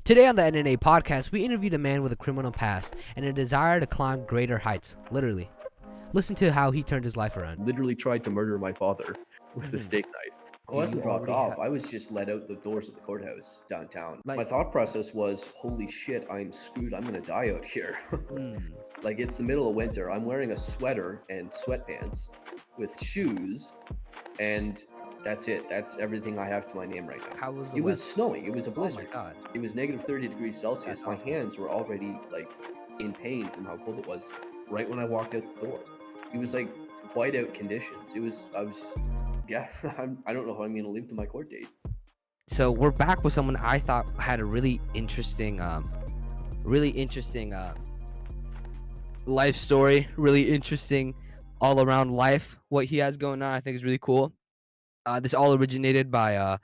Today on the NNA podcast, we interviewed a man with a criminal past and a desire to climb greater heights, literally. Listen to how he turned his life around. Literally tried to murder my father with a steak knife. I Do wasn't you dropped already off. have- I was just let out the doors of the courthouse downtown. Like- My thought process was, holy shit, I'm screwed. I'm going to die out here. Like, it's the middle of winter. I'm wearing a sweater and sweatpants with shoes, and that's it. That's everything I have to my name right now. How was the It was weather? snowing. It was a Oh my blizzard. god. It was negative 30 degrees Celsius. That's My awful. hands were already like in pain from how cold it was right when I walked out the door. It was like whiteout conditions. I don't know how I'm going to live to my court date. So we're back with someone I thought had a really interesting life story, really interesting all around life. What he has going on, I think, is really cool. This all originated by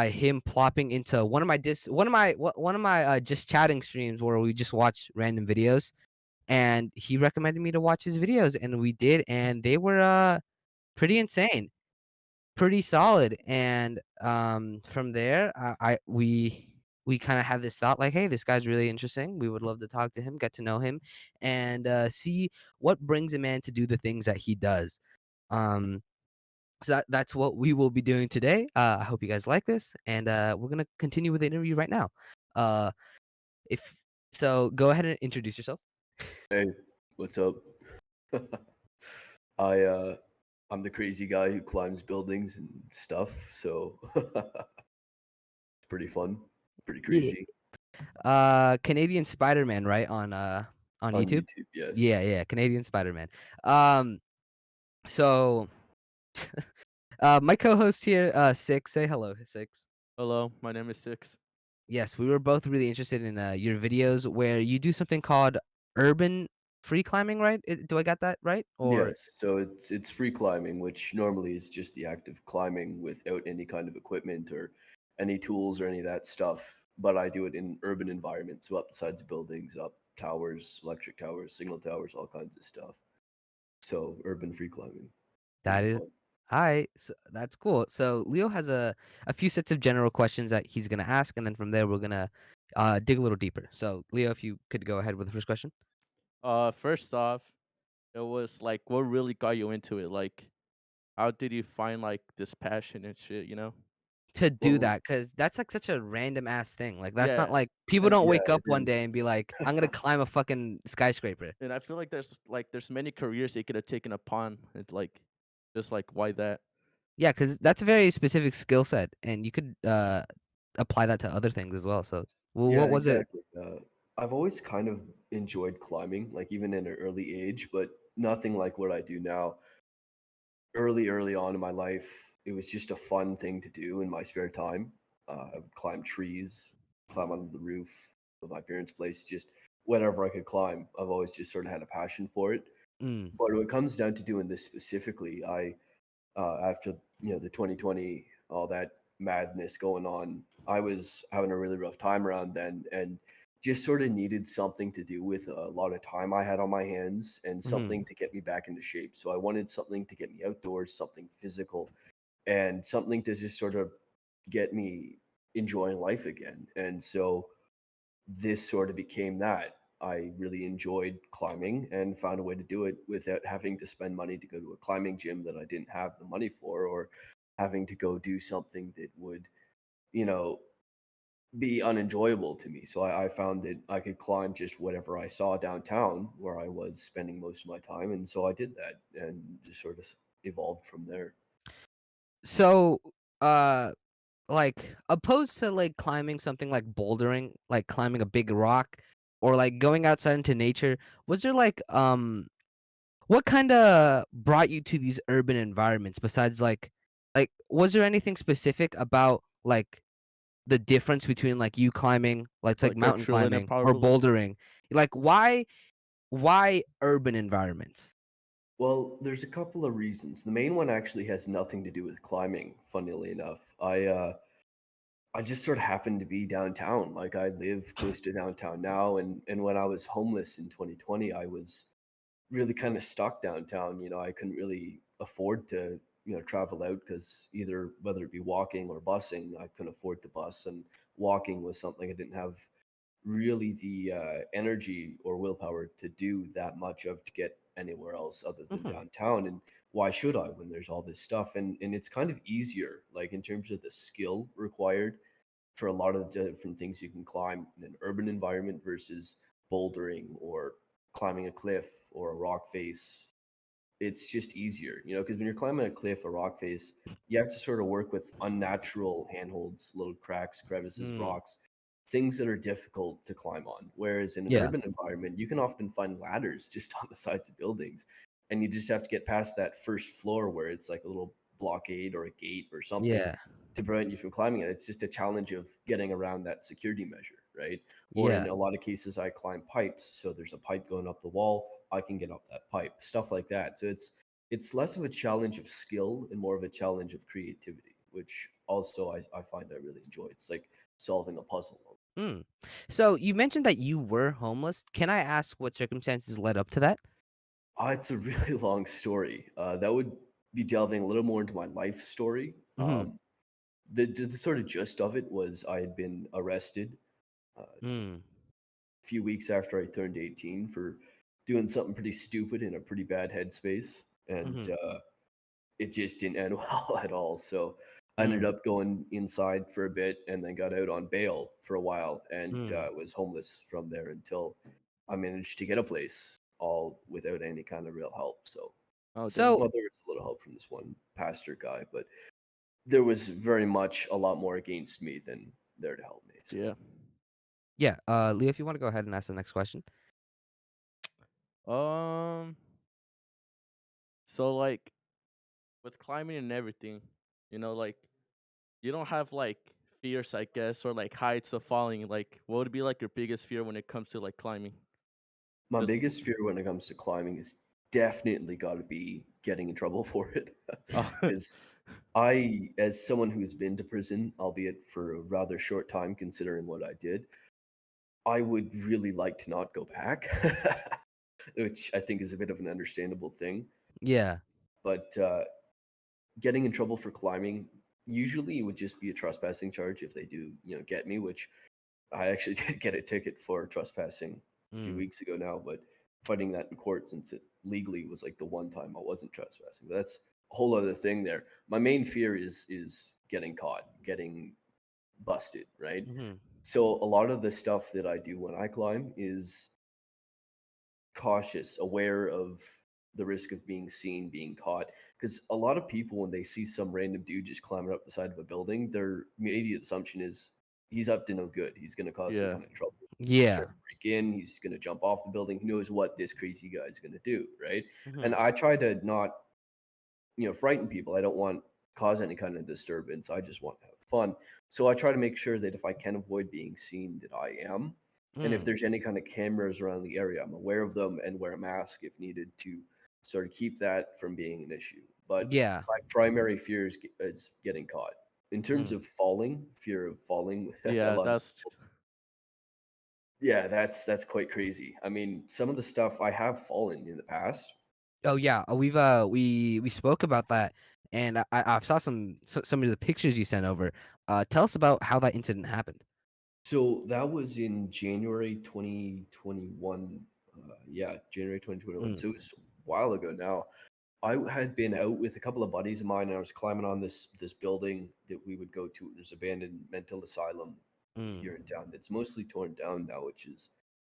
him plopping into one of my just chatting streams where we just watch random videos, and he recommended me to watch his videos, and we did, and they were pretty insane, pretty solid. And from there, we kind of had this thought like, hey, this guy's really interesting. We would love to talk to him, get to know him, and see what brings a man to do the things that he does. So that's what we will be doing today. I hope you guys like this, and we're gonna continue with the interview right now. Uh, if so, go ahead and introduce yourself. Hey, what's up? I'm the crazy guy who climbs buildings and stuff, so it's pretty fun, pretty Yeah. crazy. Canadian Spider-Man, right on On YouTube. YouTube, yes. Yeah, Canadian Spider-Man. So my co-host here, Six. Say hello, Six. Hello, my name is Six. Yes, we were both really interested in your videos where you do something called urban free climbing, right? Do I got that right? Or Yes, so it's free climbing, which normally is just the act of climbing without any kind of equipment or any tools or any of that stuff. But I do it in urban environments, so up the sides of buildings, up towers, electric towers, signal towers, all kinds of stuff. So urban free climbing. that Pretty is fun. hi. So that's cool. So Leo has a few sets of general questions that he's gonna ask, and then from there we're gonna dig a little deeper. So Leo, if you could go ahead with the first question. First off, it was like what really got you into it? Like, how did you find like this passion and shit? To do Well, that, because that's like such a random ass thing. Like that's not Yeah, like people don't yeah, wake up it one day is. and be like, I'm gonna climb a fucking skyscraper. and I feel like there's many careers you could have taken upon. It's like, just like why that? Yeah, because that's a very specific skill set, and you could apply that to other things as well. So, well, Yeah, what was it? exactly. I've always kind of enjoyed climbing, like even in an early age, but nothing like what I do now. Early on in my life, it was just a fun thing to do in my spare time. I would climb trees, climb onto the roof of my parents' place, just whatever I could climb. I've always just sort of had a passion for it. Mm, But when it comes down to doing this specifically, I after the 2020, all that madness going on, I was having a really rough time around then, and just sort of needed something to do with a lot of time I had on my hands and mhm. something to get me back into shape. So I wanted something to get me outdoors, something physical, and something to just sort of get me enjoying life again. And so this sort of became that. I really enjoyed climbing and found a way to do it without having to spend money to go to a climbing gym that I didn't have the money for, or having to go do something that would, you know, be unenjoyable to me. So I found that I could climb just whatever I saw downtown where I was spending most of my time. And so I did that and just sort of evolved from there. So, uh, like opposed to like climbing something like bouldering, like climbing a big rock, or like going outside into nature, was there like what kind of brought you to these urban environments besides like was there anything specific about like the difference between like you climbing, like it's like Like mountain adrenaline, climbing or probably. bouldering? Like why urban environments? Well, there's a couple of reasons. The main one actually has nothing to do with climbing, funnily enough. I just sort of happened to be downtown. Like I live close to downtown now, and when I was homeless in 2020, I was really kind of stuck downtown. I couldn't really afford to, travel out because either whether it be walking or busing, I couldn't afford to bus, and walking was something I didn't have really the energy or willpower to do that much of to get anywhere else other than Mhm. downtown. And why should I when there's all this stuff? And it's kind of easier, like in terms of the skill required for a lot of the different things you can climb in an urban environment versus bouldering or climbing a cliff or a rock face. It's just easier, because when you're climbing a cliff or rock face, you have to sort of work with unnatural handholds, little cracks, crevices, Mm. rocks, things that are difficult to climb on. Whereas in an Yeah. urban environment, you can often find ladders just on the sides of buildings, and you just have to get past that first floor where it's like a little blockade or a gate or something Yeah. to prevent you from climbing it. It's just a challenge of getting around that security measure, right? Or in Yeah. a lot of cases, I climb pipes. So there's a pipe going up the wall. I can get up that pipe, stuff like that. So it's less of a challenge of skill and more of a challenge of creativity, which also I find I really enjoy. It's like solving a puzzle. Mm. So you mentioned that you were homeless. Can I ask what circumstances led up to that? It's a really long story. That would be delving a little more into my life story. Mhm. The sort of gist of it was I had been arrested Mm. few weeks after I turned 18 for doing something pretty stupid in a pretty bad headspace. And Mhm. it just didn't end well at all. So I ended Mm. up going inside for a bit and then got out on bail for a while and Mm. was homeless from there until I managed to get a place all without any kind of real help. So, Oh, dang. So well, there was a little help from this one pastor guy, but there was very much a lot more against me than there to help me. So. Yeah. yeah, Leo, if you want to go ahead and ask the next question. Um. So like with climbing and everything, like you don't have like fears, I guess, or like heights of falling. Like, what would be like your biggest fear when it comes to like climbing? My Just biggest fear when it comes to climbing is definitely got to be getting in trouble for it. oh, Because as someone who's been to prison, albeit for a rather short time considering what I did, I would really like to not go back, which I think is a bit of an understandable thing. Yeah. But getting in trouble for climbing usually it would just be a trespassing charge if they do, get me, which I actually did get a ticket for trespassing a few Mm. weeks ago now, but fighting that in court since it legally was like the one time I wasn't trespassing. But that's a whole other thing there. My main fear is getting caught, getting busted, right? Mhm. So a lot of the stuff that I do when I climb is cautious, aware of the risk of being seen, being caught. Because a lot of people, when they see some random dude just climbing up the side of a building, their immediate assumption is he's up to no good. He's going to cause some yeah, kind of trouble. He's Yeah. trying to break in. He's going to jump off the building. Who knows what this crazy guy is going to do, right? And Mhm. I try to not, frighten people. I don't want cause any kind of disturbance. I just want to have fun. So I try to make sure that if I can avoid being seen, that I am. And if Mm. there's any kind of cameras around the area, I'm aware of them and wear a mask if needed to sort of keep that from being an issue. But Yeah. my primary fear is getting caught. In terms Mm. of falling, fear of falling, a yeah. lot of That's yeah, that's quite crazy. I mean, some of the stuff I have fallen in the past. Oh yeah, we've we spoke about that, and I saw some of the pictures you sent over. Tell us about how that incident happened. So that was in January 2021. Yeah, January 2021. Mm. So it was a while ago now. I had been out with a couple of buddies of mine, and I was climbing on this building that we would go to. There's an abandoned mental asylum Mm. here in town. It's mostly torn down now, which is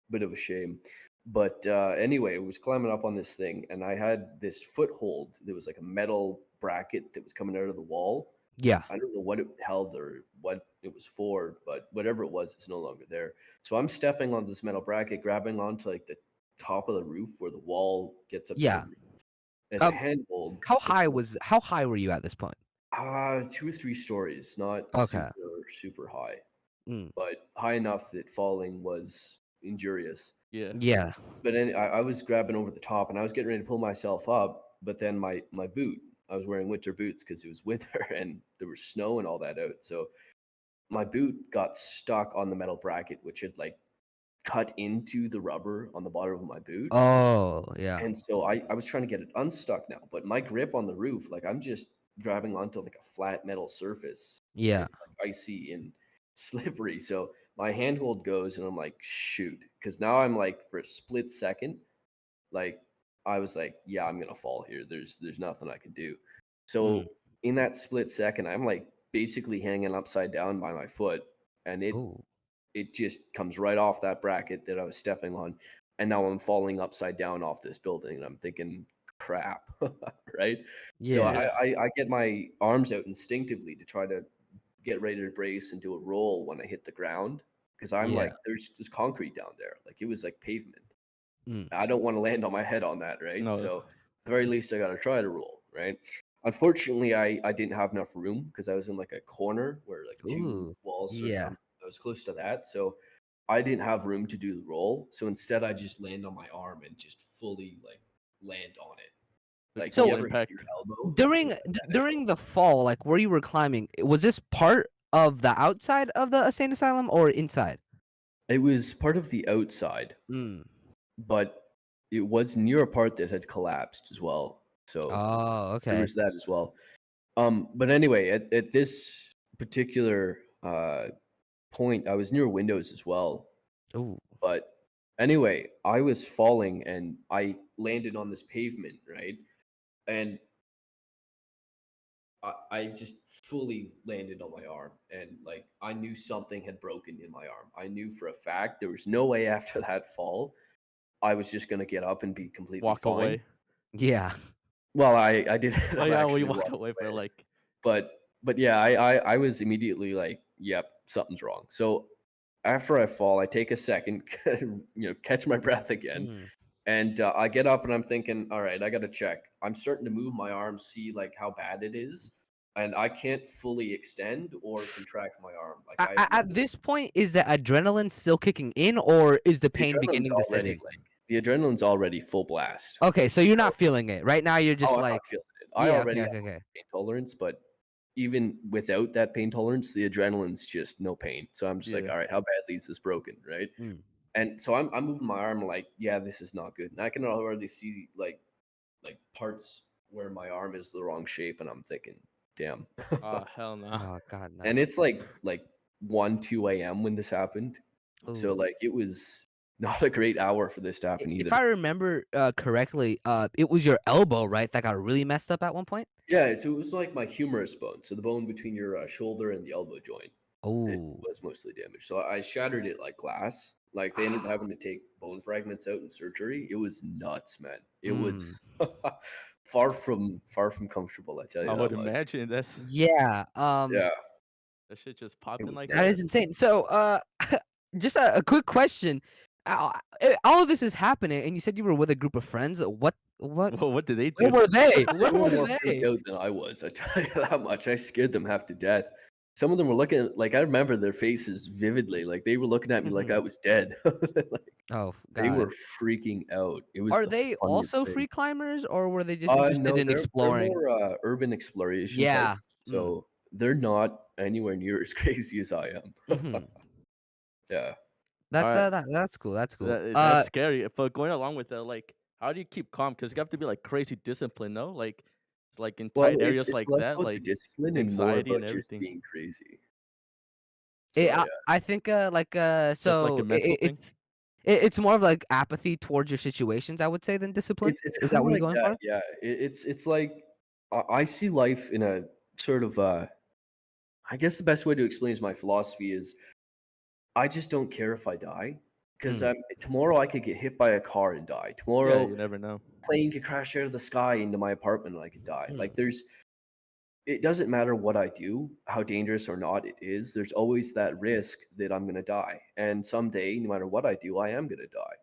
a bit of a shame. But anyway, I was climbing up on this thing, and I had this foothold. There was like a metal bracket that was coming out of the wall. Yeah. I don't know what it held or what it was for, but whatever it was, it's no longer there. So I'm stepping on this metal bracket, grabbing onto like the top of the roof where the wall gets up to the Yeah. roof as a Um, handhold. how high were you at this point? 2 or 3 stories, not Okay. super high, Mm. but high enough that falling was injurious. yeah, Yeah. But I was grabbing over the top and I was getting ready to pull myself up, but then my boot, I was wearing winter boots because it was winter and there was snow and all that out. So my boot got stuck on the metal bracket, which had like cut into the rubber on the bottom of my boot. Oh yeah. And so I was trying to get it unstuck now, but my grip on the roof, like I'm just grabbing onto like a flat metal surface and Yeah. it's like icy slippery. So my handhold goes, and I'm like, shoot, because now I'm like, for a split second, like I was like, yeah, I'm gonna fall here. There's nothing I can do. Mm. So in that split second, I'm like basically hanging upside down by my foot, and Ooh. it just comes right off that bracket that I was stepping on, and now I'm falling upside down off this building, and I'm thinking, crap, right? So Yeah. Yeah. I get my arms out instinctively to try to get ready to brace and do a roll when I hit the ground, because I'm Yeah. like, there's concrete down there, like it was like pavement. Mm. I don't want to land on my head on that, right? No. So at the very least, I got to try to roll, right? Unfortunately, I didn't have enough room because I was in like a corner where like two Ooh. walls sort of Yeah. come. I was close to that, so I didn't have room to do the roll. So instead, I just land on my arm and just fully like land on it. The Like you full So ever hit your impact. elbow? during It was like that. during the fall, like where you were climbing, was this part of the outside of the insane asylum or inside? It was part of the outside, Mm. but it was near a part that had collapsed as well. So Oh, there okay. was that as well. But anyway, at this particular point, I was near windows as well. Ooh. But anyway, I was falling and I landed on this pavement, right? And I just fully landed on my arm, and like I knew something had broken in my arm. I knew for a fact there was no way after that fall I was just gonna get up and be completely Walk fine. away. Yeah. Well, I did end Oh up yeah, we actually walk walking away, but away. like, But yeah, I was immediately like, yep, something's wrong. So after I fall, I take a second, catch my breath again, Mm. and I get up and I'm thinking, all right, I got to check. I'm starting to move my arm, see like how bad it is, and I can't fully extend or contract my arm. Like I have no. At this point, is the adrenaline still kicking in, or is the The pain adrenaline's beginning to set already in? like the adrenaline's already full blast. Okay, so you're So, not feeling it right now. You're oh, just I'm not like, feeling it. I yeah, already okay, have okay, a okay. pain tolerance, but even without that pain tolerance, the adrenaline's just no pain. So I'm just like, yeah. all right, how badly is this broken, right? Mm. And so I'm moving my arm like, yeah, this is not good. And I can already see like parts where my arm is the wrong shape, and I'm thinking, damn. Ah, hell no. Oh God, no. And it's like 1, 2 a.m. when this happened. So Ooh. like it was not a great hour for this to happen If either. I remember correctly, it was your elbow, right, that got really messed up at one point. Yeah, so it was like my humerus bone, so the bone between your shoulder and the elbow joint that Oh. was mostly damaged. So I shattered it like glass. Like they ended up having to take bone fragments out in surgery. It was nuts, man. It Mm. was far from comfortable. I tell I you would that much. imagine Yeah. Yeah, that shit just it popping was like That that. is nasty. insane. So, just a quick question. All of this is happening, and you said you were with a group of friends. What? Well, what did they Where do? were they? They Where were were more freaked they? out than I was. I tell you that much. I scared them half to death. Some of them were looking like I remember their faces vividly. Like they were looking at me like I Mhm. was dead. Like, Oh they were God. freaking out. It was Are the they funniest also thing. free climbers, or were they just interested No, in they're exploring? more urban exploration type. Yeah. Mm. So they're not anywhere near as crazy as I am. Mhm. Yeah. All right, That's cool. That's cool. that's scary. But going along with that, like, how do you keep calm? Because you have to be like crazy disciplined, no? Like, it's like in Well, tight areas it's like less that, about the like discipline and more anxiety about and just everything. being crazy. It, So yeah, I think Just like a so mental thing. it's more of like apathy towards your situations, I would say, than discipline. it's Is kind that of what you're like going that. for? Yeah, it's like I see life in a sort of I guess the best way to explain is my philosophy is I just don't care if I die because Mm. tomorrow I could get hit by a car and die. Yeah, Tomorrow you never know. plane could crash out of the sky into my apartment and I could die. Mm. Like it doesn't matter what I do, how dangerous or not it is. There's always that risk that I'm gonna die, and someday, no matter what I do, I am gonna die.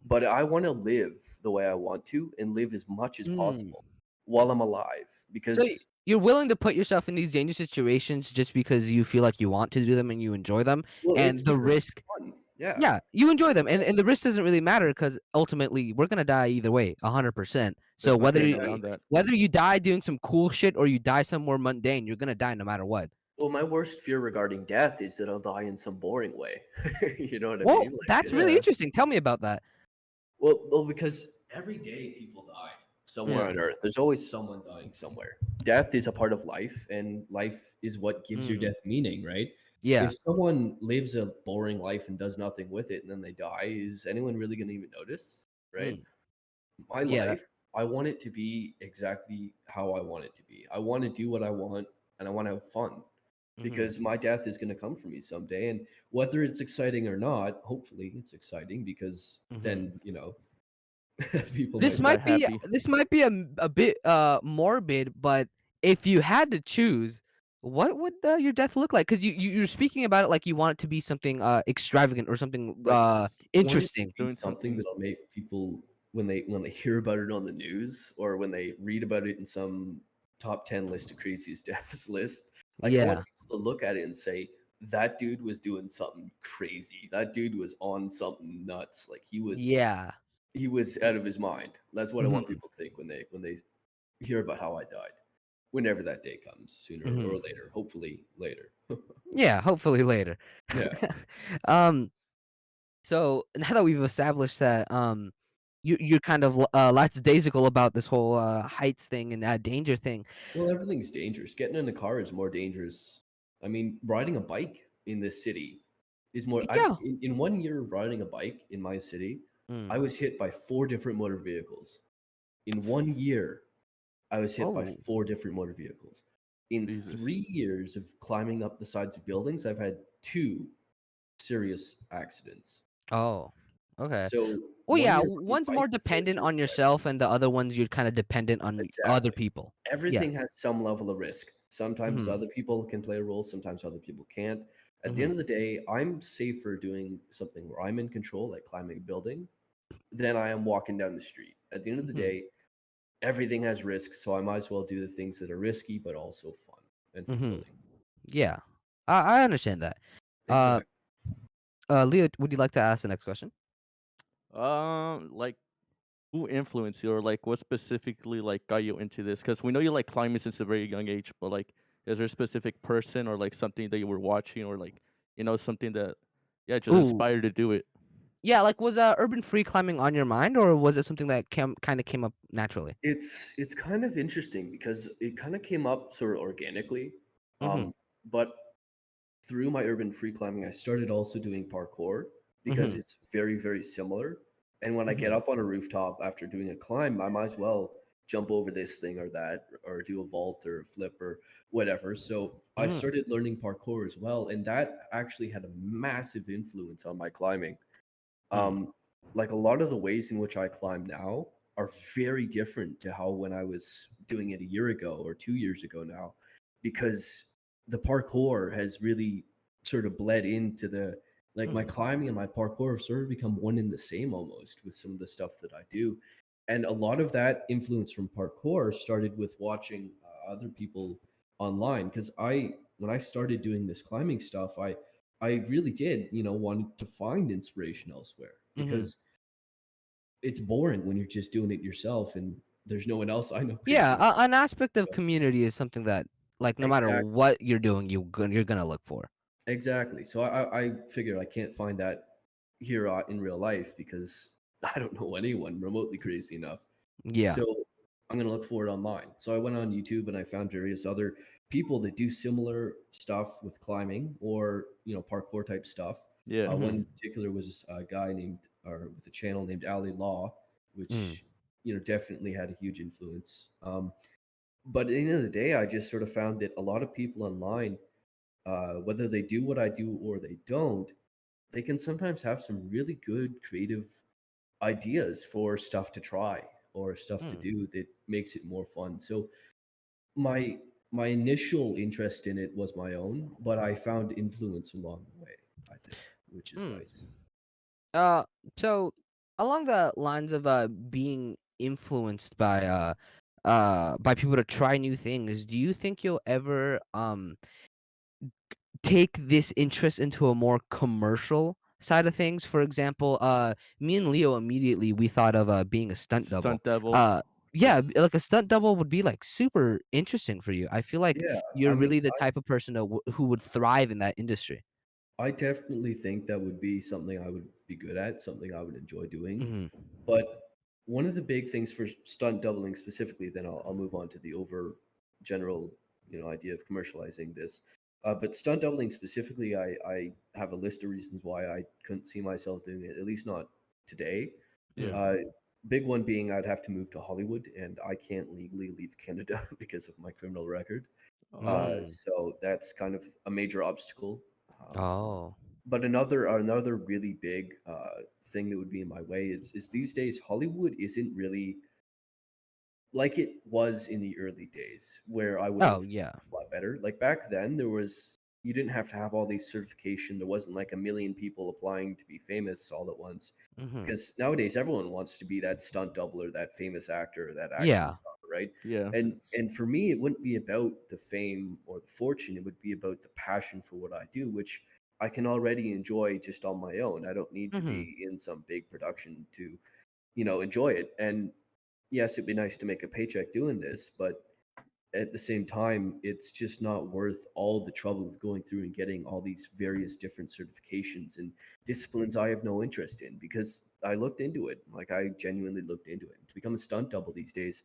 But I want to live the way I want to and live as much as Mm. possible while I'm alive So because you're willing to put yourself in these dangerous situations just because you feel like you want to do them and you enjoy them, well, it's and the because it's risk. fun. Yeah. Yeah, you enjoy them, and the risk doesn't really matter because ultimately we're gonna die either way, 100%. So There's no whether getting you, around Exactly. that. whether you die doing some cool shit or you die somewhere mundane, you're gonna die no matter what. Well, my worst fear regarding death is that I'll die in some boring way. You know what I Well, mean? Like, that's really Yeah. interesting. Tell me about that. well, because every day people die somewhere Yeah. on Earth. There's always someone dying somewhere. Death is a part of life, and life is what gives your Mm. death meaning, right? Yeah. if someone lives a boring life and does nothing with it and then they die, is anyone really going to even notice? Right? Mm. My Yeah. life, I want it to be exactly how I want it to be. I want to do what I want and I want to have fun Mhm. because my death is going to come for me someday. And whether it's exciting or not, hopefully it's exciting because Mhm. then, people This might Die might die. be happy. this might be a bit morbid, but if you had to choose, what would your death look like? Because you're speaking about it like you want it to be something extravagant or something Like Want it to interesting. be doing something something. that'll make people when they hear about it on the news or when they read about it in some top 10 list of craziest deaths list, like I want Yeah. people to look at it and say, that dude was doing something crazy. That dude was on something nuts. Like Yeah. he was out of his mind. That's what I want Mhm. people to think when they hear about how I died. Whenever that day comes, sooner or Mhm. later. Hopefully later. Yeah. Hopefully later. Yeah. um. So now that we've established that you're kind of lackadaisical about this whole heights thing and danger thing. Well, everything's dangerous. Getting in a car is more dangerous. I mean, riding a bike in this city is more. Yeah. In 1 year of riding a bike in my city, Mm. I was hit by 4 different motor vehicles. In 1 year, I was hit by Oh. 4 different motor vehicles. In Jesus. 3 years of climbing up the sides of buildings, I've had 2 serious accidents. Oh. Okay. So Well, one yeah, year riding a one's bike, more the first dependent year on was yourself, and the other ones you're kind of dependent on other exactly. people. Yeah. Everything has some level of risk. Sometimes Mhm. other people can play a role, sometimes other people can't. At the end Mhm. of the day, I'm safer doing something where I'm in control, like climbing a building, than I am walking down the street. At the end of the Mhm. day, everything has risks, so I might as well do the things that are risky but also fun and Mhm. fulfilling. Yeah. I understand that. Uh, Exactly. Leo, would you like to ask the next question? Like who influenced you, or like what specifically like got you into this? Because we know you like climbing since a very young age, but like, is there a specific person or like something that you were watching, or like something that yeah just Ooh. inspired to do it? Yeah, like was urban free climbing on your mind, or was it something that kind of came up naturally? It's kind of interesting because it kind of came up sort of organically. Mhm. But through my urban free climbing, I started also doing parkour because Mhm. it's very, very similar. And when I get Mhm. up on a rooftop after doing a climb, I might as well jump over this thing or that, or do a vault or a flip or whatever. So I Mhm. started learning parkour as well. And that actually had a massive influence on my climbing. Mm. Um, like a lot of the ways in which I climb now are very different to how when I was doing it a year ago or 2 years ago now, because the parkour has really sort of bled into the like my Mhm. climbing and my parkour have sort of become one in the same almost with some of the stuff that I do. And a lot of that influence from parkour started with watching other people online because when I started doing this climbing stuff, I really did, want to find inspiration elsewhere Mhm. because it's boring when you're just doing it yourself and there's no one else I know crazy Yeah, enough. an aspect of So community is something that, like, no matter exactly, what you're doing, you're gonna look for. exactly. So I figured I can't find that here in real life because I don't know anyone remotely crazy enough. Yeah. So I'm gonna look for it online. So I went on YouTube and I found various other people that do similar stuff with climbing or parkour type stuff. Yeah. One Mhm. in particular was a guy named or with a channel named Ali Law, Mm. which definitely had a huge influence. But at the end of the day, I just sort of found that a lot of people online, whether they do what I do or they don't, they can sometimes have some really good creative ideas for stuff to try or stuff to Mm. do that makes it more fun. So my my initial interest in it was my own, but I found influence along the way, I think, which is Mm. nice. Uh, so along the lines of being influenced by people to try new things, do you think you'll ever take this interest into a more commercial side of things? For example, me and Leo immediately we thought of being a stunt double. Stunt devil. Uh, yeah, Yes. like a stunt double would be like super interesting for you. I feel like Yeah, you're I mean, really the type of person who would thrive in that industry. I definitely think that would be something I would be good at, something I would enjoy doing. Hmm. But one of the big things for stunt doubling specifically, then I'll move on to the over general, idea of commercializing this. But stunt doubling specifically, I have a list of reasons why I couldn't see myself doing it, at least not today. Yeah. Mm. Uh, Big one being I'd have to move to Hollywood, and I can't legally leave Canada because of my criminal record. Oh, Mm. So that's kind of a major obstacle. Um, Oh. but another really big thing that would be in my way is these days Hollywood isn't really like it was in the early days where I would have Oh, yeah. a lot better. Like back then, you didn't have to have all these certification. There wasn't like a million people applying to be famous all at once. Mhm. Because nowadays everyone wants to be that stunt double or that famous actor or that action Yeah. star, right? yeah. And for me, it wouldn't be about the fame or the fortune. It would be about the passion for what I do, which I can already enjoy just on my own. I don't need to Mhm. be in some big production to enjoy it. And yes, it'd be nice to make a paycheck doing this, but at the same time, it's just not worth all the trouble of going through and getting all these various different certifications and disciplines I have no interest in because I looked into it. Like I genuinely looked into it. To become a stunt double these days,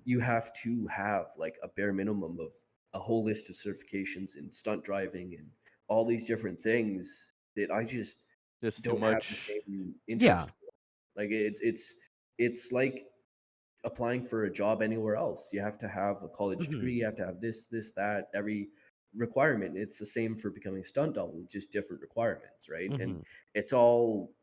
you have to have like a bare minimum of a whole list of certifications in stunt driving and all these different things that I just It's too don't have the much. same Yeah. interest for. Like it's like applying for a job anywhere else. You have to have a college degree, Mhm. you have to have this, that, every requirement. It's the same for becoming a stunt double, just different requirements, right? And Mhm. it's all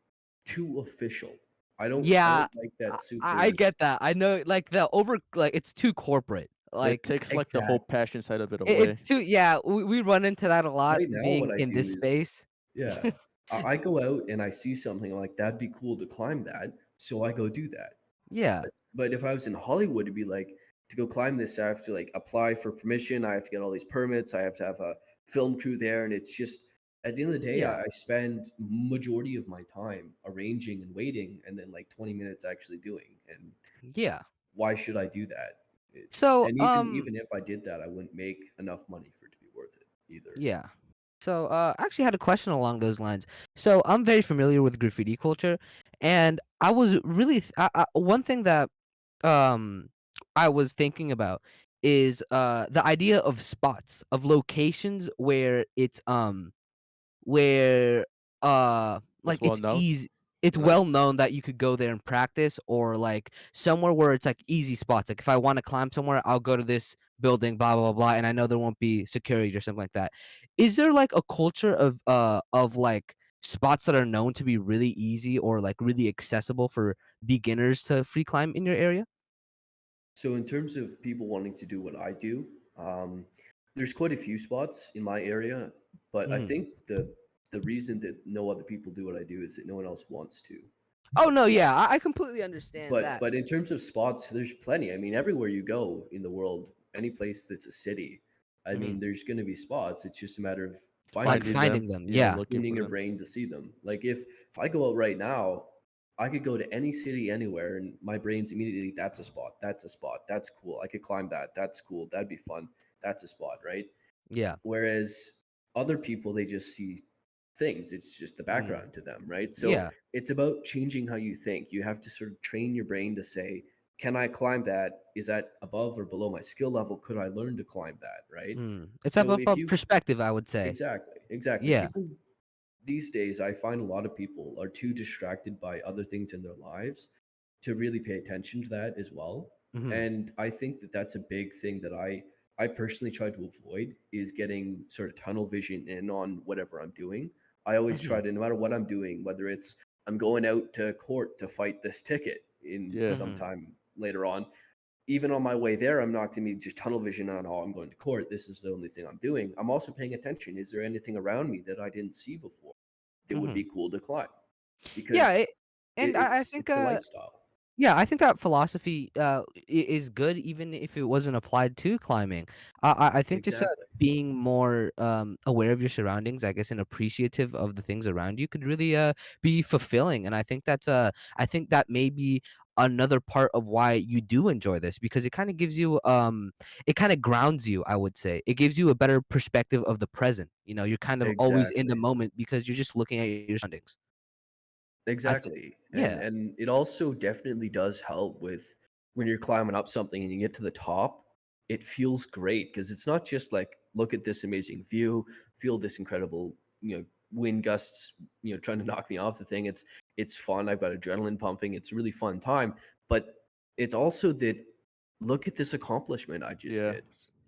too official. I Yeah, don't like that I super get that. I know, like, it's too corporate. It Like, takes like the whole exactly. passion side of it away. it's too yeah, we run into that a lot Right now what being I in this do is space. yeah. I go out and I see something I'm like that'd be cool to climb that, so I go do that. Yeah. But if I was in Hollywood, it'd be like to go climb this, I have to like apply for permission. I have to get all these permits. I have to have a film crew there, and it's just at the end of the day, Yeah. I spend majority of my time arranging and waiting, and then like 20 minutes actually doing. And Yeah. why should I do that? So, And even if I did that, I wouldn't make enough money for it to be worth it either. yeah. So, I actually had a question along those lines. So, I'm very familiar with graffiti culture, and I was really one thing that um I was thinking about is the idea of spots, of locations where where, like, It's well known. it's Right. well known that you could go there and practice, or, like, somewhere where it's, like, easy spots, like, if I wanna climb somewhere, I'll go to this building, blah, blah, blah, and I know there won't be security or something like that. Is there, like, a culture of, like, spots that are known to be really easy or, like, really accessible for beginners to free climb in your area? So in terms of people wanting to do what I do, there's quite a few spots in my area, but I Mhm. think the reason that no other people do what I do is that no one else wants to. Oh, no, yeah, I completely understand But that. but in terms of spots, there's plenty. I mean, everywhere you go in the world, any place that's a city, I mean, Mhm. there's going to be spots. It's just a matter of finding Like, them, Finding them. finding them, Yeah, yeah. looking tuning for your them. brain to see them. Like if I go out right now, I could go to any city anywhere, and my brain's immediately that's a spot. That's a spot. That's cool. I could climb that. That's cool. That'd be fun. That's a spot, right? Yeah. Whereas other people, they just see things. It's just the Mm. background to them, right? So Yeah. it's about changing how you think. You have to sort of train your brain to say, can I climb that? Is that above or below my skill level? Could I learn to climb that? Right. Mm. It's So if about you perspective, I would say. exactly. Yeah. People these days, I find a lot of people are too distracted by other things in their lives to really pay attention to that as well. Mhm. And I think that that's a big thing that I personally try to avoid is getting sort of tunnel vision in on whatever I'm doing. I always try Mhm. to, no matter what I'm doing, whether it's I'm going out to court to fight this ticket in Yeah. Mhm. sometime later on, even on my way there, I'm not going to be just tunnel vision on, oh, I'm going to court. This is the only thing I'm doing. I'm also paying attention. Is there anything around me that I didn't see before that would Mhm. be cool to climb? Yeah, Because and I think, it's a lifestyle. yeah, I think that philosophy is good even if it wasn't applied to climbing. I think just Exactly. being more aware of your surroundings, I guess, and appreciative of the things around you could really be fulfilling. And I think that may be another part of why you do enjoy this because it kind of gives you it kind of grounds you, I would say. It gives you a better perspective of the present. You know, you're kind of always in the Exactly. moment because you're just looking at your surroundings. I think Exactly. yeah. And it also definitely does help with when you're climbing up something and you get to the top, it feels great because it's not just like look at this amazing view, feel this incredible, wind gusts, trying to knock me off the thing. It's fun. I've got adrenaline pumping. It's a really fun time. But it's also that look at this accomplishment I just Yeah. did.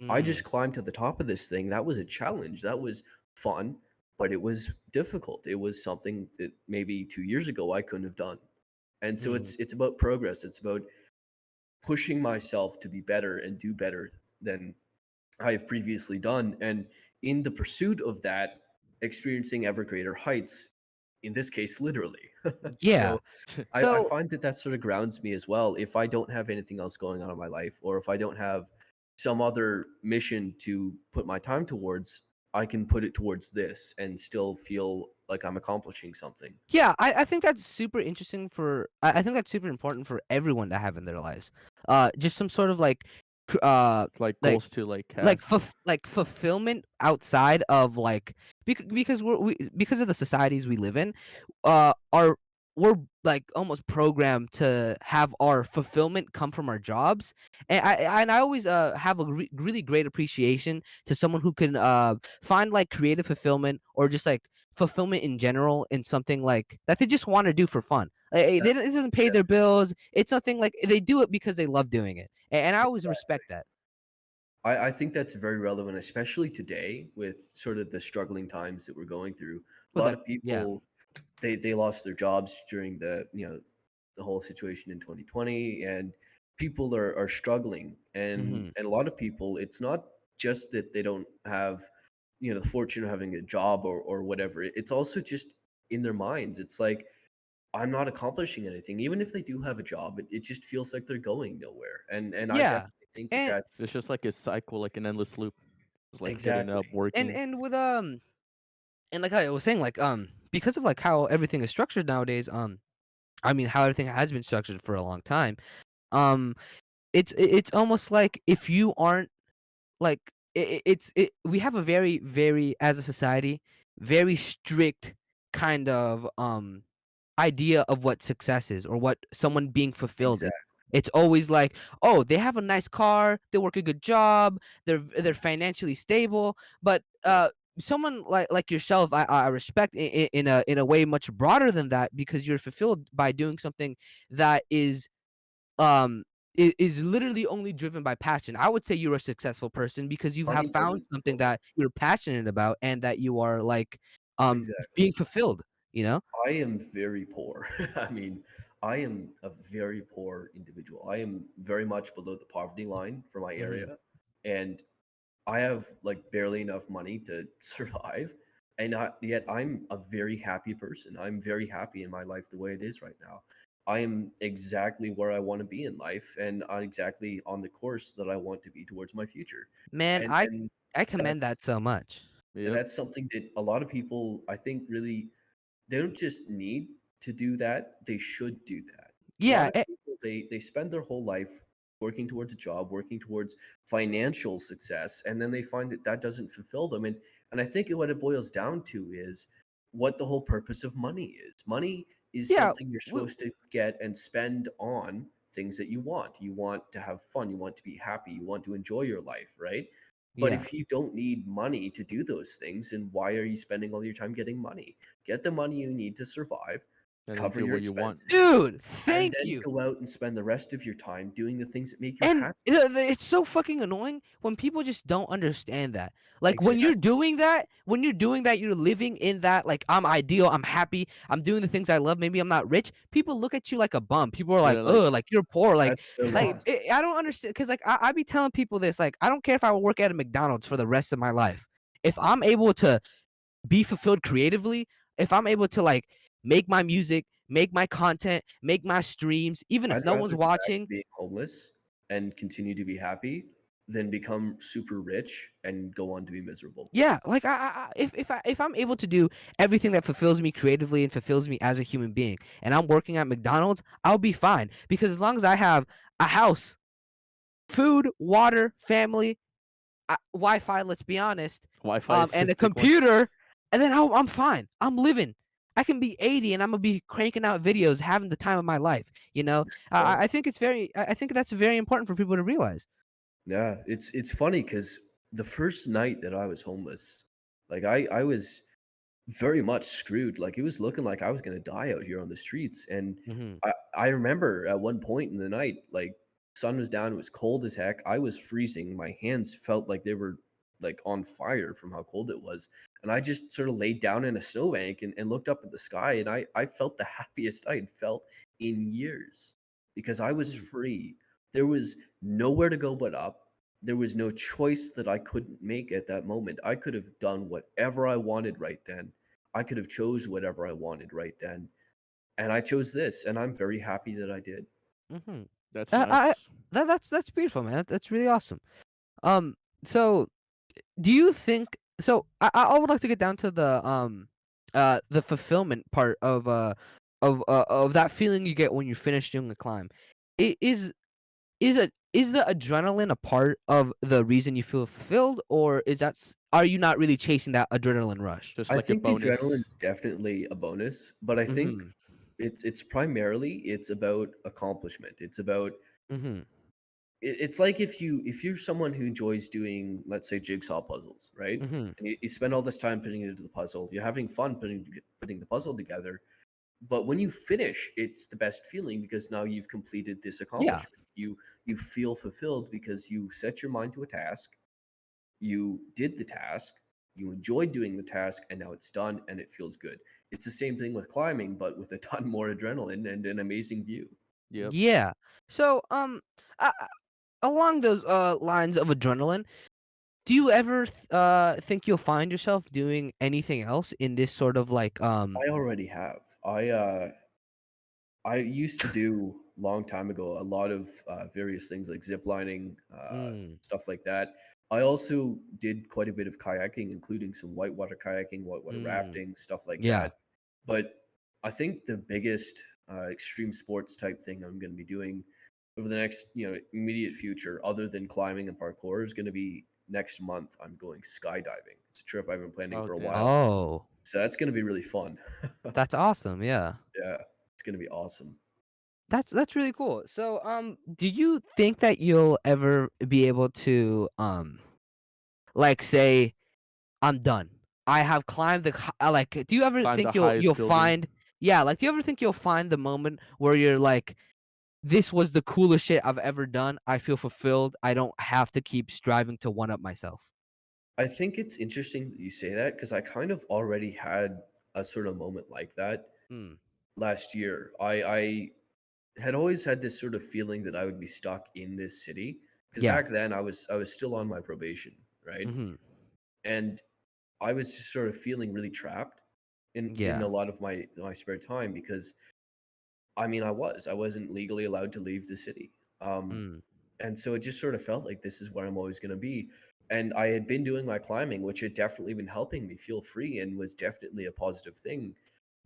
I Mm. just climbed to the top of this thing. That was a challenge. That was fun, but it was difficult. It was something that maybe 2 years ago I couldn't have done. And so Mm. it's about progress. It's about pushing myself to be better and do better than I have previously done. And in the pursuit of that, experiencing ever greater heights, in this case, literally. Yeah. So I So find that that sort of grounds me as well. If I don't have anything else going on in my life, or if I don't have some other mission to put my time towards, I can put it towards this and still feel like I'm accomplishing something. yeah, I think that's super interesting for I think that's super important for everyone to have in their lives. Just some sort of like cr- uh Like like goals to like have. like fulfillment outside of like because because of the societies we live in, our we're like almost programmed to have our fulfillment come from our jobs, and I always have a really great appreciation to someone who can find like creative fulfillment or just like fulfillment in general in something like that they just want to do for fun. That's It doesn't pay their bills. It's nothing like they do it because they love doing it, and I always exactly. respect that. I think that's very relevant, especially today with sort of the struggling times that we're going through. A But lot that of yeah. people they lost their jobs during the whole situation in 2020, and people are struggling, Mhm. and a lot of people, it's not just that they don't have the fortune of having a job or whatever. It's also just in their minds. It's like I'm not accomplishing anything, even if they do have a job. It just feels like they're going nowhere, and I Yeah. definitely think that And that's It's just like a cycle, like an endless loop. It's like getting exactly. up, working. and with and like I was saying, like because of like how everything is structured nowadays, I mean how everything has been structured for a long time. Um it's almost like if you aren't like we have a very as a society very strict kind of idea of what success is or what someone being fulfilled is. Exactly. It's always like, oh, they have a nice car, they work a good job, they're financially stable. But someone like yourself, I respect in a way much broader than that because you're fulfilled by doing something that um is literally only driven by passion. I would say you're a successful person because you have Money found doesn't something fulfill me. that you're passionate about and that you are like being Exactly. fulfilled, you know? I am very poor. I mean, I am a very poor individual. I am very much below the poverty line for my Mhm. area, and I have like barely enough money to survive. And yet I'm a very happy person. I'm very happy in my life the way it is right now. I am exactly where I want to be in life, and I'm exactly on the course that I want to be towards my future. Man, And I commend that that's so much. Yep. something that a lot of people, I think, really they don't just need to do that, they should do that. A lot Yeah, of people, they spend their whole life working towards a job, working towards financial success, and then they find that that doesn't fulfill them. And I think what it boils down to is what the whole purpose of money is. Money is yeah, something you're we, supposed to get and spend on things that you want. You want to have fun, you want to be happy, you want to enjoy your life, right? But yeah. if you don't need money to do those things, then why are you spending all your time getting money? Get the money you need to survive, And then cover do your what you want. expenses, Dude, and thank then you. go out and spend the rest of your time doing the things that make you And happy. it's so fucking annoying when people just don't understand that. Like Exactly. when you're doing that, you're living in that like I'm ideal, I'm happy, I'm doing the things I love. Maybe I'm not rich. People look at you like a bum. People are like, They're like, "Oh, like you're poor." That's their loss. I don't understand because like I be telling people this. Like I don't care if I work at a McDonald's for the rest of my life. If I'm able to be fulfilled creatively, if I'm able to like make my music, make my content, make my streams, even if I'd no one's rather go back to watching. being homeless and continue to be happy than become super rich and go on to be miserable. Yeah, like if I'm able to do everything that fulfills me creatively and fulfills me as a human being, and I'm working at McDonald's, I'll be fine because as long as I have a house, food, water, family, Wi-Fi, let's be honest, Wi-Fi is a and a big one. computer, and then I'm fine. I'm living. I can be 80 and I'm gonna be cranking out videos, having the time of my life. You know, Go. I think it's very. I think that's very important for people to realize. Yeah, it's funny because the first night that I was homeless, like I was very much screwed. Like it was looking like I was gonna die out here on the streets. And Mhm. I remember at one point in the night, like sun was down, it was cold as heck. I was freezing. My hands felt like they were like on fire from how cold it was. And I just sort of laid down in a snowbank and looked up at the sky. And I felt the happiest I had felt in years because I was Mm. free. There was nowhere to go but up. There was no choice that I couldn't make at that moment. I could have done whatever I wanted right then. I could have chose whatever I wanted right then, and I chose this, and I'm very happy that I did. Mhm. That's I nice. that's beautiful, man. That's really awesome. Um, so do you think so I would like to get down to the fulfillment part of that feeling you get when you finish doing the climb. I- is the adrenaline a part of the reason you feel fulfilled, or are you not really chasing that adrenaline rush? Just I like a think the adrenaline bonus. is definitely a bonus, but I think Mhm. it's primarily it's about accomplishment. It's about Mhm. it's like if you're someone who enjoys doing, let's say, jigsaw puzzles, right? Mhm. And you spend all this time putting it into the puzzle. You're having fun putting the puzzle together. But when you finish, it's the best feeling because now you've completed this Yeah. accomplishment. You feel fulfilled because you set your mind to a task, you did the task, you enjoyed doing the task, and now it's done and it feels good. It's the same thing with climbing, but with a ton more adrenaline and an amazing view. Yep. Yeah. So, along those lines of adrenaline, do you ever think you'll find yourself doing anything else in this sort of like I already have. I used to do long time ago a lot of various things like zip lining, mm, stuff like that. I also did quite a bit of kayaking, including some whitewater kayaking, whitewater mm, rafting, stuff like yeah. that. But I think the biggest extreme sports type thing I'm going to be doing over the next, immediate future, other than climbing and parkour, is going to be next month. I'm going skydiving. It's a trip I've been planning Oh for a damn. while, Oh, so that's going to be really fun. that's awesome. Yeah. Yeah, it's going to be awesome. That's really cool. So, do you think that you'll ever be able to like say I'm done. I have climbed like do you ever Climb the think you'll highest building. find yeah, like do you ever think you'll find the moment where you're like this was the coolest shit I've ever done. I feel fulfilled. I don't have to keep striving to one up myself. I think it's interesting that you say that because I kind of already had a sort of moment like that Mm, last year. I had always had this sort of feeling that I would be stuck in this city because yeah. back then I was still on my probation, right? Mhm. And I was just sort of feeling really trapped in Yeah. a lot of my spare time because I mean I wasn't legally allowed to leave the city. Mm. And so it just sort of felt like this is where I'm always going to be. And I had been doing my climbing, which had definitely been helping me feel free and was definitely a positive thing.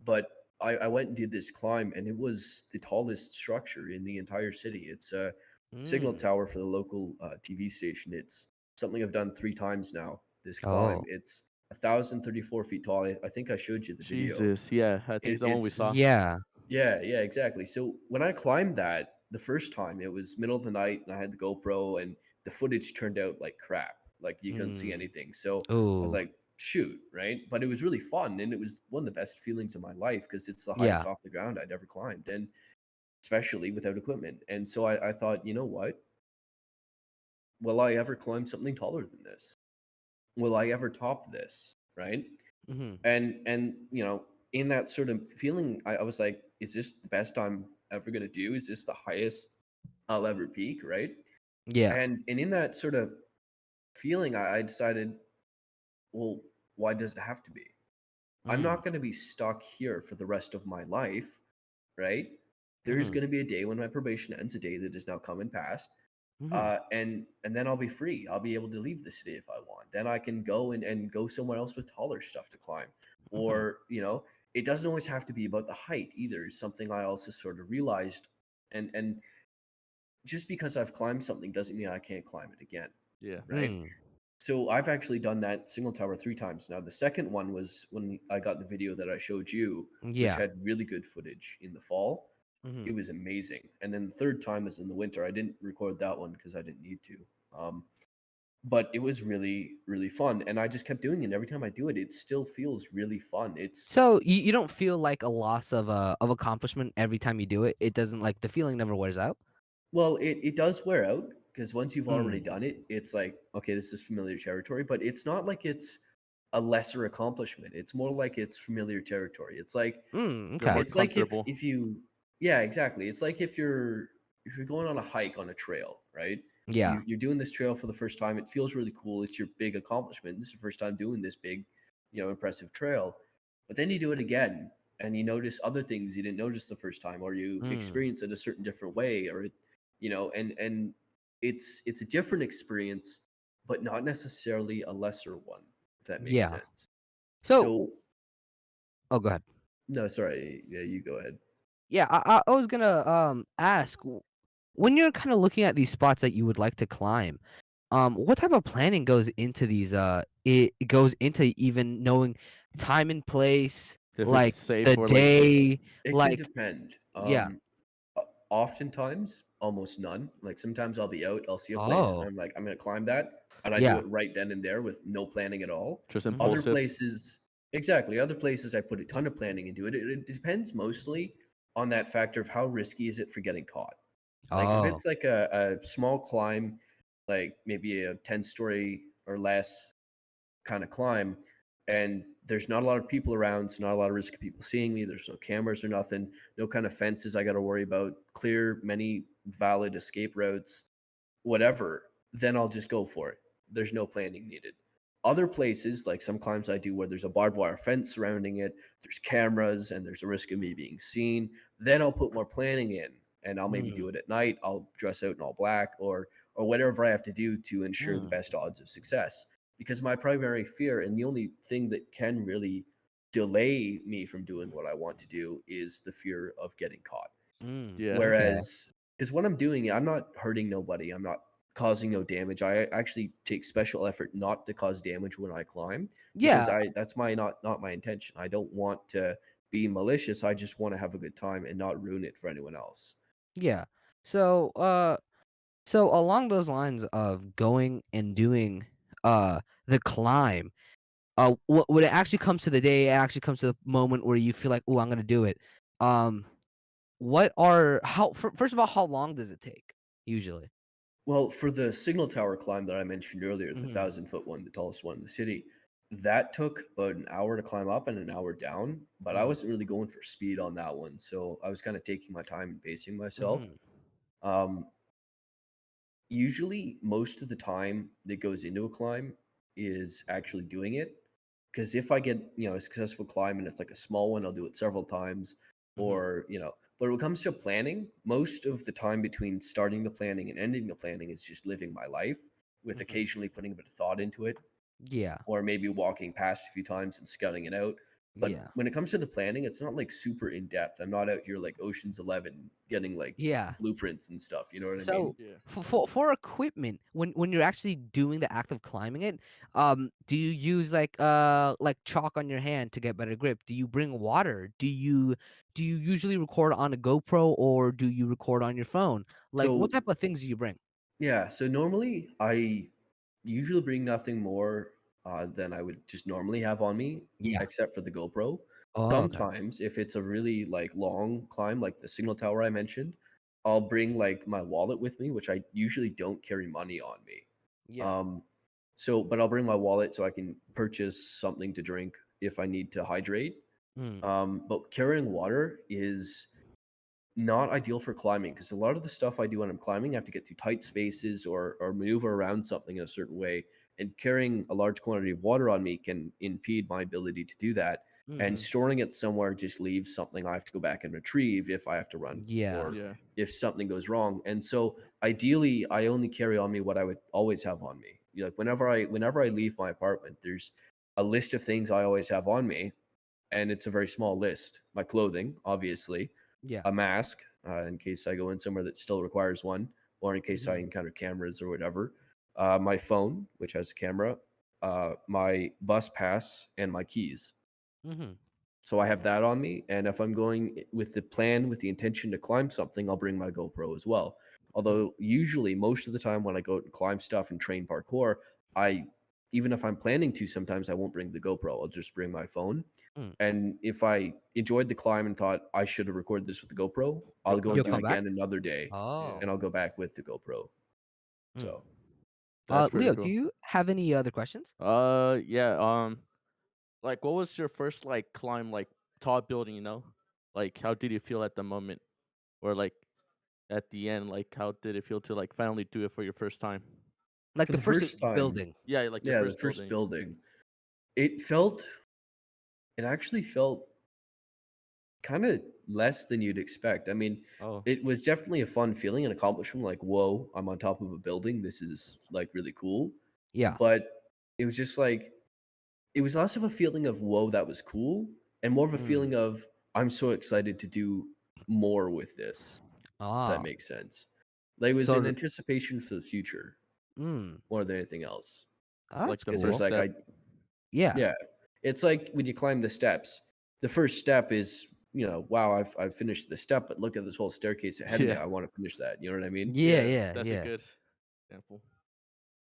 But I went and did this climb, and it was the tallest structure in the entire city. It's a signal Mm. tower for the local TV station. It's something I've done 3 times now. This climb, Oh. it's 1,034 feet tall. I think I showed you the video. Jesus, yeah. I think it's the one we It's saw. Yeah. yeah, yeah, exactly. So when I climbed that the first time, it was middle of the night and I had the GoPro and the footage turned out like crap. Like you couldn't see Mm. anything. So I was Ooh. like, shoot, right? But it was really fun and it was one of the best feelings of my life because it's the highest Yeah. off the ground I'd ever climbed, and especially without equipment. And so I thought, you know what? Will I ever climb something taller than this? Will I ever top this? Right? Mhm. And in that sort of feeling, I was like, is this the best I'm ever gonna do? Is this the highest I'll ever peak, right? Yeah. And in that sort of feeling, I decided, well, why does it have to be? I'm Mm. not gonna be stuck here for the rest of my life, right? There's Mhm. gonna be a day when my probation ends, a day that is now come and past. Mhm. And then I'll be free. I'll be able to leave the city if I want. Then I can go and go somewhere else with taller stuff to climb. Mhm. Or, it doesn't always have to be about the height either. Is something I also sort of realized. And just because I've climbed something doesn't mean I can't climb it again. Yeah. Right. Mm. So I've actually done that single tower 3 times now. The second one was when I got the video that I showed you, which Yeah. had really good footage in the fall. It Mhm. was amazing. And then the third time was in the winter. I didn't record that one because I didn't need to. Um, but it was really, really fun, and I just kept doing it. Every time I do it, it still feels really fun. It's So you don't feel like a loss of accomplishment every time you do it? It doesn't like the feeling never wears out? well, it does wear out because once you've already Mm. done it, it's like, okay, this is familiar territory, but it's not like it's a lesser accomplishment. It's more like it's familiar territory. You're more Okay. It's like comfortable. if you yeah, exactly. It's like if you're going on a hike on a trail, right? Yeah. You're doing this trail for the first time. It feels really cool. It's your big accomplishment. This is your first time doing this big, impressive trail. But then you do it again and you notice other things you didn't notice the first time, or you Mm. experience it a certain different way, or and it's a different experience, but not necessarily a lesser one, if that makes Yeah. sense. So So oh, go ahead. no, sorry. Yeah, you go ahead. Yeah, I was gonna, ask, when you're kinda looking at these spots that you would like to climb, what type of planning goes into these, it goes into even knowing time and place, If it's like, safe the or like day, It can like depend. yeah. Oftentimes, almost none. Like sometimes I'll be out, I'll see a place, and Oh, I'm like, I'm gonna climb that, and I do yeah. it right then and there with no planning at all. just Mhm, Other impulsive. places, exactly. Other places, I put a ton of planning into it. It depends mostly on that factor of how risky is it for getting caught. Like if oh, it's like a small climb, like maybe a 10-story or less kind of climb, and there's not a lot of people around, so not a lot of risk of people seeing me. There's no cameras or nothing, no kind of fences I got to worry about, clear many valid escape routes, whatever, then I'll just go for it. There's no planning needed. Other places, like some climbs I do where there's a barbed wire fence surrounding it, there's cameras, and there's a risk of me being seen, then I'll put more planning in, and I'll maybe do mm, it at night. I'll dress out in all black, or whatever I have to do to ensure the mm, best odds of success. Because my primary fear, and the only thing that can really delay me from doing what I want to do, is the fear of getting caught. Yeah. okay. Whereas, because what I'm doing, I'm not hurting nobody. I'm not causing no damage. I actually take special effort not to cause damage when I climb, because Yeah, that's my not my intention. I don't want to be malicious. I just want to have a good time and not ruin it for anyone else. yeah. So, so along those lines of going and doing, the climb, when it actually comes to the day, it actually comes to the moment where you feel like, "Oh, I'm gonna do it." Um, what are how first of all, how long does it take usually? Well, for the signal tower climb that I mentioned earlier, the Mhm, 1,000-foot one, the tallest one in the city, that took about an hour to climb up and an hour down. But I mm, wasn't really going for speed on that one, so I was kind of taking my time and pacing myself. mhm, Um, Usually, most of the time that goes into a climb is actually doing it. Because if I get, a successful climb and it's like a small one, I'll do it several times. mhm, But when it comes to planning, most of the time between starting the planning and ending the planning is just living my life with mhm. occasionally putting a bit of thought into it, Yeah, or maybe walking past a few times and scouting it out. But yeah, when it comes to the planning, it's not like super in depth. I'm not out here like Ocean's 11 getting like yeah. blueprints and stuff. You know what I So, mean? Yeah. for equipment, when you're actually doing the act of climbing it, do you use like chalk on your hand to get better grip? Do you bring water? Do you usually record on a GoPro or do you record on your phone? Like, what So type of things do you bring? yeah, so normally I usually bring nothing more than I would just normally have on me, Yeah. except for the GoPro. Oh, okay. Sometimes, if it's a really like long climb, like the signal tower I mentioned, I'll bring like my wallet with me, which I usually don't carry money on me. Yeah. Um, but I'll bring my wallet so I can purchase something to drink if I need to hydrate. Mm. But carrying water is not ideal for climbing because a lot of the stuff I do when I'm climbing, I have to get through tight spaces or maneuver around something in a certain way. And carrying a large quantity of water on me can impede my ability to do that. And Mhm. storing it somewhere just leaves something I have to go back and retrieve if I have to run Yeah. or Yeah. if something goes wrong. And so ideally I only carry on me what I would always have on me. Like whenever I leave my apartment, there's a list of things I always have on me. And it's a very small list. My clothing, obviously, Yeah. a mask in case I go in somewhere that still requires one, or in case I Mhm. encounter cameras or whatever. My phone, which has a camera, my bus pass, and my keys. Mhm. So I have that on me, and if I'm going with the plan, with the intention to climb something, I'll bring my GoPro as well. Mm. Although usually, most of the time when I go out and climb stuff and train parkour, I even if I'm planning to, sometimes I won't bring the GoPro. I'll just bring my phone. Mm. And if I enjoyed the climb and thought I should have recorded this with the GoPro, I'll You'll go come and You'll do it come back. back? again another day, Yeah, Oh. and I'll go back with the GoPro. Mm. So that's pretty Leo, do cool. you have any other questions? Yeah. Like, what was your first like climb, like tall building? Like, how did you feel at the moment, or like at the end? Like, how did it feel to like finally do it for your first time? Like for the the first first time, building. Yeah, like your yeah, the first first building. building, it felt it actually felt kind of less than you'd expect. I mean, Oh, it was definitely a fun feeling and accomplishment. Like, whoa, I'm on top of a building. This is like really cool. Yeah. But it was just like it was less of a feeling of whoa, that was cool, and more of a Mm. feeling of I'm so excited to do more with this. If that Ah. makes sense. Like it was So an the anticipation for the future mm. more than anything else. Oh, it's that's like the Because first there's cool. like step. Yeah. yeah, it's like when you climb the steps. The first step is wow, I've finished the step, but look at this whole staircase ahead of me. Yeah, I want to finish that. You know what I mean? Yeah, yeah. yeah, That's a yeah. good example.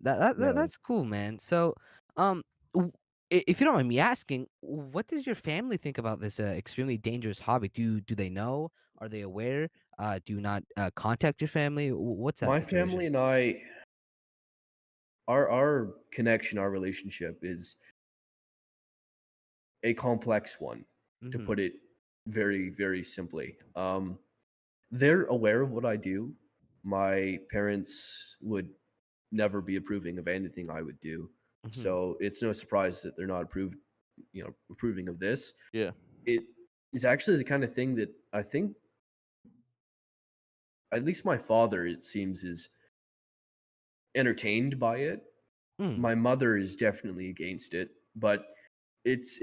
Yeah. That's cool, man. So, um, w- if you don't mind me asking, what does your family think about this extremely dangerous hobby? Do they know? Are they aware? Do you not contact your family? What's that My family situation? and I, our connection, our relationship is a complex one, to Mm-hmm. put it very, very simply. They're aware of what I do. My parents would never be approving of anything I would do. Mm-hmm. So it's no surprise that they're not approving of this. Yeah, It is actually the kind of thing that I think at least my father, it seems, is entertained by it. Mm. My mother is definitely against it, but it's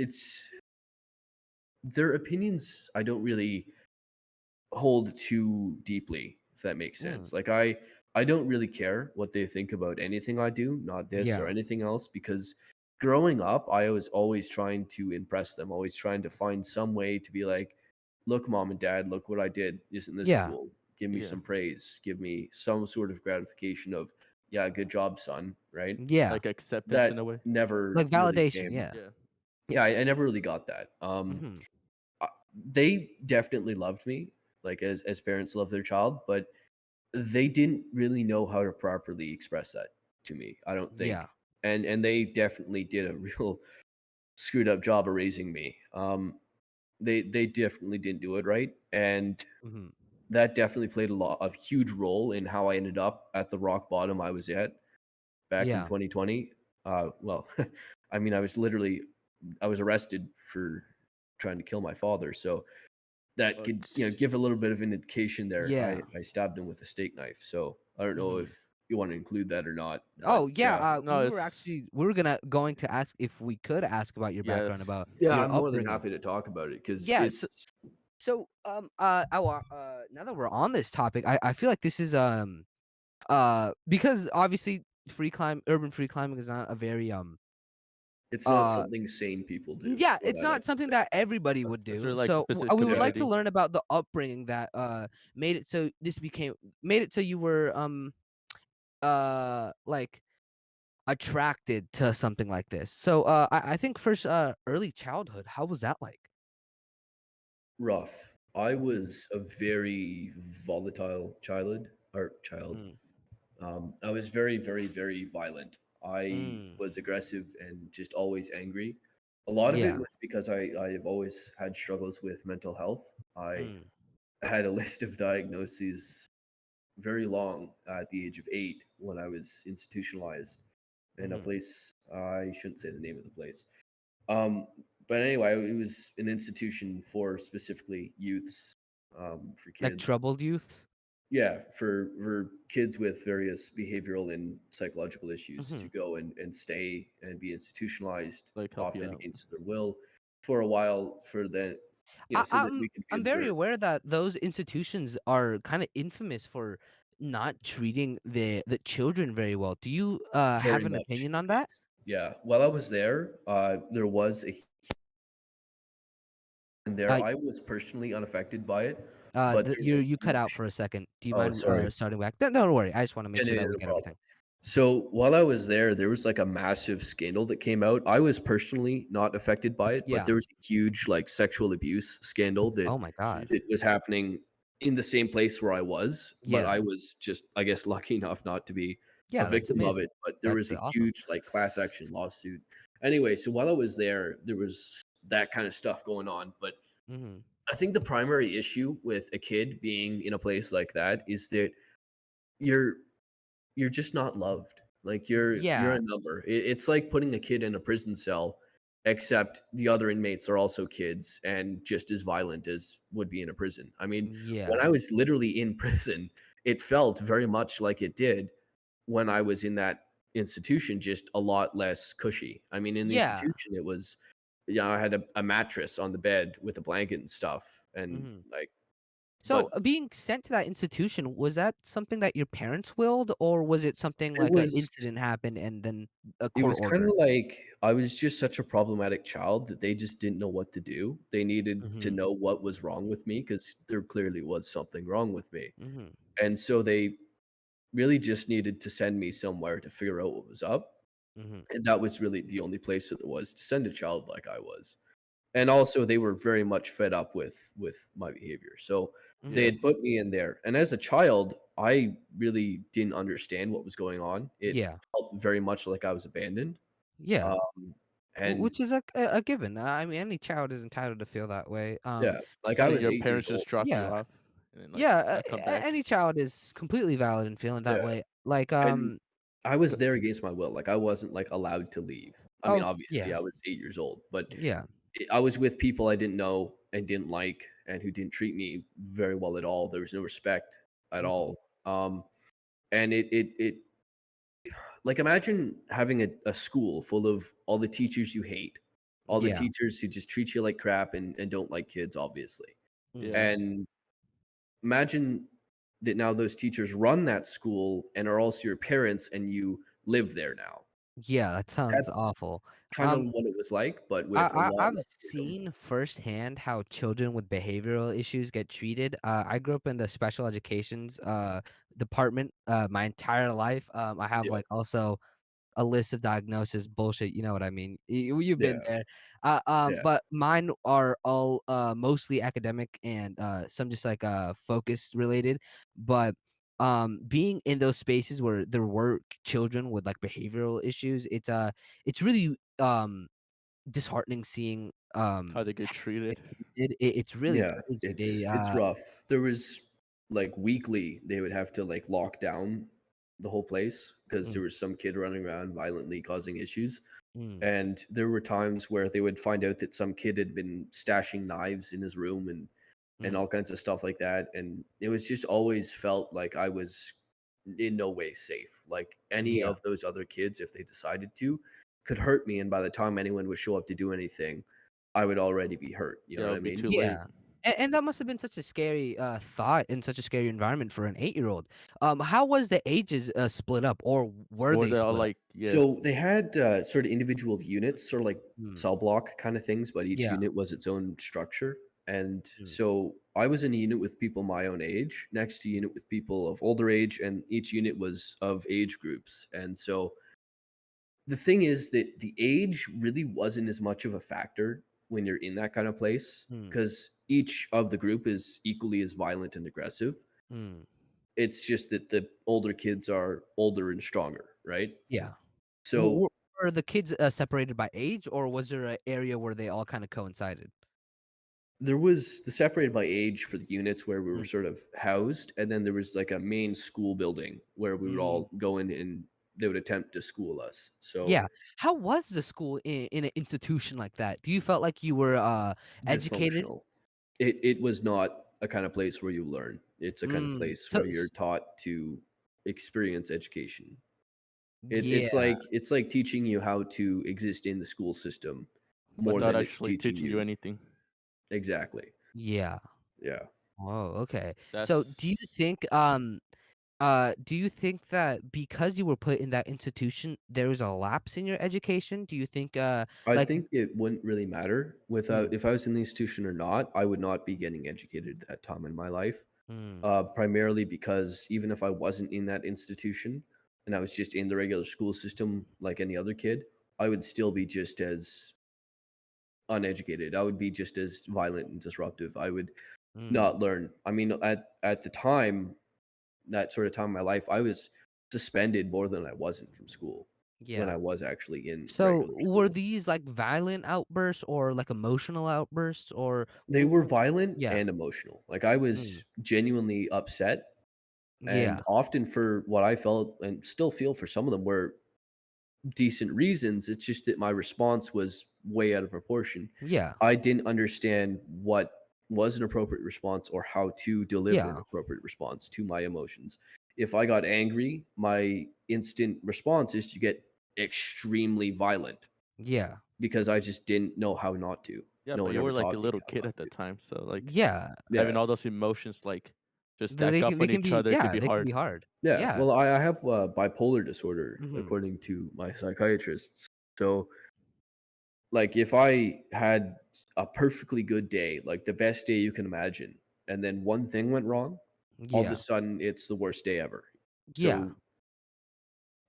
their opinions I don't really hold too deeply, if that makes Mm. sense. Like I don't really care what they think about anything I do, not this or Yeah. anything else, because growing up, I was always trying to impress them, always trying to find some way to be like, look, mom and dad, look what I did. Isn't this Yeah. cool? Give me yeah. some praise, give me some sort of gratification of, yeah, good job, son, right? Yeah. Like acceptance in a That way. never Like really validation. came. Yeah. Yeah. Yeah, I never really got that. Mm-hmm. They definitely loved me, like as parents love their child, but they didn't really know how to properly express that to me, I don't Yeah. think. And they definitely did a real screwed up job of raising me. They definitely didn't do it right, and Mm-hmm. that definitely played a huge role in how I ended up at the rock bottom I was at back in Yeah. 2020. Well, I mean, I was arrested for trying to kill my father, so that Oh, could give a little bit of an indication there. Yeah. I stabbed him with a steak knife, so I don't know Mm-hmm. if you want to include that or not, but Oh yeah, yeah. no, it's we were going to ask if we could ask about your yeah, background, about Yeah, your I'm more than upbringing. happy to talk about it because Yeah, so it's now that we're on this topic, I feel like this is because obviously urban free climbing is not a very it's not uh something sane people do, yeah, is what it's I like not to something say. that everybody would is there do. like So specific we would Yeah. like to community? learn about the upbringing that made it so made it so you were like attracted to something like this. So I think first early childhood, how was that like? Rough. I Mhm. was a very volatile child. Mm. I was very, very, very violent. I Mm. was aggressive and just always angry. A lot of it Yeah. was because I have always had struggles with mental health. I Mm. had a list of diagnoses very long at the age of 8 when I was institutionalized in a Mhm. place. I shouldn't say the name of the place. Um, but anyway, it was an institution for specifically youths, for Like kids. troubled youths? Yeah, for kids with various behavioral and psychological issues to Mhm. go and stay and be institutionalized, Like help you often out. against their will, for a while, for the I, so that I'm we could be I'm very observed. aware that those institutions are kind of infamous for not treating the children very well. Do you have Very an much opinion the on that? case. Yeah. While I was there was a and there Uh, I was personally unaffected by it, but there's a you cut out huge for a second. Do you oh, mind sorry. starting back? Don't worry. I just want to Yeah, make no, sure yeah, that we no get problem. everything. So while I was there was like a massive scandal that came out. I was personally not affected by it, but Yeah. there was a huge like sexual abuse scandal that Oh my god. Jeez. it was happening in the same place where I was, but Yeah. I was just, I guess, lucky enough not to be a Yeah, that's victim of amazing. it. But there That's was a awesome. huge like class action lawsuit. Anyway, so while I was there was that kind of stuff going on. But Mhm. I think the primary issue with a kid being in a place like that is that you're you're just not loved. Like you're Yeah. a number. It's like putting a kid in a prison cell, except the other inmates are also kids and just as violent as would be in a prison. I mean, when Yeah. I was literally in prison, it felt very much like it did when I was in that institution, just a lot less cushy. I mean, in the Yeah. institution, it was, I had a mattress on the bed with a blanket and stuff, and Mhm. like, So, but being sent to that institution, was that something that your parents willed, or was it something it like a was incident happened and then a It court was kinda order? like I was just such a problematic child that they just didn't know what to do. They needed to Mhm. know what was wrong with me because there clearly was something wrong with me. Mhm. And so they really just needed to send me somewhere to figure out what was up, Mhm. and that was really the only place that there was to send a child like I was. And also, they were very much fed up with my behavior, so they Yeah. Mhm. had put me in there, and as a child, I really didn't understand what was going on. It Yeah. felt very much like I was abandoned, Yeah. um, and Which is a given. I mean, any child is entitled to feel that way. yeah, like, I See was your 8 years parents old. just drop you Yeah. off and then like Yeah, not come back. any child is completely valid in feeling that Yeah, way. Like, and I g was there against my will, like, I wasn't, like, allowed to leave. I mean, oh, obviously, yeah. I was 8 years old, but Yeah. I was with people I didn't know and didn't like and who didn't treat me very well at all. There was no respect at Mhm. all, and it like, imagine having a school full of all the teachers you hate, all the Yeah. teachers who just treat you like crap and don't like kids, obviously, Mhm. Yeah. and imagine that now those teachers run that school and are also your parents and you live there now. Yeah, that sounds That's awful. kind of Um, what it was like, but I with a lot I've less freedom. seen firsthand how children with behavioral issues get treated. I grew up in the special educations, department, my entire life. I have, Yeah, like, also a list of diagnosis bullshit, you know what I mean? You've been yeah, there. yeah. But mine are all, mostly academic and, some just, like, focus related. But, being in those spaces where there were children with, like, behavioral issues, it's really, disheartening seeing, How they get how they treated. get treated. It's really Yeah, crazy. it's rough. There was like weekly they would have to like lock down the whole place because there Mm, was some kid running around violently causing issues. mm, And there were times where they would find out that some kid had been stashing knives in his room and mm, all kinds of stuff like that. And it was just always felt like I was in no way safe. Like any yeah. of those other kids, if they decided to, could hurt me. And by the time anyone would show up to do anything, I would already be hurt. You know Yeah, what it'll I be mean? too late. Yeah. And that must have been such a scary, thought and such a scary environment for an 8-year-old. How was the ages, split up, or were Or they they're all split up? like, yeah, So they had sort of individual units, sort of like Mm, cell block kind of things, but each yeah, unit was its own structure. And mm, so I was in a unit with people my own age, next to a unit with people of older age, and each unit was of age groups. And so the thing is that the age really wasn't as much of a factor when you're in that kind of place mm, because each of the group is equally as violent and aggressive. mm. It's just that the older kids are older and stronger, right? Yeah. So Were the kids, separated by age, or was there an area where they all kinda coincided? there was the separated by age for the units where we were Mm, sort of housed, and then there was like a main school building where we would mm. all go in and they would attempt to school us. So Yeah. How was the school in an institution like that? Do you felt like you were, educated? dysfunctional. It was not a kind of place where you learn. It's a kind of Mm. place So where you're s taught to experience education. Yeah. It's like teaching you how to exist in the school system but more not than it's actually teaching teaching you you anything. exactly. Yeah. Yeah. Oh, okay. So That's do you think that because you were put in that institution, there was a lapse in your education? Do you think, I like think it wouldn't really matter without Mm, if I was in the institution or not, I would not be getting educated at that time in my life. mm, Primarily because even if I wasn't in that institution, and I was just in the regular school system like any other kid, I would still be just as uneducated. I would be just as violent and disruptive. I would Mm, not learn. I mean, at the time, that sort of time in my life, I was suspended more than I wasn't from school when yeah. I was actually in So, regular were school. these, like, violent outbursts or, like, emotional outbursts or They were violent yeah. and emotional. Like, I Mm, was genuinely upset, and yeah. often for what I felt and still feel for some of them were decent reasons. It's just that my response was way out of proportion. Yeah. I didn't understand what was an appropriate response or how to deliver an Yeah. appropriate response to my emotions. If I got angry, my instant response is to get extremely violent Yeah. because I just didn't know how not to. Yeah, No but one you ever were like a taught me little how kid not at the to. time, so like Yeah. having Yeah. all those emotions like just They stack can up they on can each be other, it could yeah, be they can be hard. hard. Yeah. Yeah. Well, I have bipolar disorder, Mhm. according to my psychiatrists. So, like, if I had a perfectly good day, like the best day you can imagine, and then one thing went wrong, all of a Yeah. sudden it's the worst day ever. Yeah. So,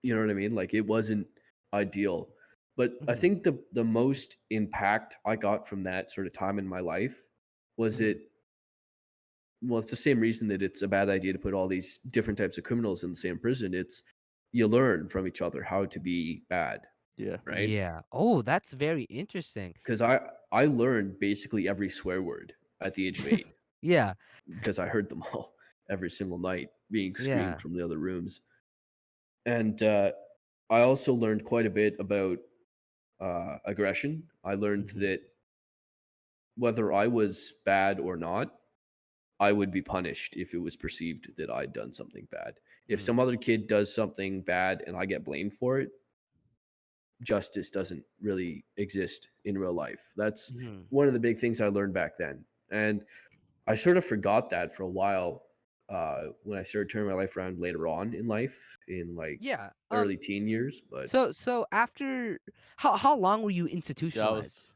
you know what I mean? Like, it wasn't ideal. But I Mhm. think the most impact I got from that sort of time in my life was Mhm. it well, it's the same reason that it's a bad idea to put all these different types of criminals in the same prison. It's you learn from each other how to be bad, Yeah. right? Yeah. Oh, that's very interesting. Because I learned basically every swear word at the age of 8 Yeah. because I heard them all every single night being screamed Yeah. from the other rooms. And I also learned quite a bit about aggression. I learned Mhm. that whether I was bad or not, I would be punished if it was perceived that I'd done something bad. If Mm. some other kid does something bad and I get blamed for it, justice doesn't really exist in real life. That's Mhm. one of the big things I learned back then. And I sort of forgot that for a while when I started turning my life around later on in life, in like Yeah. early teen years. But So after how long were you Yeah, I institutionalized? was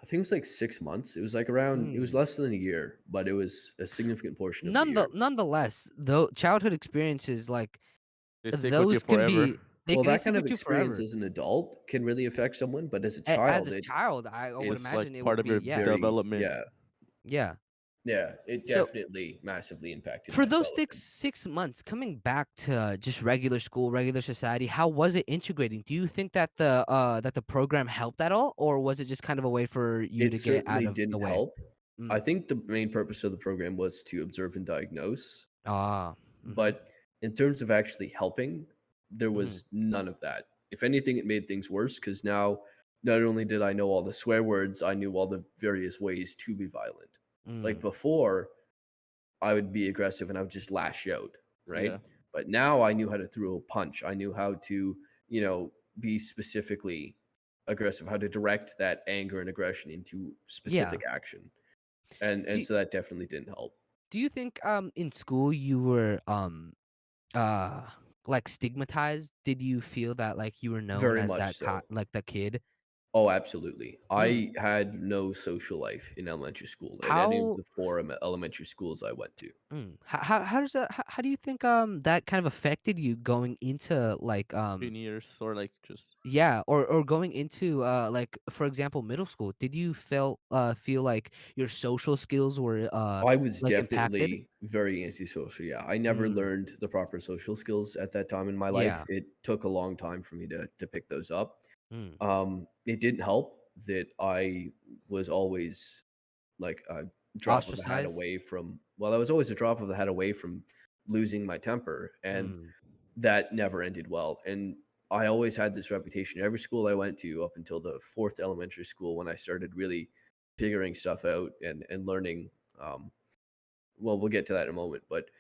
I think it was like 6 months. It was like around, it was Mm. less than a year, but it was a significant portion of the year. Nonetheless, though childhood experiences like they stick with you those can forever. be Well, they that stick kind of with you experience forever. as an adult can really affect someone, but as a As child, a child, I would It's it's like imagine it part would of be your yeah. very, development. yeah, Yeah. yeah, it So definitely massively impacted for my those six development. 6 months coming back to just regular school, regular society, how was it integrating? Do you think that the program helped at all, or was it just kind of a way for you It to get out certainly of the didn't way? help. I Mm. think the main purpose of the program was to observe and diagnose, Ah. Mhm. but in terms of actually helping, there Mhm. was none of that. If anything, it made things worse because now not only did I know all the swear words, I knew all the various ways to be violent. Like Mm. before, I would be aggressive and I would just lash out, right? Yeah. But now I knew how to throw a punch. I knew how to, be specifically aggressive, how to direct that anger and aggression into Yeah. specific action. And Do so that definitely didn't help. do you think in school you were uh like stigmatized? Did you feel that like you were known Very as much that so. like the kid? Oh, absolutely. Mm. I had no social life in elementary school at any of How the four elementary schools I went to. how does that how do you think that kind of affected you going into like Teen years or like just yeah or going into like for example middle school? Did you feel like your social skills were I was like impacted? definitely very antisocial. Yeah, I never Mm. learned the proper social skills at that time in my life. Yeah. It took a long time for me to pick those up. Mm. It didn't help that I was always like a drop of the hat Ostracized? away from. Well, I was always a drop of the hat away from losing my temper, and Mm. that never ended well. And I always had this reputation. Every school I went to, up until the fourth elementary school, when I started really figuring stuff out and learning. Well, we'll get to that in a moment, but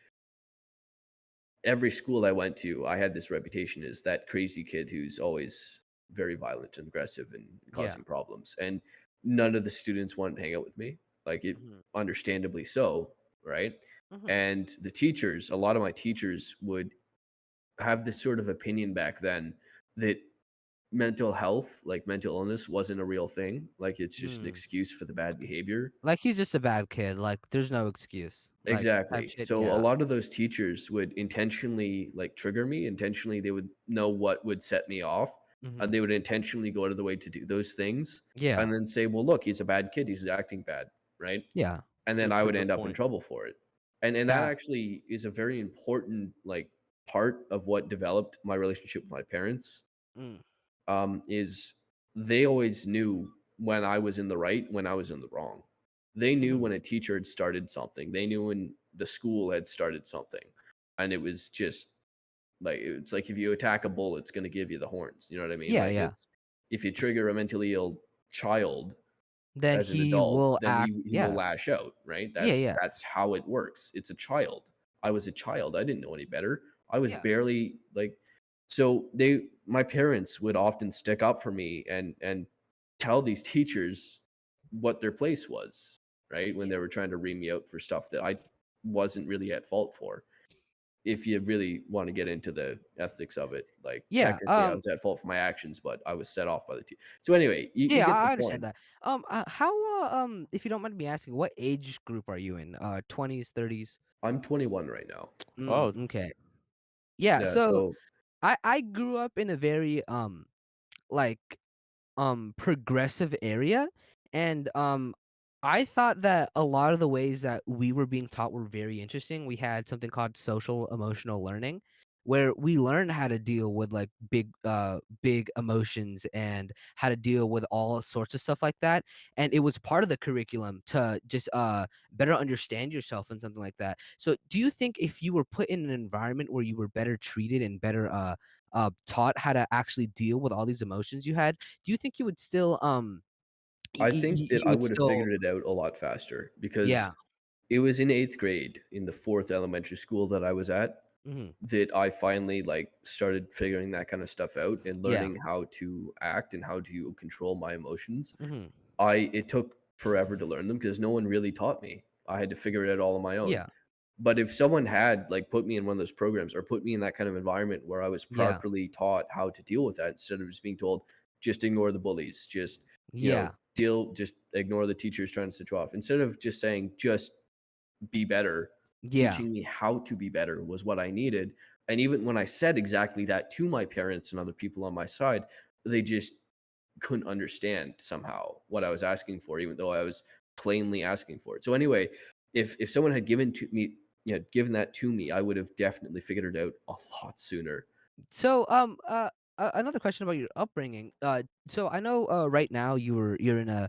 every school I went to, I had this reputation as that crazy kid who's always very violent and aggressive and Yeah. causing problems. And none of the students wanted to hang out with me, like it, Mhm. understandably so, right? Mhm. And the teachers, a lot of my teachers would have this sort of opinion back then that mental health, like mental illness, wasn't a real thing. Like it's just an Mm. excuse for the bad behavior. Like, he's just a bad kid, like, there's no excuse, like, type Exactly. shit, So a yeah. lot of those teachers would intentionally like trigger me. Intentionally, they would know what would set me off, and Mhm. they would intentionally go out of the way to do those things, Yeah, and then say, "Well, look, he's a bad kid. He's acting bad," right? yeah, And then I Such a would good end up in point. trouble for it. And that that actually is a very important like part of what developed my relationship with my parents. mm, Is they always knew when I was in the right, when I was in the wrong. They knew mhm, when a teacher had started something. They knew when the school had started something. And it was just like it's like if you attack a bull, it's gonna give you the horns. You know what I mean? yeah, Like yeah. it's if you S trigger a mentally ill child Then as an he adult, will then act, he will yeah, lash out, right? yeah, That's yeah, that's how it works. It's a child. I was a child. I didn't know any better. I was yeah, barely like so they my parents would often stick up for me and tell these teachers what their place was, right? When yeah, they were trying to ream me out for stuff that I wasn't really at fault for. If you really want to get into the ethics of it, like yeah, technically I was at fault for my actions, but I was set off by the teacher. So anyway, you yeah, get the I understand point. that. How, if you don't mind me asking, what age group are you in? 20s, 30s? I'm 21 right now. Oh, Okay. Yeah, Yeah, so so I grew up in a very, like, progressive area, and, I thought that a lot of the ways that we were being taught were very interesting. We had something called social emotional learning, where we learned how to deal with, like, big emotions and how to deal with all sorts of stuff like that, and it was part of the curriculum to just, better understand yourself and something like that. So, do you think if you were put in an environment where you were better treated and better, taught how to actually deal with all these emotions you had, do you think you would still, I think that you I would would have still, figured it out a lot faster because yeah, it was in 8th grade in the 4th elementary school that I was at mhm, that I finally, like, started figuring that kinda stuff out and yeah, learning how to act and how to control my emotions. mhm, I It took forever to learn them because no one really taught me. I had to figure it out all on my own. yeah, But if someone had, like, put me in one of those programs or put me in that kind of environment where I was yeah, properly taught how to deal with that instead of just being told, "Just ignore the bullies, just, yeah, just ignore the teachers trying to set you off." Instead of just saying, "Just be better," yeah, teaching me how to be better was what I needed, and even when I said exactly that to my parents and other people on my side, they just couldn't understand somehow what I was asking for, even though I was plainly asking for it. So anyway, if someone had given that to me, I would have definitely figured it out a lot sooner. So, another question about your upbringing, so I know, right now you're in a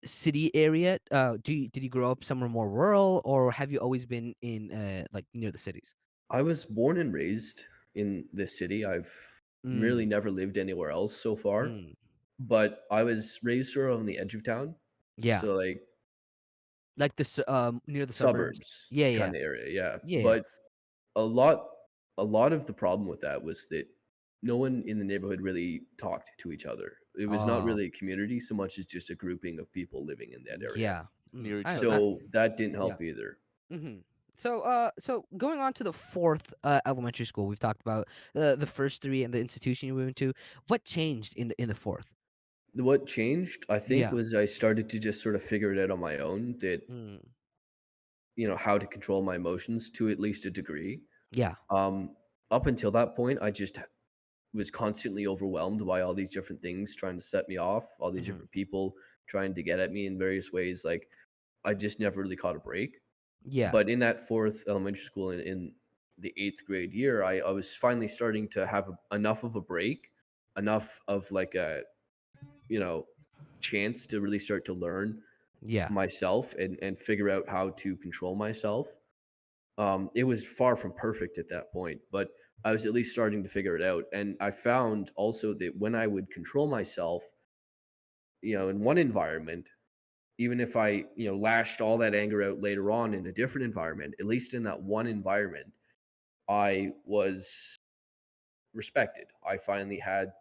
city area, did you grow up somewhere more rural, or have you always been in, like, near the cities? I was born and raised in this city. I've really Mm, never lived anywhere else so far, mm, but I was raised sort of on the edge of town. yeah, So like like near the suburbs? suburbs Yeah, yeah, kind of area, yeah. yeah, yeah. But a lot a lot of the problem with that was that no one in the neighborhood really talked to each other. It was not Oh, really a community so much as just a grouping of people living in that area. yeah, near I each know that, other. So that didn't yeah. help either. Mhm. So, so going on to the 4th, elementary school, we've talked about, the first 3 and the institution you went to. What changed in the 4th? What changed, I think, Yeah. was I started to just sort of figure it out on my own that, Mm. how to control my emotions to at least a degree. Yeah. Um, Up until that point, I just was constantly overwhelmed by all these different things trying to set me off, all these Mhm. different people trying to get at me in various ways. Like, I just never really caught a break. Yeah. But in that 4th elementary school in the 8th grade year, I was finally starting to have enough of a break, enough of like a, you know, chance to really start to learn Yeah. myself and figure out how to control myself. It was far from perfect at that point, but I was at least starting to figure it out. And I found also that when I would control myself, in one environment, even if I, lashed all that anger out later on in a different environment, at least in that one environment, I was respected. I finally had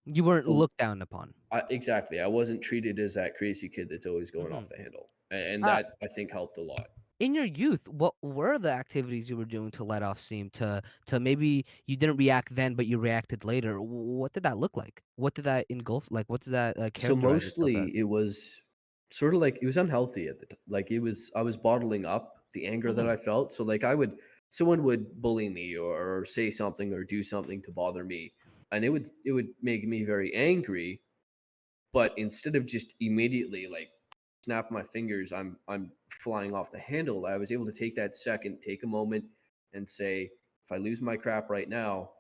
You weren't the looked down upon. exactly. I wasn't treated as that crazy kid that's always going off Mhm. the handle, and Uh, that I think helped a lot. in your youth, what were the activities you were doing to let off steam? To maybe you didn't react then, but you reacted later. What did that look like? What did that engulf? Like, what did that So characterize itself as? mostly it was sort of like it was unhealthy at the like it was I was bottling up the anger that Mhm. I felt. So like I would someone would bully me or say something or do something to bother me, and it would make me very angry. But instead of just immediately like snap my fingers, I'm flying off the handle. I was able to take that second, take a moment, and say, if I lose my crap right now,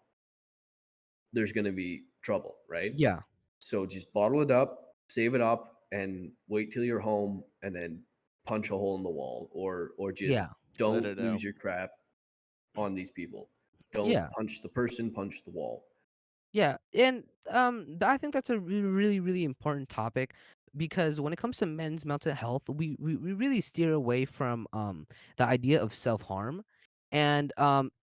there's going to be trouble, right? Yeah, So just bottle it up, save it up, and wait till you're home, and then punch a hole in the wall, or just yeah, Let don't it lose out. your crap on these people. Don't yeah. punch the person, punch the wall. Yeah, and I think that's a really, really important topic because when it comes to men's mental health, we really steer away from the idea of self harm, and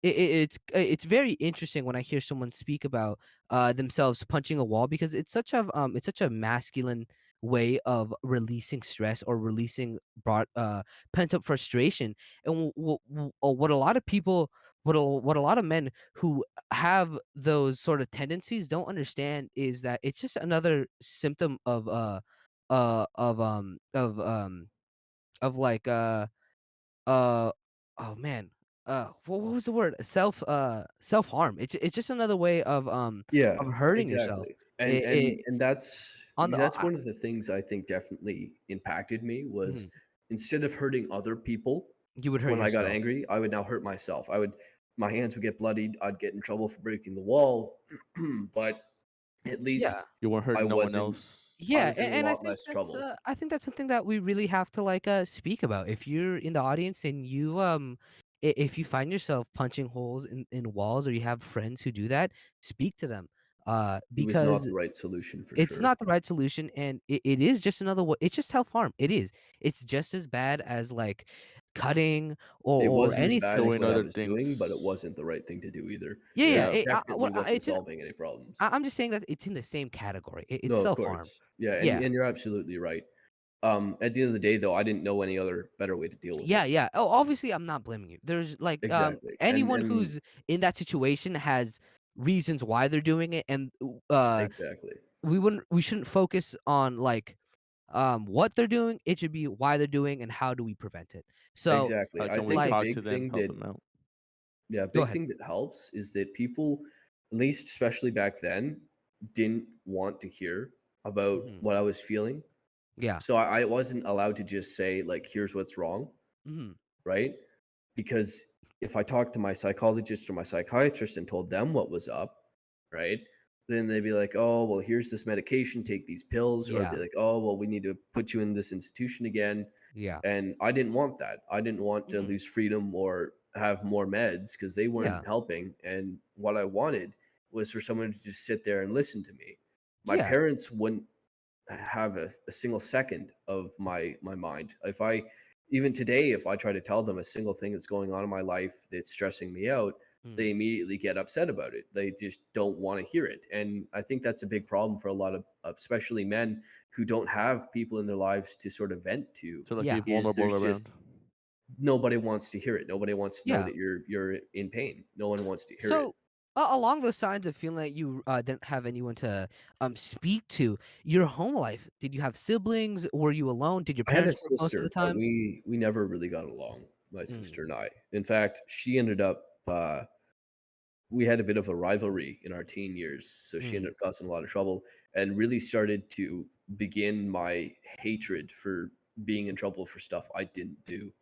it's very interesting when I hear someone speak about themselves punching a wall because it's such a masculine way of releasing stress or releasing brought pent up frustration, and what a lot of people what a lot of men who have those sort of tendencies don't understand is that it's just another symptom of uh of um of um of like uh oh man what was the word self harm. It's just another way Yeah, of hurting yourself. exactly. And It that's on the that's one of the things I think definitely impacted me was mhm, instead of hurting other people you would hurt when I got yourself. angry, I would now hurt myself. I would my hands would get bloodied. I'd get in trouble for breaking the wall, but at least Yeah. You weren't I hurting no one wasn't else. I Yeah, was in a and lot less trouble. I think that's something that we really have to like speak about. If you're in the audience and you if you find yourself punching holes in walls or you have friends who do that, speak to them. It was not Because the right solution for it's sure. not the right solution and it is just another way. It's just self-harm. It is. It's just as bad as like cutting It or wasn't as bad anything. as Doing what I other was doing, but it things. wasn't the right thing to do either. Yeah, yeah. And Yeah. it definitely wasn't It's in solving any problems. I'm just saying that it's in the same category. It's No, of self-harm. course. Yeah, Yeah. and you're absolutely right. At the end of the day, though, I didn't know any other better way to deal with Yeah, it. yeah. Oh, obviously, I'm not blaming you. There's like, Exactly. anyone And who's in that situation has reasons why they're doing it, and exactly. we shouldn't focus on like, what they're doing. It should be why they're doing and how do we prevent it. So, Exactly. How I can we think a like, talk to big them, thing help that them out? yeah, a go big ahead. thing that helps is that people, at least especially back then, didn't want to hear about Hmm. what I was feeling. Yeah. So I wasn't allowed to just say like, "Here's what's wrong," Hmm. right? Because if I talked to my psychologist or my psychiatrist and told them what was up, right? Then they'd be like, "Oh, well, here's this medication, take these pills," or be Yeah. like, "Oh, well, we need to put you in this institution again." Yeah. And I didn't want that. I didn't want to Hmm. lose freedom or have more meds because they Yeah. weren't helping. And what I wanted was for someone to just sit there and listen to me. My Yeah. parents wouldn't have a single second of my mind. If I even today, if I try to tell them a single thing that's going on in my life that's stressing me out, Mm. they immediately get upset about it. They just don't want to hear it. And I think that's a big problem for a lot of especially men who don't have people in their lives to sort of vent to To like be Yeah. is vulnerable there's just around. nobody wants to hear it. Nobody wants to know Yeah. that you're in pain. No one wants to hear it. So, along those signs of feeling like you didn't have anyone to speak to, your home life, did you have siblings? Were you alone? Did your I had a parents work most of the sister, but time? we never really got along, my Mm, sister and I. In fact, she ended up we had a bit of a rivalry in our teen years, so she mm, ended up causing a lot of trouble and really started to begin my hatred for being in trouble for stuff I didn't do.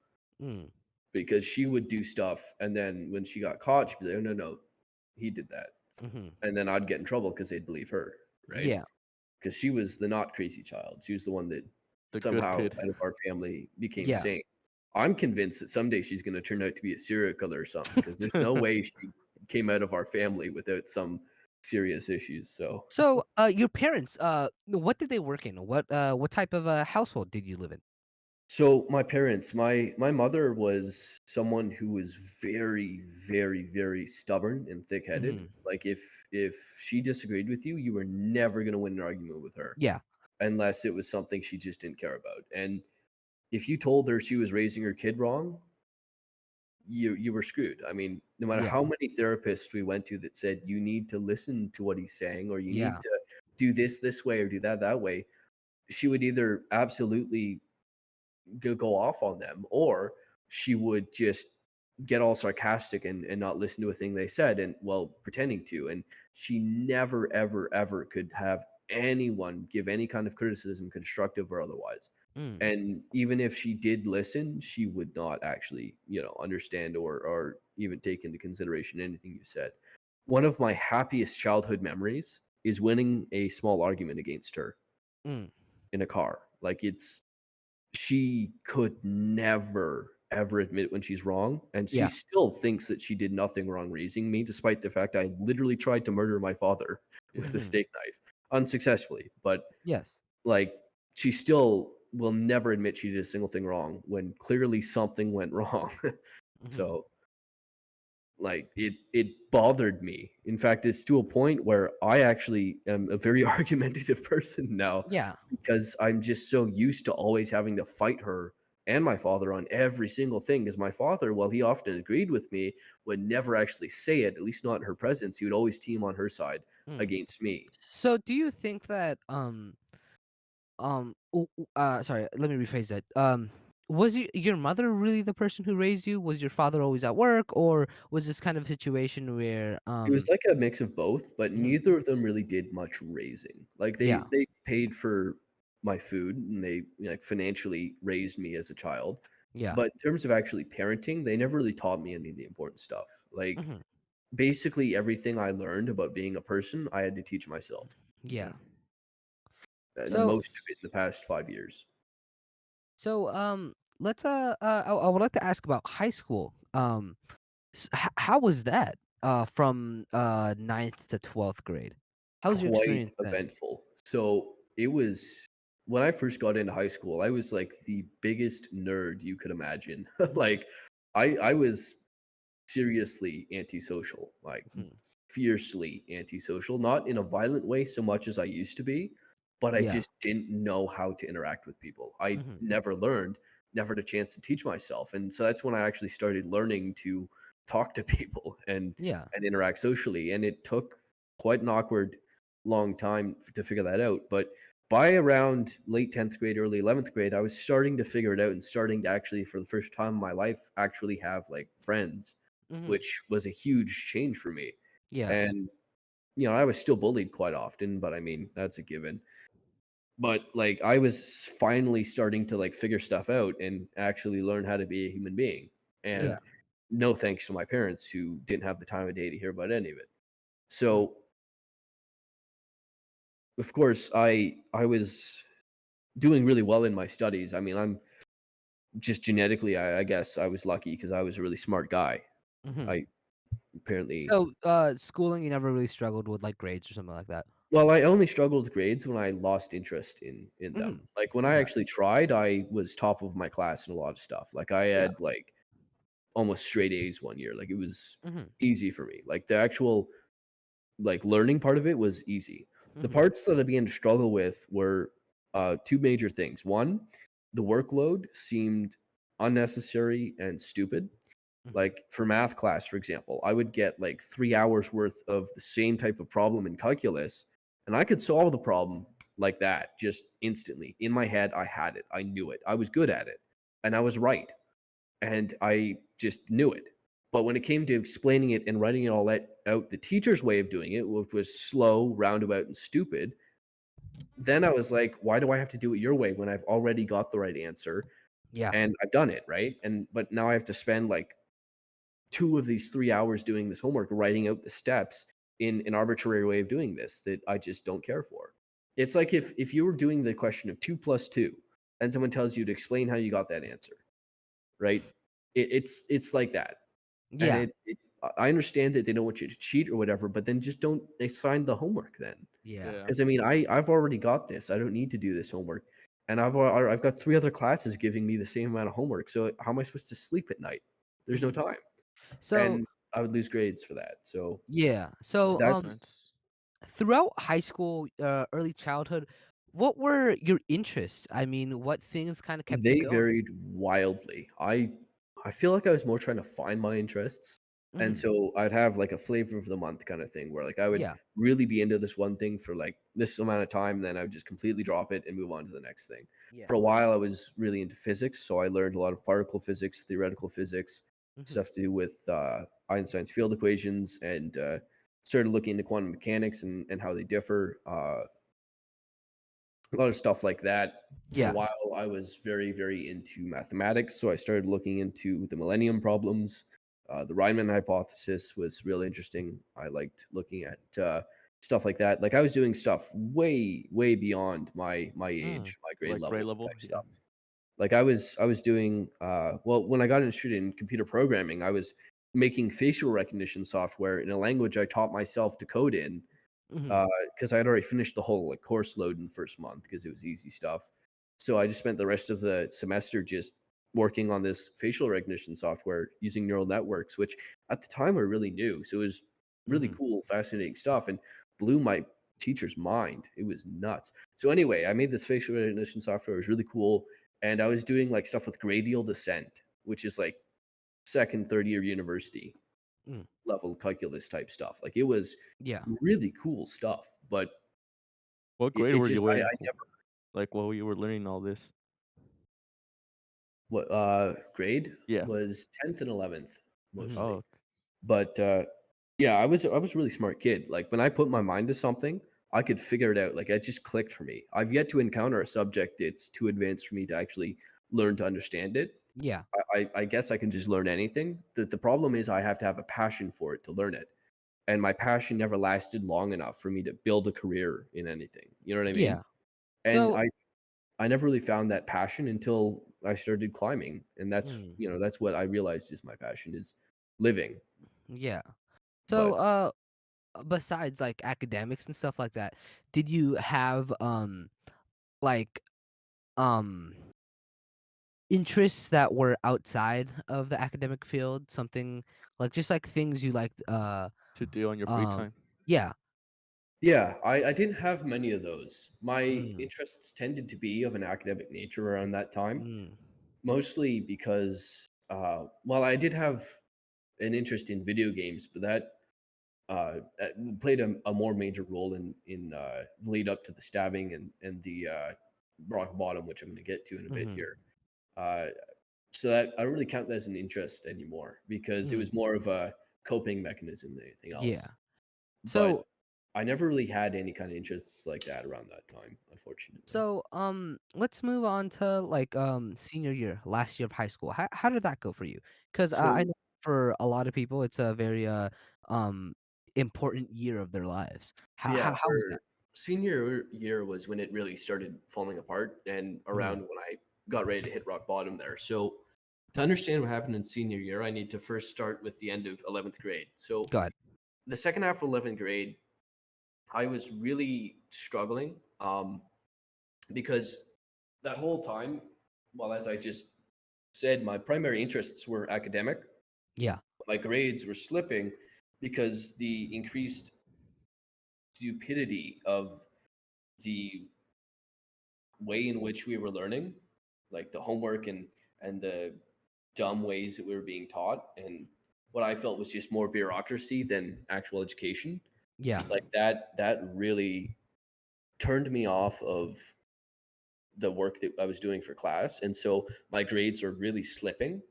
mm, Because she would do stuff, and then when she got caught, she'd be like, "Oh, no, no, he did that." mhm. And then I'd get in trouble because 'cause they'd believe her, right? Yeah, Because she was the not crazy child. She was the one that The good somehow kid. out of our family became yeah. sane. I'm convinced that someday she's gonna turn out to be a serial killer or something. Because there's no way she came out of our family without some serious issues, so So, your parents, what did they work in? What type of household did you live in? so my parents, my mother was someone who was very, very, very stubborn and thick-headed. Mhm. Like, if she disagreed with you, you were never gonna win an argument with her Yeah. unless it was something she just didn't care about, and if you told her she was raising her kid wrong, you were screwed. I mean, no matter Yeah. how many therapists we went to that said you need to listen to what he's saying or you need Yeah. to do this way or do that way, she would either absolutely go off on them, or she would just get all sarcastic and not listen to a thing they said and well pretending to. And she never ever could have anyone give any kind of criticism, constructive or otherwise. Mm. And even if she did listen, she would not actually, understand or even take into consideration anything you said. One of my happiest childhood memories is winning a small argument against her Mm. in a car. Like she could never ever admit when she's wrong, and she Yeah. still thinks that she did nothing wrong raising me, despite the fact I literally tried to murder my father Yeah. with a Mhm. steak knife unsuccessfully. But Yes. like, she still will never admit she did a single thing wrong when clearly something went wrong. Mhm. So like it bothered me. In fact, it's to a point where I actually am a very argumentative person now Yeah. because I'm just so used to always having to fight her and my father on every single thing. Because my father, while he often agreed with me, would never actually say it, at least not in her presence. He would always team on her side Mm. against me. So do you think that sorry, let me rephrase that. Was your mother really the person who raised you? Was your father always at work, or was this kind of situation where It was like a mix of both, but mhm. neither of them really did much raising. Like Yeah. they paid for my food and they like financially raised me as a child. Yeah. But in terms of actually parenting, they never really taught me any of the important stuff. Like Mhm. basically everything I learned about being a person, I had to teach myself. Yeah. Yeah. And So most of it in the past 5 years. let's I would like to ask about high school. How was that? From ninth to 12th grade. How was your Quite experience then? eventful. So it was when I first got into high school, I was like the biggest nerd you could imagine. Mhm. Like I was seriously antisocial, like Mhm. fiercely antisocial, not in a violent way so much as I used to be, but I Yeah. just didn't know how to interact with people. I Mhm. never learned, never had a chance to teach myself. And so that's when I actually started learning to talk to people Yeah. and interact socially. And it took quite an awkward long time to figure that out. But by around late 10th grade, early 11th grade, I was starting to figure it out and starting to actually, for the first time in my life, actually have like friends, Mhm. which was a huge change for me. Yeah. And, I was still bullied quite often, but I mean, that's a given. But like I was finally starting to like figure stuff out and actually learn how to be a human being. Yeah. And no thanks to my parents who didn't have the time of day to hear about any of it. Mm. So, of course, I was doing really well in my studies. I mean, I'm just genetically, I guess I was lucky because I was a really smart guy. Mhm. I apparently So, schooling, you never really struggled with, like, grades or something like that? Well, I only struggled with grades when I lost interest in them. Mhm. Like, when I Okay. actually tried, I was top of my class in a lot of stuff. Like, I Yeah. had, like, almost straight A's one year. Like, it was Mhm. easy for me. Like, the actual, like, learning part of it was easy. The Mhm. parts that I began to struggle with were, 2 major things. One, the workload seemed unnecessary and stupid. Mhm. Like for math class, for example, I would get like 3 hours worth of the same type of problem in calculus, and I could solve the problem like that just instantly. In my head, I had it. I knew it. I was good at it. And I was right. And I just knew it. But when it came to explaining it and writing it all out the teacher's way of doing it, which was slow, roundabout, and stupid, then I was like, why do I have to do it your way when I've already got the right answer Yeah. and I've done it, right? And but now I have to spend like 2 of these 3 hours doing this homework, writing out the steps in an arbitrary way of doing this that I just don't care for. It's like if you were doing the question of 2 plus 2 and someone tells you to explain how you got that answer, right? It's like that. And Yeah. I understand that they don't want you to cheat or whatever, but then just don't assign the homework then. Yeah. Yeah. Because I mean, I've already got this. I don't need to do this homework. And I've got 3 other classes giving me the same amount of homework. So how am I supposed to sleep at night? There's no Mhm. time. So And I would lose grades for that. yeah. That So, makes That's sense. throughout high school, early childhood, what were your interests? I mean, what things kind of kept you They going? varied wildly. I feel like I was more trying to find my interests, and Mhm. so I'd have, like, a flavor of the month kinda thing where, like, I would Yeah. really be into this one thing for, like, this amount of time, then I would just completely drop it and move on to the next thing. Yeah. For a while, I was really into physics, so I learned a lot of particle physics, theoretical physics, Mhm. stuff to do with, Einstein's field equations, and, started looking into quantum mechanics and how they differ, a lot of stuff like that. For a Yeah. while, I was very, very into mathematics, so I started looking into the millennium problems. The Riemann hypothesis was really interesting. I liked looking at stuff like that. Like I was doing stuff way, way beyond my Mm. age, my grade Like grade level level, type yeah. stuff. Like I was doing well when I got interested in computer programming, I was making facial recognition software in a language I taught myself to code in Mhm. because I had already finished the whole like course load in the first month because it was easy stuff. So I just spent the rest of the semester just working on this facial recognition software using neural networks, which at the time were really new. So it was really Mhm. cool, fascinating stuff, and blew my teacher's mind. It was nuts. So anyway, I made this facial recognition software. It was really cool, and I was doing like stuff with gradial descent, which is like second, third year university Mm. level calculus type stuff. Like it was Yeah. really cool stuff, but What it, grade it were just you I in? never Like while you were learning all this? what grade Yeah. was 10th and 11th Mhm. mostly. Oh, But yeah, I was a really smart kid. Like when I put my mind to something, I could figure it out. Like it just clicked for me. I've yet to encounter a subject that's too advanced for me to actually learn to understand it. Yeah. I guess I can just learn anything. The problem is I have to have a passion for it to learn it. And my passion never lasted long enough for me to build a career in anything. You know what I mean? Yeah. And So I never really found that passion until I started climbing, and mm, that's what I realized is my passion is living. yeah. So, But besides, like, academics and stuff like that, did you have, like, um, interests that were outside of the academic field? Something like just, like, things you liked, to do on your free um time. yeah. yeah, I didn't have many of those. My Mm. interests tended to be of an academic nature around that time, Mm. mostly because well, I did have an interest in video games, but that played a more major role in the lead up to the stabbing and the rock bottom, which I'm going to get to in a bit Mhm. here. Uh, so that I don't really count that as an interest anymore because it Mhm. was more of a coping mechanism than anything Yeah. else. But So I never really had any kind of interests like that around that time, unfortunately. let's move on to like senior year, last year of high school. How did that go for you? Because I So know for a lot of people, it's a very um important year of their lives. so yeah, How was that? for senior year was when it really started falling apart, and around Mhm. when I got ready to hit rock bottom there. So to understand what happened in senior year, I need to first start with the end of 11th grade. So Go ahead. the second half of 11th grade, I was really struggling because that whole time, well, as I just said, my primary interests were academic. Yeah. My grades were slipping because the increased stupidity of the way in which we were learning, like the homework and the dumb ways that we were being taught, and what I felt was just more bureaucracy than actual education. Yeah. Like that really turned me off of the work that I was doing for class, and so my grades are really slipping.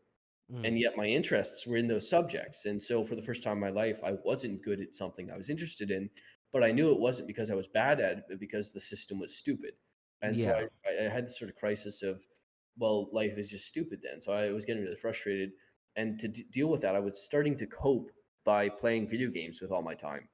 Mhm. And yet my interests were in those subjects, and so for the first time in my life, I wasn't good at something I was interested in, but I knew it wasn't because I was bad at it, but because the system was stupid. And so Yeah. I had this sort of crisis of, well, life is just stupid then. So I was getting really frustrated, and to deal with that, I was starting to cope by playing video games with all my time.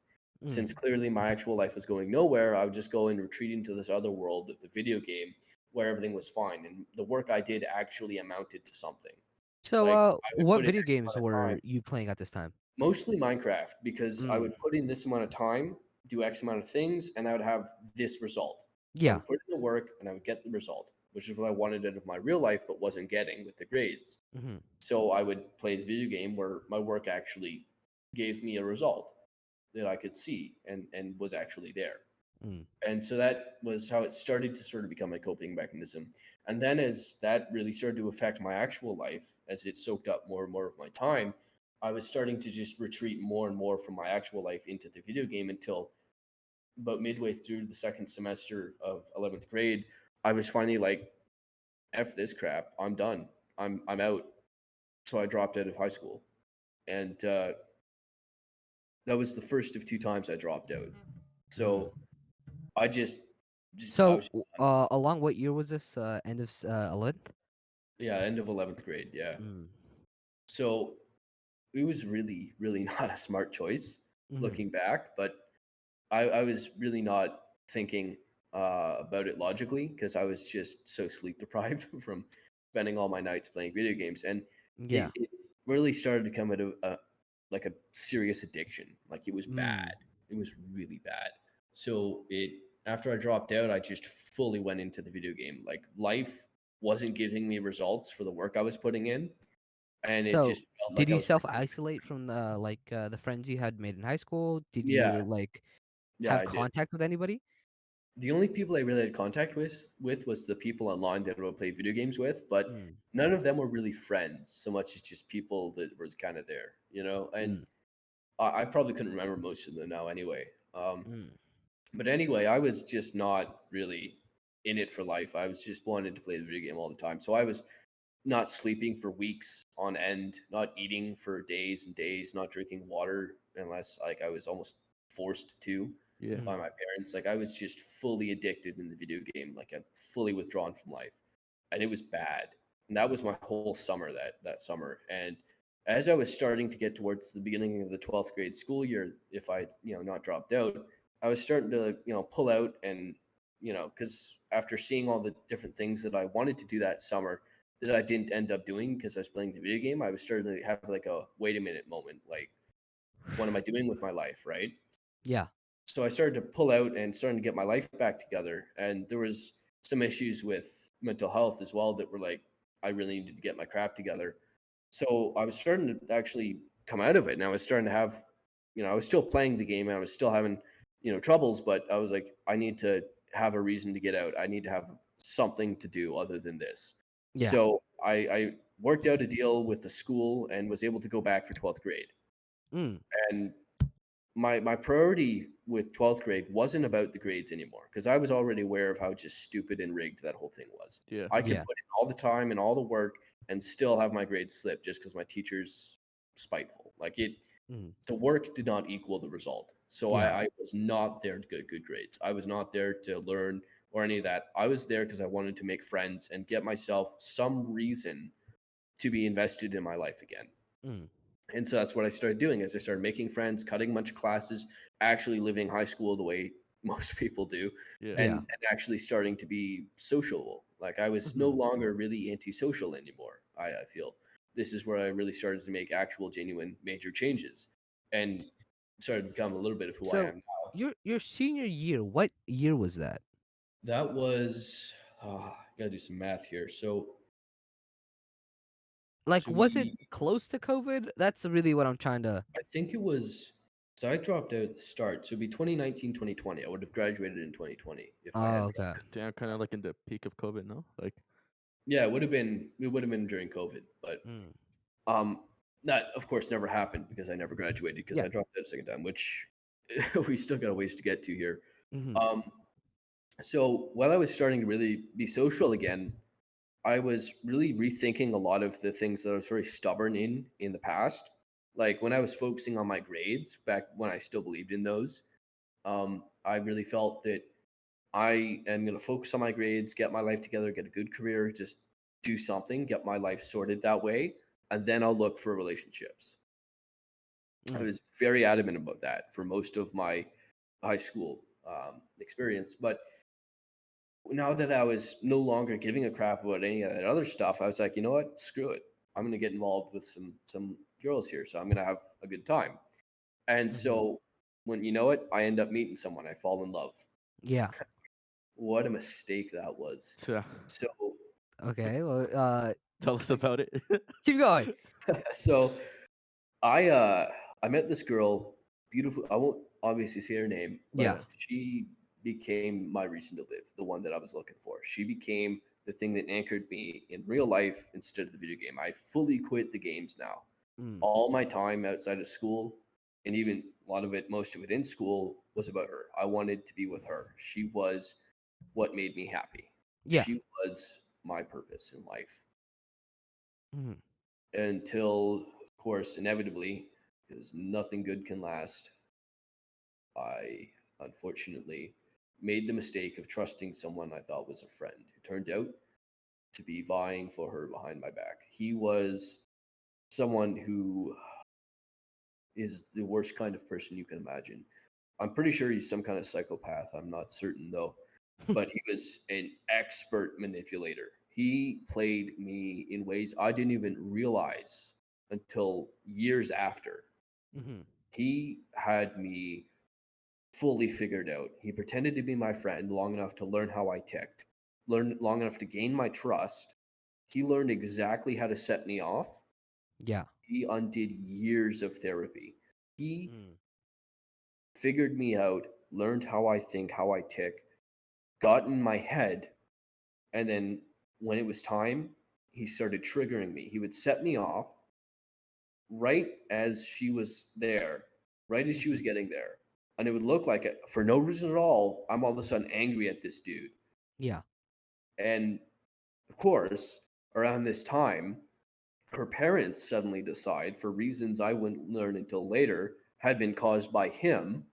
Since Mhm. clearly my actual life was going nowhere, I would just go and retreat into this other world of the video game where everything was fine, and the work I did actually amounted to something. So Like, I would what put in video X games amount of time, were you playing at this time? mostly Minecraft, because I Mm. would put in this amount of time, do X amount of things, and I would have this result. I Yeah. would put in the work and I would get the result, which is what I wanted out of my real life, but wasn't getting with the grades. Mhm. So I would play the video game where my work actually gave me a result that I could see and was actually there. Mm. And so that was how it started to sort of become a coping mechanism. And then as that really started to affect my actual life, as it soaked up more and more of my time, I was starting to just retreat more and more from my actual life into the video game until about midway through the second semester of 11th grade, I was finally like, F this crap. I'm done. I'm out. So I dropped out of high school. And that was the first of two times I dropped out. Mm. So I just I So, was just done. along what year was this? End of 11th? Yeah, end of 11th grade. Yeah. Mm. So it was really, really not a smart choice Mm. looking back, but I was really not thinking about it logically because I was just so sleep deprived from spending all my nights playing video games, and Yeah. it really started to come into a like a serious addiction. Like it was Mm. bad. It was really bad. So it after I dropped out, I just fully went into the video game. Like life wasn't giving me results for the work I was putting in, and it So, just felt did like I you was wasting my self-isolate from the friends you had made in high school? Did yeah, you, like, yeah, have I did. contact with anybody? The only people I really had contact with was the people online that I would play video games with, but Mm. none of them were really friends so much as just people that were kind of there, you know. And Mm. I probably couldn't remember most of them now anyway. Mm. But anyway, I was just not really in it for life. I was just wanted to play the video game all the time. So I was not sleeping for weeks on end, not eating for days and days, not drinking water unless like I was almost forced to Yeah. by Mm. my parents. Like I was just fully addicted in the video game. Like I'm fully withdrawn from life, and it was bad. And that was my whole summer that summer. And as I was starting to get towards the beginning of the 12th grade school year, if I not dropped out, I was starting to pull out and because after seeing all the different things that I wanted to do that summer that I didn't end up doing because I was playing the video game, I was starting to have like a wait a minute moment. Like, what am I doing with my life, right? Yeah. So I started to pull out and starting to get my life back together. And there was some issues with mental health as well that were like, I really needed to get my crap together. So I was starting to actually come out of it. And I was starting to have, I was still playing the game and I was still having, troubles, but I was like, I need to have a reason to get out. I need to have something to do other than this. Yeah. So I worked out a deal with the school and was able to go back for 12th grade. Mm. And my priority with 12th grade wasn't about the grades anymore because I was already aware of how just stupid and rigged that whole thing was. Yeah. I could Yeah. put in all the time and all the work and still have my grades slip just because my teacher's spiteful. Like Mm. the work did not equal the result. So Yeah. I was not there to get good grades. I was not there to learn or any of that. I was there because I wanted to make friends and get myself some reason to be invested in my life again. Mm. And so that's what I started doing as I started making friends, cutting a bunch of classes, actually living high school the way most people do, Yeah. and, Yeah. and actually starting to be sociable. Like I was no Mhm. longer really antisocial anymore. I feel this is where I really started to make actual, genuine, major changes, and started to become a little bit of who I So, am now. your senior year, what year was that? That was, gotta do some math here. Like, So was it we close to COVID? That's really what I'm trying to. I think it was so I dropped out at the start. So it'd be 2019, 2020. I would have graduated in 2020 if I Oh, had okay. gotten Damn, kind of like in the peak of COVID, no? Like, yeah, it would have been during COVID, but Mm. um that of course never happened because I never graduated because Yeah. I dropped out a second time, which we still got a ways to get to here. Mhm. Um so while I was starting to really be social again, I was really rethinking a lot of the things that I was very stubborn in the past. Like when I was focusing on my grades back when I still believed in those, I really felt that I am going to focus on my grades, get my life together, get a good career, just do something, get my life sorted that way, and then I'll look for relationships. I Mm. was very adamant about that for most of my high school experience. But now that I was no longer giving a crap about any of that other stuff, I was like, you know what? Screw it. I'm going to get involved with some girls here, so I'm going to have a good time. And Mhm. so when you know it, I end up meeting someone. I fall in love. Yeah. What a mistake that was. yeah. So Okay. Well, Tell us about it. keep going. so I uh I met this girl, beautiful. I won't obviously say her name, Yeah. but she became my reason to live, the one that I was looking for. She became the thing that anchored me in real life instead of the video game. I fully quit the games now. Mm. All my time outside of school, and even a lot of it, most of it in school, was about her. I wanted to be with her. She was what made me happy. Yeah. She was my purpose in life Mhm. until, of course, inevitably, because nothing good can last, I unfortunately made the mistake of trusting someone I thought was a friend who turned out to be vying for her behind my back. He was someone who is the worst kind of person you can imagine. I'm pretty sure he's some kind of psychopath. I'm not certain though, but he was an expert manipulator. He played me in ways I didn't even realize until years after. Mhm. He had me fully figured out. He pretended to be my friend long enough to learn how I ticked, learn long enough to gain my trust. He learned exactly how to set me off. Yeah. He undid years of therapy. He Mm. figured me out, learned how I think, how I tick, got in my head, and then when it was time, he started triggering me. He would set me off right as she was there, right as she was Mhm. getting there. And it would look like it for no reason at all. I'm all of a sudden angry at this dude. Yeah. And of course, around this time, her parents suddenly decide, for reasons I wouldn't learn until later, had been caused by him.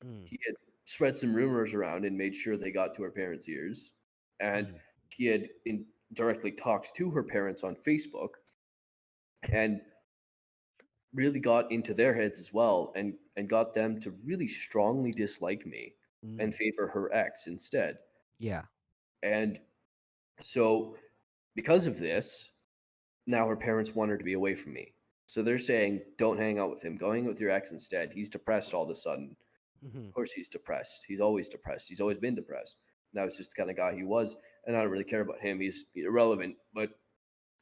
Mm. He had spread some rumors around and made sure they got to her parents' ears. And Mhm. he had directly talked to her parents on Facebook and really got into their heads as well, and got them to really strongly dislike me and Mm. favor her ex instead. Yeah. And so because of this, now her parents want her to be away from me. So they're saying, don't hang out with him. Go hang out with your ex instead. He's depressed all of a sudden. Mhm. Of course, he's depressed. He's always depressed. He's always been depressed. And that was just the kind of guy he was. And I don't really care about him. He's irrelevant. But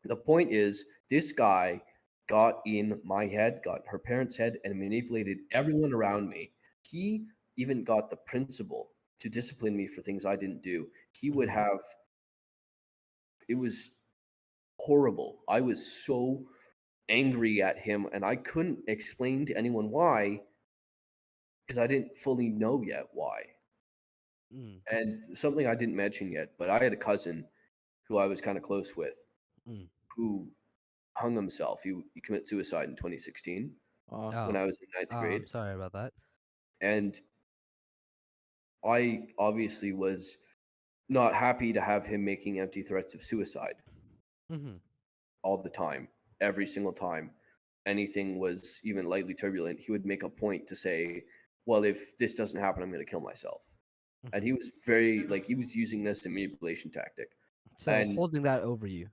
the point is, this guy got in my head, got her parents' head, and manipulated everyone around me. He even got the principal to discipline me for things I didn't do. He would Mhm. have, it was horrible. I was so angry at him, and I couldn't explain to anyone why because I didn't fully know yet why. Mm. And something I didn't mention yet, but I had a cousin who I was kind of close with Mm. who hung himself. He committed suicide in 2016 when Oh. I was in ninth I'm grade. sorry about that. And I obviously was not happy to have him making empty threats of suicide Mhm. all the time, every single time anything was even lightly turbulent. He would make a point to say, well, if this doesn't happen, I'm going to kill myself. And Mhm. he was very, like, he was using this as a manipulation tactic. So And holding that over you.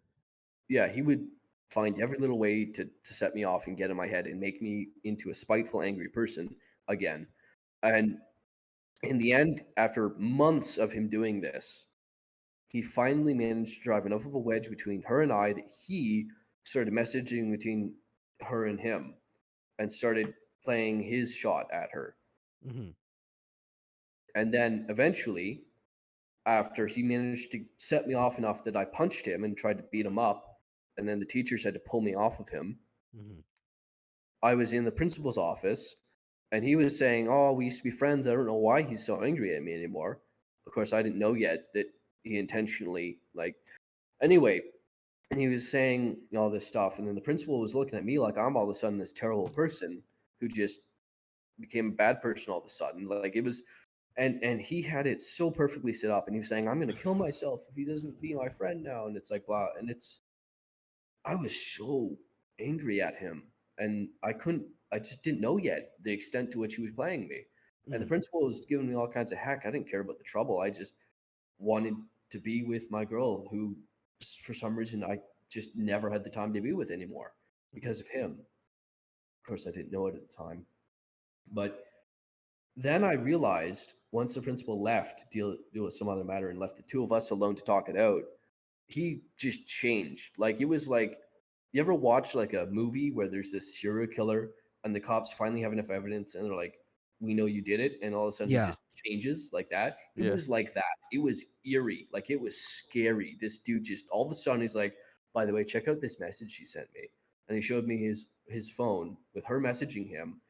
yeah, he would find every little way to set me off and get in my head and make me into a spiteful, angry person again. And in the end, after months of him doing this, he finally managed to drive enough of a wedge between her and I that he started messaging between her and him and started playing his shot at her. Mhm. And then eventually, after he managed to set me off enough that I punched him and tried to beat him up, and then the teachers had to pull me off of him, Mhm. I was in the principal's office and he was saying, "Oh, we used to be friends. I don't know why he's so angry at me anymore." Of course, I didn't know yet that he intentionally, like, anyway. And he was saying all this stuff. And then the principal was looking at me like I'm all of a sudden this terrible person who just became a bad person all of a sudden. Like it was, and he had it so perfectly set up. And he was saying, "I'm going to kill myself if he doesn't be my friend now." And it's like, blah. And it's, I was so angry at him, and I just didn't know yet the extent to which he was playing me. And the Mm. principal was giving me all kinds of heck. I didn't care about the trouble. I just wanted to be with my girl, who, for some reason, I just never had the time to be with anymore Mhm. because of him. Of course, I didn't know it at the time. But then I realized once the principal left to deal with some other matter and left the two of us alone to talk it out, he just changed. Like it was like, you ever watch like a movie where there's this serial killer and the cops finally have enough evidence and they're like, we know you did it, and all of a sudden it Yeah. just changes like that. It Yeah. was like that. It was eerie. Like it was scary. This dude just all of a sudden he's like, by the way, check out this message she sent me. And he showed me his phone with her messaging him.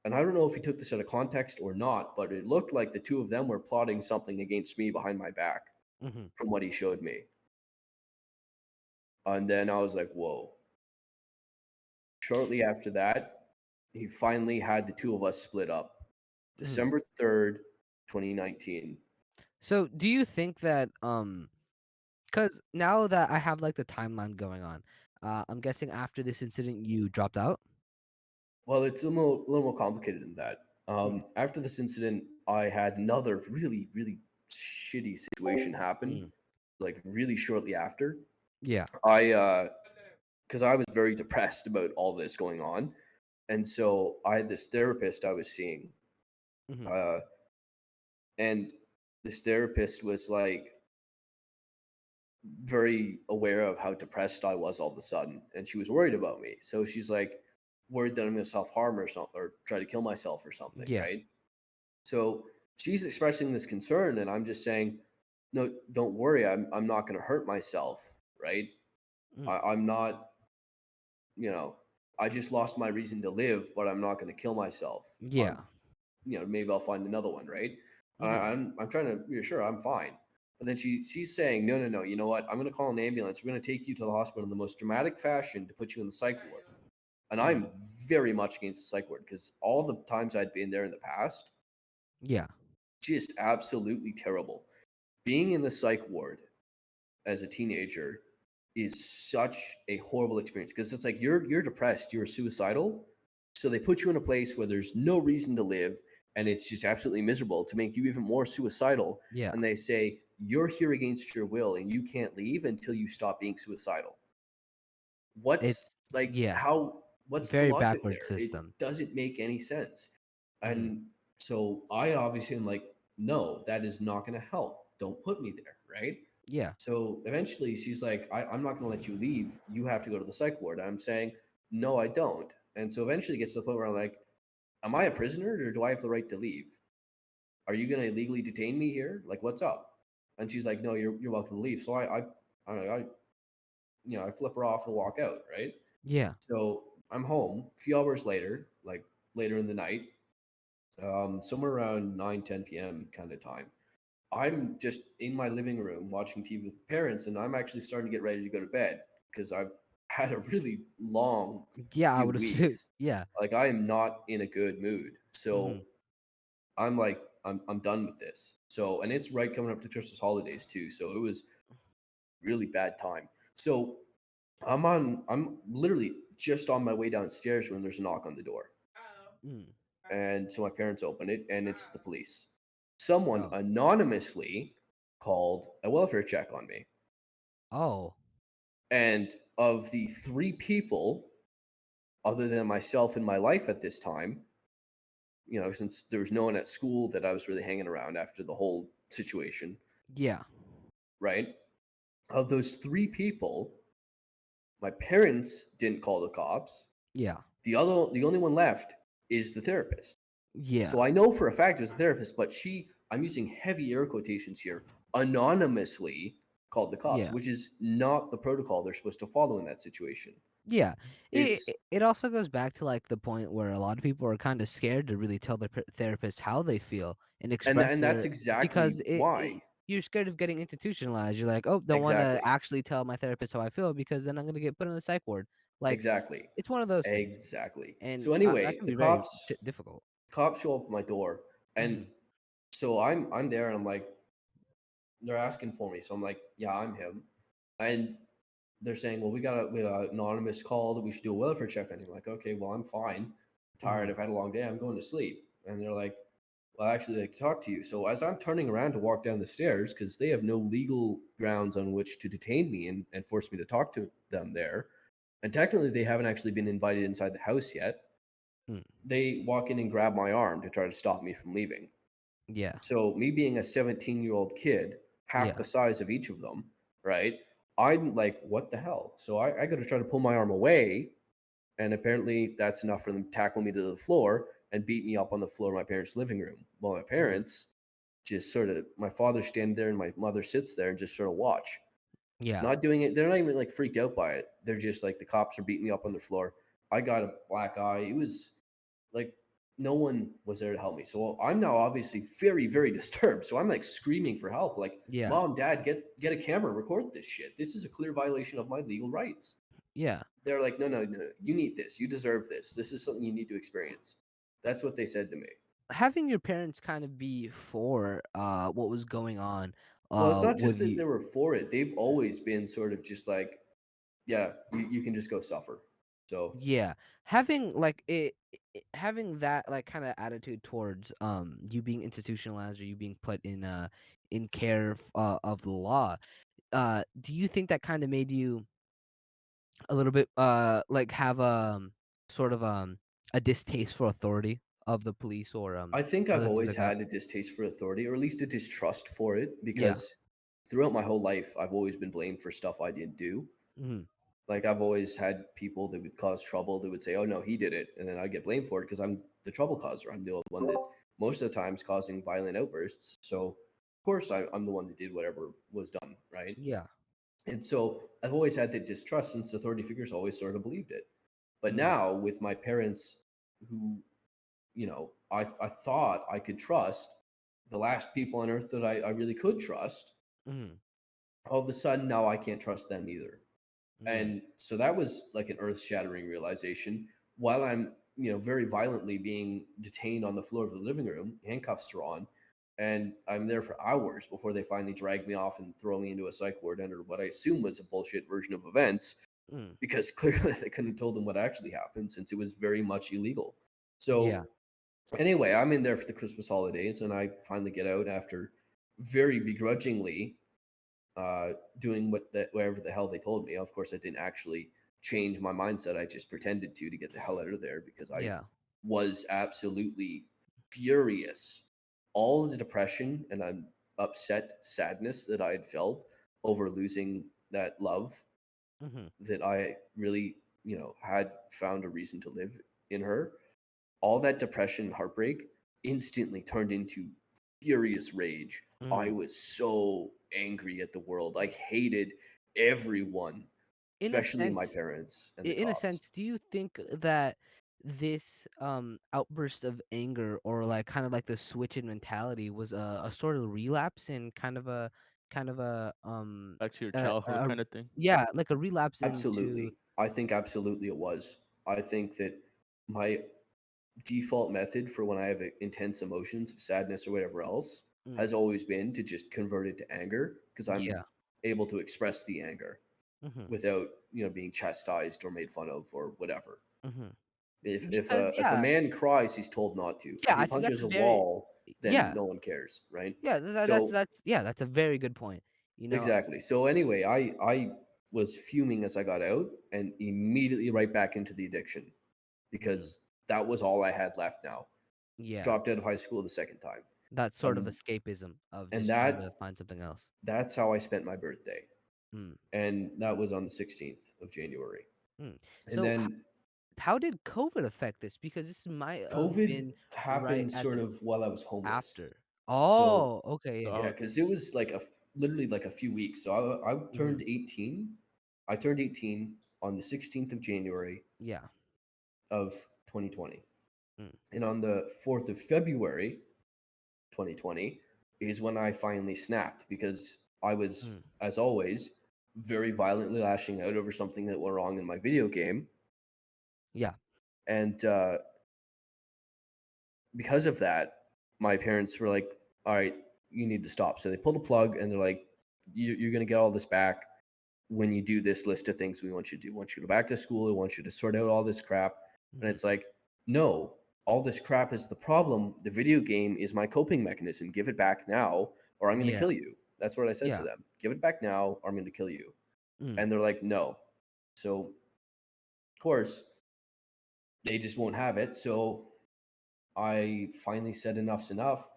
And I don't know if he took this out of context or not, but it looked like the two of them were plotting something against me behind my back Hmm. from what he showed me. And then I was like, whoa. Shortly after that, he finally had the two of us split up. Hmm. December 3rd, 2019. So do you think that because now that I have like the timeline going on, I'm guessing after this incident you dropped out. Well, it's little more complicated than that. Mm. After this incident, I had another really, really shitty situation happen, Mm. like really shortly after. Yeah. Because I was very depressed about all this going on. And so I had this therapist I was seeing. Hmm. Uh, and this therapist was like very aware of how depressed I was all of a sudden. And she was worried about me. So she's like, worried that I'm going to self harm or something or try to kill myself or something. Yeah. Right. So she's expressing this concern. And I'm just saying, no, don't worry. I'm not going to hurt myself. Right. Mm. I'm not, you know, I just lost my reason to live, but I'm not going to kill myself. Yeah. Maybe I'll find another one, right? Hmm. I'm trying to reassure I'm fine. But then she's saying, no, no, no. You know what? I'm going to call an ambulance. We're going to take you to the hospital in the most dramatic fashion to put you in the psych ward. And Mm. I'm very much against the psych ward because all the times I'd been there in the past, Yeah. just absolutely terrible. Being in the psych ward as a teenager is such a horrible experience because it's like you're depressed, you're suicidal, so they put you in a place where there's no reason to live and it's just absolutely miserable to make you even more suicidal. Yeah. And they say you're here against your will and you can't leave until you stop being suicidal. What's It's like yeah. how what's the Very logic backward there? It system. doesn't make any sense. Hmm. And so I obviously am like, no, that is not going to help. Don't put me there, right? Yeah. So eventually she's like, I'm not going to let you leave. You have to go to the psych ward. I'm saying, no, I don't. And so eventually it gets to the point where I'm like, am I a prisoner or do I have the right to leave? Are you going to illegally detain me here? Like, what's up? And she's like, no, you're welcome to leave. So I, don't know, I flip her off and walk out, right? Yeah. So I'm home a few hours later, like later in the night, somewhere around 9, 10 p.m. kind of time. I'm just in my living room watching TV with parents, and I'm actually starting to get ready to go to bed because I've had a really long Yeah. I few would assume. weeks. Yeah. Like I am not in a good mood. Hmm. So I'm like, I'm done with this. So and it's right coming up to Christmas holidays too. So it was really bad time. So I'm literally just on my way downstairs when there's a knock on the door. Mm. And so my parents open it and it's the police. Someone Oh. anonymously called a welfare check on me. Oh. And of the three people, other than myself in my life at this time, since there was no one at school that I was really hanging around after the whole situation, Yeah. right? Of those three people, my parents didn't call the cops. Yeah. The only one left is the therapist. Yeah. So I know for a fact it was a therapist, but I'm using heavy air quotations here, anonymously called the cops, Yeah. which is not the protocol they're supposed to follow in that situation. Yeah. It, It's it it also goes back to like the point where a lot of people are kind of scared to really tell their therapist how they feel and express and that's their exactly because why. you're scared of getting institutionalized. You're like, oh, don't want to Exactly. actually tell my therapist how I feel because then I'm gonna get put in the psych ward. Like Exactly. it's one of those things, Exactly. and So that anyway, can the be very cops difficult. cops show up at my door and Hmm. so I'm there and I'm like they're asking for me. So I'm like, yeah, I'm him. And they're saying, well, we got an anonymous call that we should do a welfare check on you. I'm like, okay, well, I'm fine. Tired. Hmm. I've had a long day. I'm going to sleep. And they're like, well, I actually like to talk to you. So as I'm turning around to walk down the stairs, because they have no legal grounds on which to detain me and force me to talk to them there. And technically they haven't actually been invited inside the house yet. Hmm. They walk in and grab my arm to try to stop me from leaving. Yeah. So me being a 17-year-old kid, half Yeah. the size of each of them, right? I'm like, what the hell? So I got to try to pull my arm away, and apparently that's enough for them to tackle me to the floor. and beat me up on the floor of my parents' living room. Well, my Mhm. parents just sort of, my father standing there and my mother sits there and just sort of watch. Yeah. Not doing it. They're not even like freaked out by it. They're just like, the cops are beating me up on the floor. I got a black eye. It was like no one was there to help me. So I'm now obviously very, very disturbed. So I'm like screaming for help, like, Yeah. "Mom, Dad, get a camera, record this shit. This is a clear violation of my legal rights." Yeah. They're like, "No, no, no. You need this. You deserve this. This is something you need to experience." That's what they said to me. Having your parents kind of be for what was going on Well, it's not just with that you. they were for it. They've always been sort of just like, "Yeah, you can just go suffer." So Yeah, having like having that like kind of attitude towards you being institutionalized or you being put in care of the law. Do you think that kind of made you a little bit like have sort of a distaste for authority of the police or I think I've other things always like that? had a distaste for authority, or at least a distrust for it, Yeah. because throughout my whole life, I've always been blamed for stuff I didn't do. Hmm. Like, I've always had people that would cause trouble that would say, "Oh no, he did it," and then I'd get blamed for it because I'm the trouble causer. I'm the one that most of the times causing violent outbursts. So of course I'm the one that did whatever was done, right? Yeah. And so I've always had that distrust since authority figures always sort of believed it. But Hmm. now with my parents, who, I thought I could trust, the last people on earth that I really could trust, Hmm. all of a sudden now I can't trust them either. Hmm. And so that was like an earth-shattering realization. While I'm, very violently being detained on the floor of the living room, handcuffs are on, and I'm there for hours before they finally drag me off and throw me into a psych ward under what I assume was a bullshit version of events, Hmm. because clearly they couldn't have told them what actually happened since it was very much illegal. Yeah. So anyway, I'm in there for the Christmas holidays, and I finally get out after very begrudgingly uh, doing whatever the hell they told me. Of course, I didn't actually change my mindset. I just pretended to get the hell out of there because I Yeah. was absolutely furious. All of the depression and upset sadness that I had felt over losing that love Hmm. that I really, had found a reason to live in her, all that depression and heartbreak instantly turned into furious rage. I Hmm. was so angry at the world. I hated everyone, In a especially my sense, parents and the in a cops. sense, do you think that this outburst of anger or like kind of like the switch in mentality was a sort of relapse in kind of a Back to your a childhood kind of thing. yeah, like a relapse into Absolutely. I think absolutely it was. I think that my default method for when I have intense emotions of sadness or whatever else mm, has always been to just convert it to anger because I'm yeah. able to express the anger Hmm. without, being chastised or made fun of or whatever. Hmm. If Because a man cries, he's told not to. If yeah, he I think that's punches a a very wall, then yeah, no one cares, right? yeah, So that's yeah, that's a very good point. You know, exactly. So anyway, I was fuming as I got out and immediately right back into the addiction mhm, because that was all I had left now. yeah, Dropped out of high school the second time. that sort of Um, escapism of and just trying to find something else. that's how I spent my birthday. Mm, And that was on the 16th of January. mm. And So then how did COVID affect this? Because this might have COVID been right happened at sort the of while I was homeless. after. So Oh, okay, yeah, yeah, Oh, because it was like literally like a few weeks. So I mhm, turned 18. I turned 18 on the 16th of January yeah, of 2020. mm, And on the 4th of February 2020 is when I finally snapped because I was, mm, as always, very violently lashing out over something that went wrong in my video game. yeah, And because of that, my parents were like, "All right, you need to stop." So they pulled the plug and they're like, You're going to get all this back when you do this list of things we want you to do. We want you to go back to school. We want you to sort out all this crap." And mhm, it's like, no, all this crap is the problem. The video game is my coping mechanism. Give it back now, or I'm going to yeah, kill you. That's what I said to yeah, them. Give it back now, or I'm going to kill you. mm, And they're like, no. So, of course, they just won't have it. So I finally said enough's enough.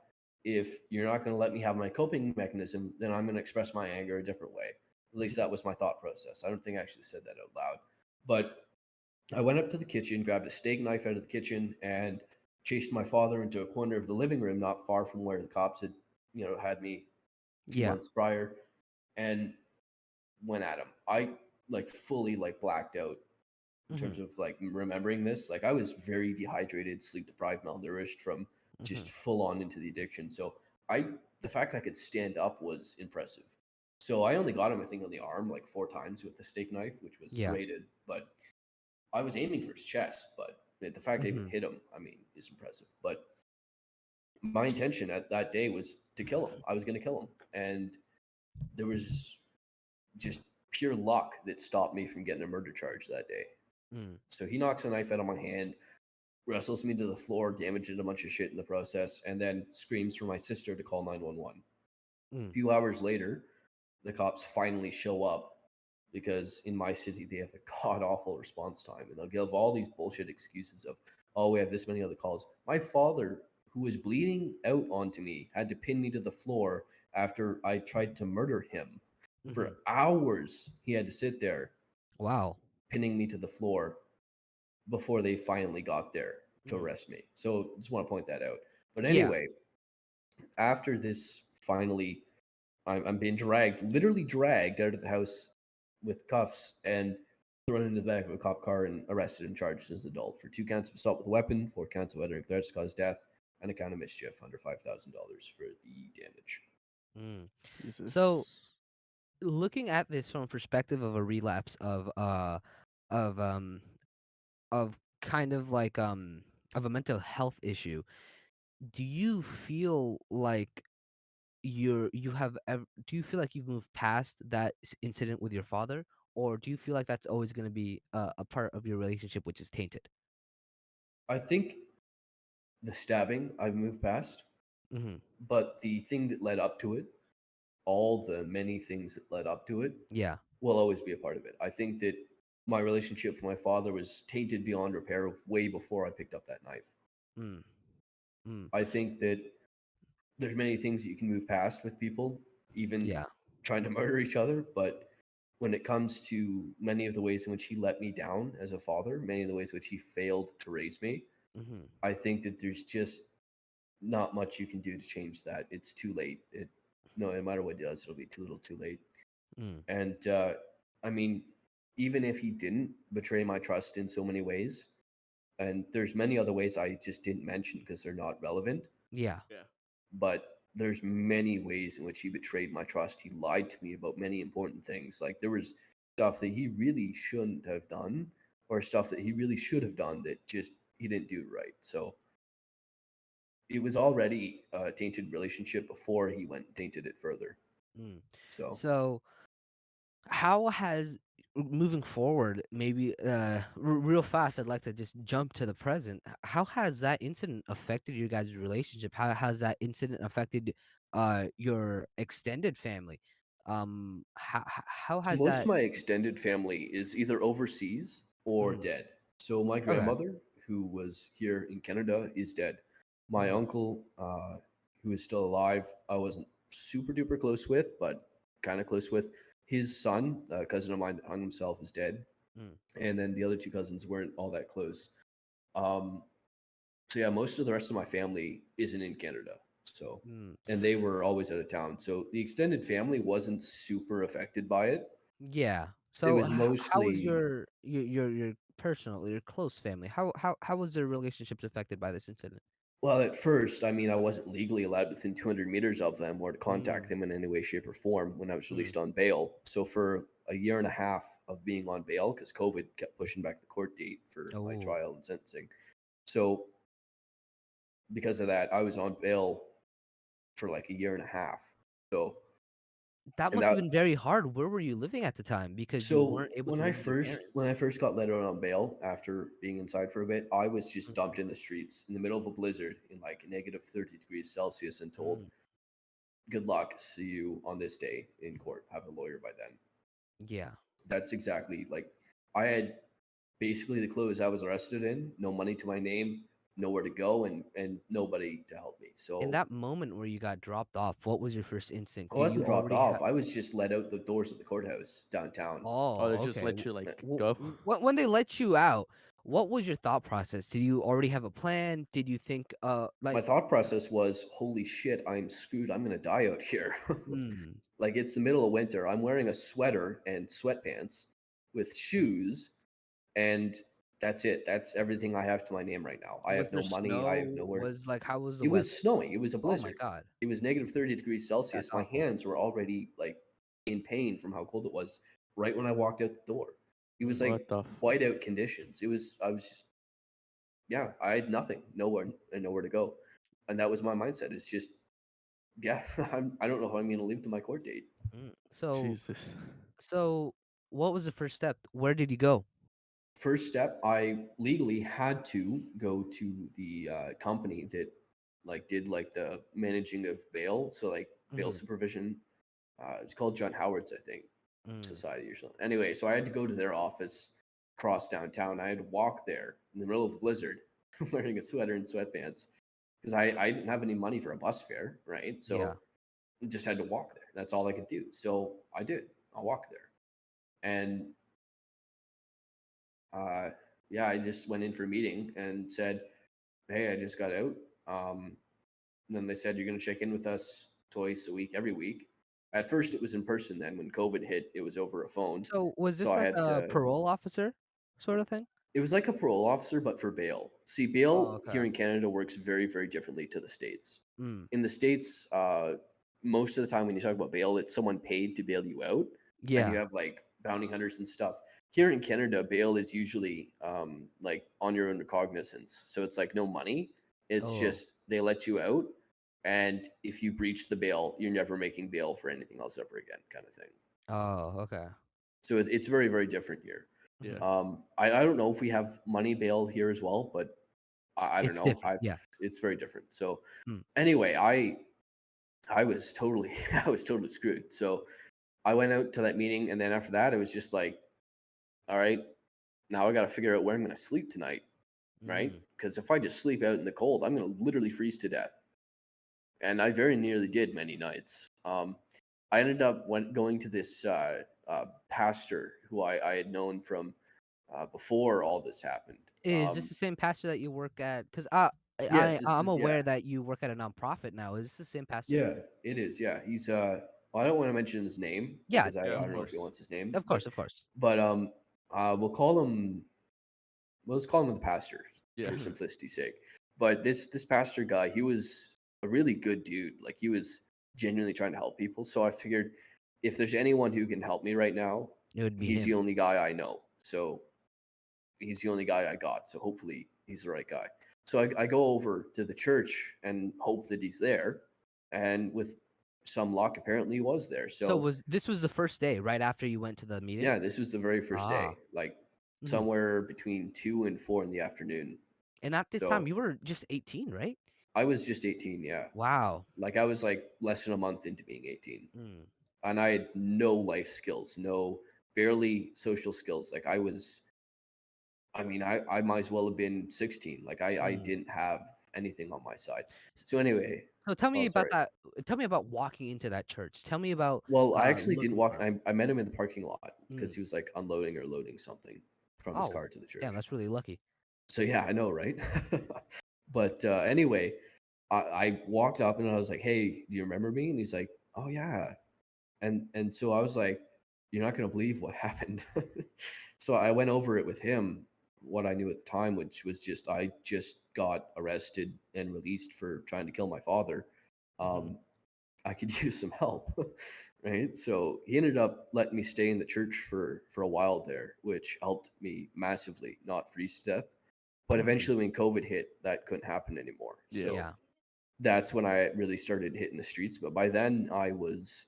If you're not going to let me have my coping mechanism, then I'm going to express my anger a different way. At least mhm, that was my thought process. I don't think I actually said that out loud. But I went up to the kitchen, grabbed a steak knife out of the kitchen, and chased my father into a corner of the living room, not far from where the cops had, had me a few Yeah. months prior, and went at him. I like fully like blacked out in Mhm. terms of like remembering this. Like I was very dehydrated, sleep deprived, malnourished from just Mhm. full on into the addiction. So I the fact I could stand up was impressive. So I only got him, I think, on the arm like 4 times with the steak knife, which was Yeah. serrated, but I was aiming for his chest. But the fact I even Mhm. hit him, I mean, is impressive. But my intention at that day was to kill him. I was going to kill him, and there was just pure luck that stopped me from getting a murder charge that day. Mm. So he knocks a knife out of my hand, wrestles me to the floor, damages a bunch of shit in the process, and then screams for my sister to call 911. A Mm. few hours later, the cops finally show up because in my city they have a god awful response time, and they'll give all these bullshit excuses of, oh, we have this many other calls. My father, who was bleeding out onto me, had to pin me to the floor after I tried to murder him. Mhm. For hours, he had to sit there Wow. pinning me to the floor before they finally got there to Mm. arrest me. So just want to point that out. But Yeah. anyway, after this, finally, I'm being dragged, literally dragged out of the house with cuffs and thrown into the back of a cop car and arrested and charged as an adult for 2 counts of assault with a weapon, 4 counts of uttering threats to cause death, and a count of mischief under $5,000 for the damage. Mm. So, Jesus. looking at this from a perspective of a relapse of of kind of like of a mental health issue, do you feel like do you feel like you've moved past that incident with your father, or do you feel like that's always going to be a part of your relationship which is tainted? I think the stabbing I've moved past, Mhm. but the thing that led up to it, all the many things that led up to it, Yeah. will always be a part of it. I think that my relationship with my father was tainted beyond repair way before I picked up that knife. Mm. Mm. I think that there's many things that you can move past with people, even Yeah. trying to murder each other. But when it comes to many of the ways in which he let me down as a father, many of the ways in which he failed to raise me, Mhm. I think that there's just not much you can do to change that. It's too late. No matter what he does, it'll be too little, too late. Mm. And I mean, even if he didn't betray my trust in so many ways, and there's many other ways I just didn't mention because they're not relevant, Yeah. Yeah. but there's many ways in which he betrayed my trust. He lied to me about many important things. Like there was stuff that he really shouldn't have done, or stuff that he really should have done that just he didn't do right. So it was already a tainted relationship before he went and tainted it further. Mm. So So, how has moving forward, maybe real fast, I'd like to just jump to the present. How has that incident affected your guys' relationship? How has that incident affected your extended family? How So has most of that? my extended family is either overseas or Mhm. dead. So my Okay. grandmother, who was here in Canada, is dead. My Mhm. uncle, who is still alive, I wasn't super duper close with, but kind of close with. His son, a cousin of mine that hung himself, is dead, Mm. and then the other two cousins weren't all that close. Um, so yeah, most of the rest of my family isn't in Canada. So, Mm. and they were always out of town. So the extended family wasn't super affected by it. Yeah. It So was how was mostly, your personal, your close family? How was their relationships affected by this incident? well, at first, I mean, I wasn't legally allowed within 200 meters of them or to contact Mm. them in any way, shape, or form when I was Mm. released on bail. So for a year and a half of being on bail, because COVID kept pushing back the court date for my Oh, trial and sentencing. So because of that, I was on bail for like a year and a half. So, that and must have that, been very hard. Where were you living at the time? Because you so weren't able when to I live with your first when parents. I first got let out on bail after being inside for a bit, I was just Mhm. dumped in the streets in the middle of a blizzard in like negative 30 degrees Celsius and told, Mm. good luck, see you on this day in court, have a lawyer by then. Yeah. That's exactly like I had basically the clothes I was arrested in, no money to my name, nowhere to go, and nobody to help me. In So that moment where you got dropped off, what was your first instinct? I Did you wasn't dropped already have? off. I was just let out the doors of the courthouse downtown. Oh, they Oh, just okay. let you like Uh, go. When they let you out, what was your thought process? Did you already have a plan? Did you think, My like, thought process was, "Holy shit, I'm screwed. I'm gonna die out here." mm, Like, it's the middle of winter. I'm wearing a sweater and sweatpants with shoes, and that's it. That's everything I have to my name right now. I was have there no money. I have snow? nowhere. Was like, how was the It weather? was snowing. It was a Oh my blizzard. god, It was negative 30 degrees that's Celsius. My awful. hands were already like in pain from how cold it was right when I walked out the door. It was like What the fuck? whiteout conditions. I was just, yeah, I had nothing, nowhere, and nowhere to go. And that was my mindset. It's just, yeah, I don't know how I'm going to leave to my court date. So Jesus. so what was the first step? Where did you go? First step, I legally had to go to the company that like did like the managing of bail. So like bail Mhm, supervision. It's called John Howard's, I think, mm. society or something. Anyway, so I had to go to their office across downtown. I had to walk there in the middle of a blizzard, wearing a sweater and sweatpants because I didn't have any money for a bus fare, right? Yeah. So I just had to walk there. That's all I could do. So I did. I walked there, and uh, yeah, I just went in for a meeting and said, "Hey, I just got out." And then they said, "You're going to check in with us twice a week, every week." At first, it was in person. Then, when COVID hit, it was over a phone. So was So this I like had a to. parole officer sort of thing? It was like a parole officer, but for bail. See, Oh, bail okay. here in Canada works very, very differently to the states. Mm. In the states, most of the time when you talk about bail, it's someone paid to bail you out, and you Yeah. have like bounty hunters and stuff. Here in Canada, bail is usually like on your own recognizance, so it's like no money. It's Oh. just they let you out, and if you breach the bail, you're never making bail for anything else ever again, kind of thing. Oh, okay. So it's very, very different here. Yeah. Mhm. I don't know if we have money bail here as well, but I don't It's know. different, I've yeah. It's very different. So Mm. anyway, I was totally I was totally screwed. So I went out to that meeting, and then after that, it was just like, all right, now I got to figure out where I'm going to sleep tonight, right? Mm. Because if I just sleep out in the cold, I'm going to literally freeze to death, and I very nearly did many nights. I ended up going to this pastor who I had known from before all this happened. Is this the same pastor that you work at? 'Cause, Yes, this I'm is, yeah. aware that you work at a nonprofit now. Is this the same pastor? Yeah, it is. Yeah, he's well, I don't want to mention his name Yeah, because Yeah, I of don't know if he course. wants his name, of course, of course. but we'll call him, well, let's call him the pastor Yeah. for simplicity's sake. But this pastor guy, he was a really good dude. Like, he was genuinely trying to help people. So I figured if there's anyone who can help me right now, It would be he's the him. only guy I know. So he's the only guy I got. So hopefully he's the right guy. So I go over to the church and hope that he's there. And with some luck, apparently he was there. So So was this was the first day right after you went to the meeting? yeah, this was the very first Ah. day, like Mhm. somewhere between 2 and 4 in the afternoon. And at this time, So you were just 18, right? I was just 18. Yeah. Wow. Like, I was like less than a month into being 18. Mm. And I had no life skills, no, barely social skills. Like, I mean, I might as well have been 16. Like, I Mm. didn't have anything on my side. So S anyway, so tell me oh, about sorry. that tell me about walking into that church. Tell me about, Well, I actually didn't looking walk. for him. I met him in the parking lot because Mm. he was like unloading or loading something from his Oh, car to the damn, church. that's really lucky. So yeah, I know, right? But anyway, I walked up and I was like, "Hey, do you remember me?" And he's like, "Oh yeah." And so I was like, "You're not gonna believe what happened." So I went over it with him, what I knew at the time, which was just I just got arrested and released for trying to kill my father. Mhm. Um, I could use some help, right? So he ended up letting me stay in the church for a while there, which helped me massively not freeze to death. But Mhm. eventually, when COVID hit, that couldn't happen anymore. Yeah. So Yeah. that's when I really started hitting the streets. But by then, I was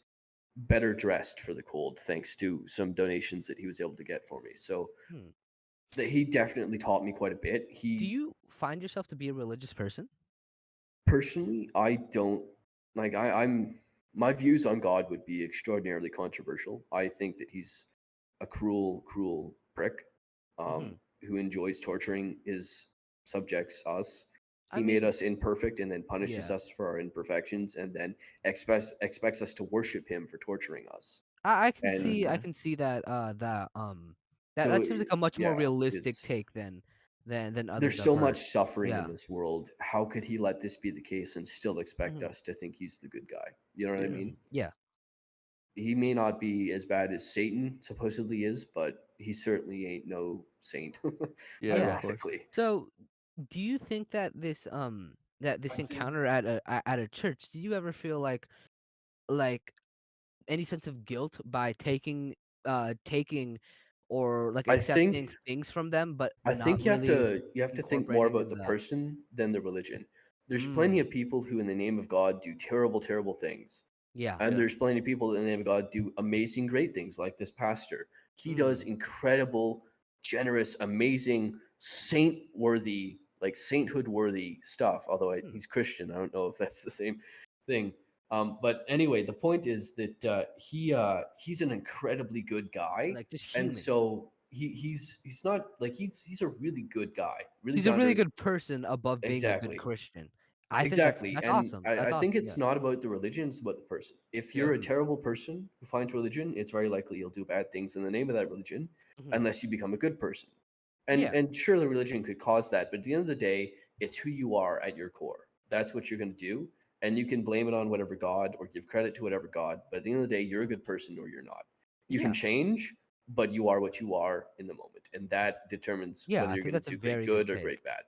better dressed for the cold, thanks to some donations that he was able to get for me. So Hmm. that he definitely taught me quite a bit. Do He you find yourself to be a religious person? personally, I don't like. I'm my views on God would be extraordinarily controversial. I think that he's a cruel, cruel prick, Mhm. who enjoys torturing his subjects, us. I He made mean, us imperfect and then punishes yeah. us for our imperfections, and then expects us to worship him for torturing us. And I Okay. can see that, that so, seems like a much more yeah, realistic take than than There's others I've so much heard. suffering in Yeah. this world. How could he let this be the case and still expect Mhm. us to think he's the good guy? You know what I Yeah. mean? Yeah. He may not be as bad as Satan supposedly is, but he certainly ain't no saint, Yeah, of Yeah. course. ironically. So, do you think that this encounter at a church, did you ever feel like any sense of guilt by taking or like I accepting think things from them, but I not think you have really to think more incorporating about in the the person than the religion. There's plenty mm, of people who in the name of God do terrible, terrible things. yeah. And Yeah. there's plenty of people in the name of God do amazing, great things, like this pastor. He does Mm, incredible, generous, amazing, saint worthy, like sainthood worthy stuff. Although hmm. he's Christian, I don't know if that's the same thing. But anyway, the point is that he's an incredibly good guy, Like just and human. so he's not like he's a really good guy, really He's a down to really earth. good person above being a good Exactly. Christian. I think Exactly. that's And awesome. I That's think awesome. it's Yeah. not about the religion, it's about the person. If Yeah. you're a Mhm. terrible person who finds religion, it's very likely you'll do bad things in the name of that religion Mhm. unless you become a good person. Yeah. And surely religion could cause that, but at the end of the day, it's who you are at your core. That's what you're going to do. And you can blame it on whatever God or give credit to whatever God, but at the end of the day, you're a good person or you're not. You can Yeah. change, but you are what you are in the moment. And that determines Yeah. whether I you're think going that's to a do great very good good or take. great bad.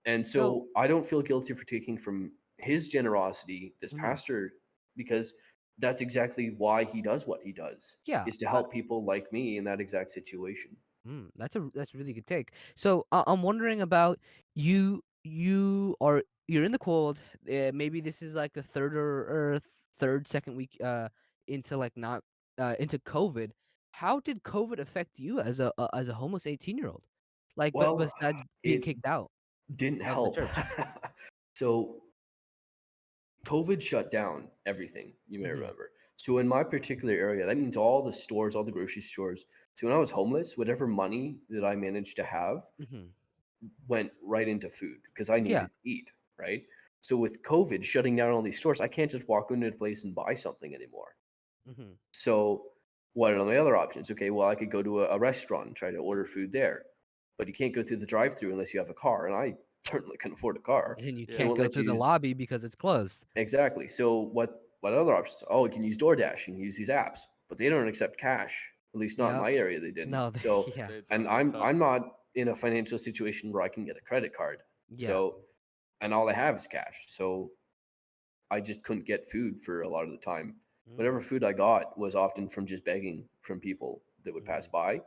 And So, so I don't feel guilty for taking from his generosity, this mhm. pastor, because that's exactly why he does what he does, Yeah. is to help people like me in that exact situation. That's a really good take. So I'm wondering about you. You're in the cold. Maybe this is like the third second week into like not into COVID. How did COVID affect you as a homeless 18-year-old? Like, but Well, besides being it kicked out didn't of the help. church. So COVID shut down everything, you may Hmm. remember. So in my particular area, that means all the stores, all the grocery stores. So when I was homeless, whatever money that I managed to have Hmm. went right into food because I Yeah. needed to eat, right? So with COVID shutting down all these stores, I can't just walk into a place and buy something anymore. Hmm. So what are my other options? Okay, well I could go to a restaurant and try to order food there, but you can't go through the drive-through unless you have a car, and I certainly can afford a car. And you They Yeah. can't won't go let through you the use lobby because it's closed. exactly. So what other options? Oh, you can use DoorDash, you can use these apps, but they don't accept cash. At least not in Yep. my area, they didn't. No. So Yeah. They and don't. It I'm sucks. not in a financial situation where I can get a credit card. Yeah. So and all I have is cash. So I just couldn't get food for a lot of the time. Whatever Mm. food I got was often from just begging from people that would pass Hmm. by.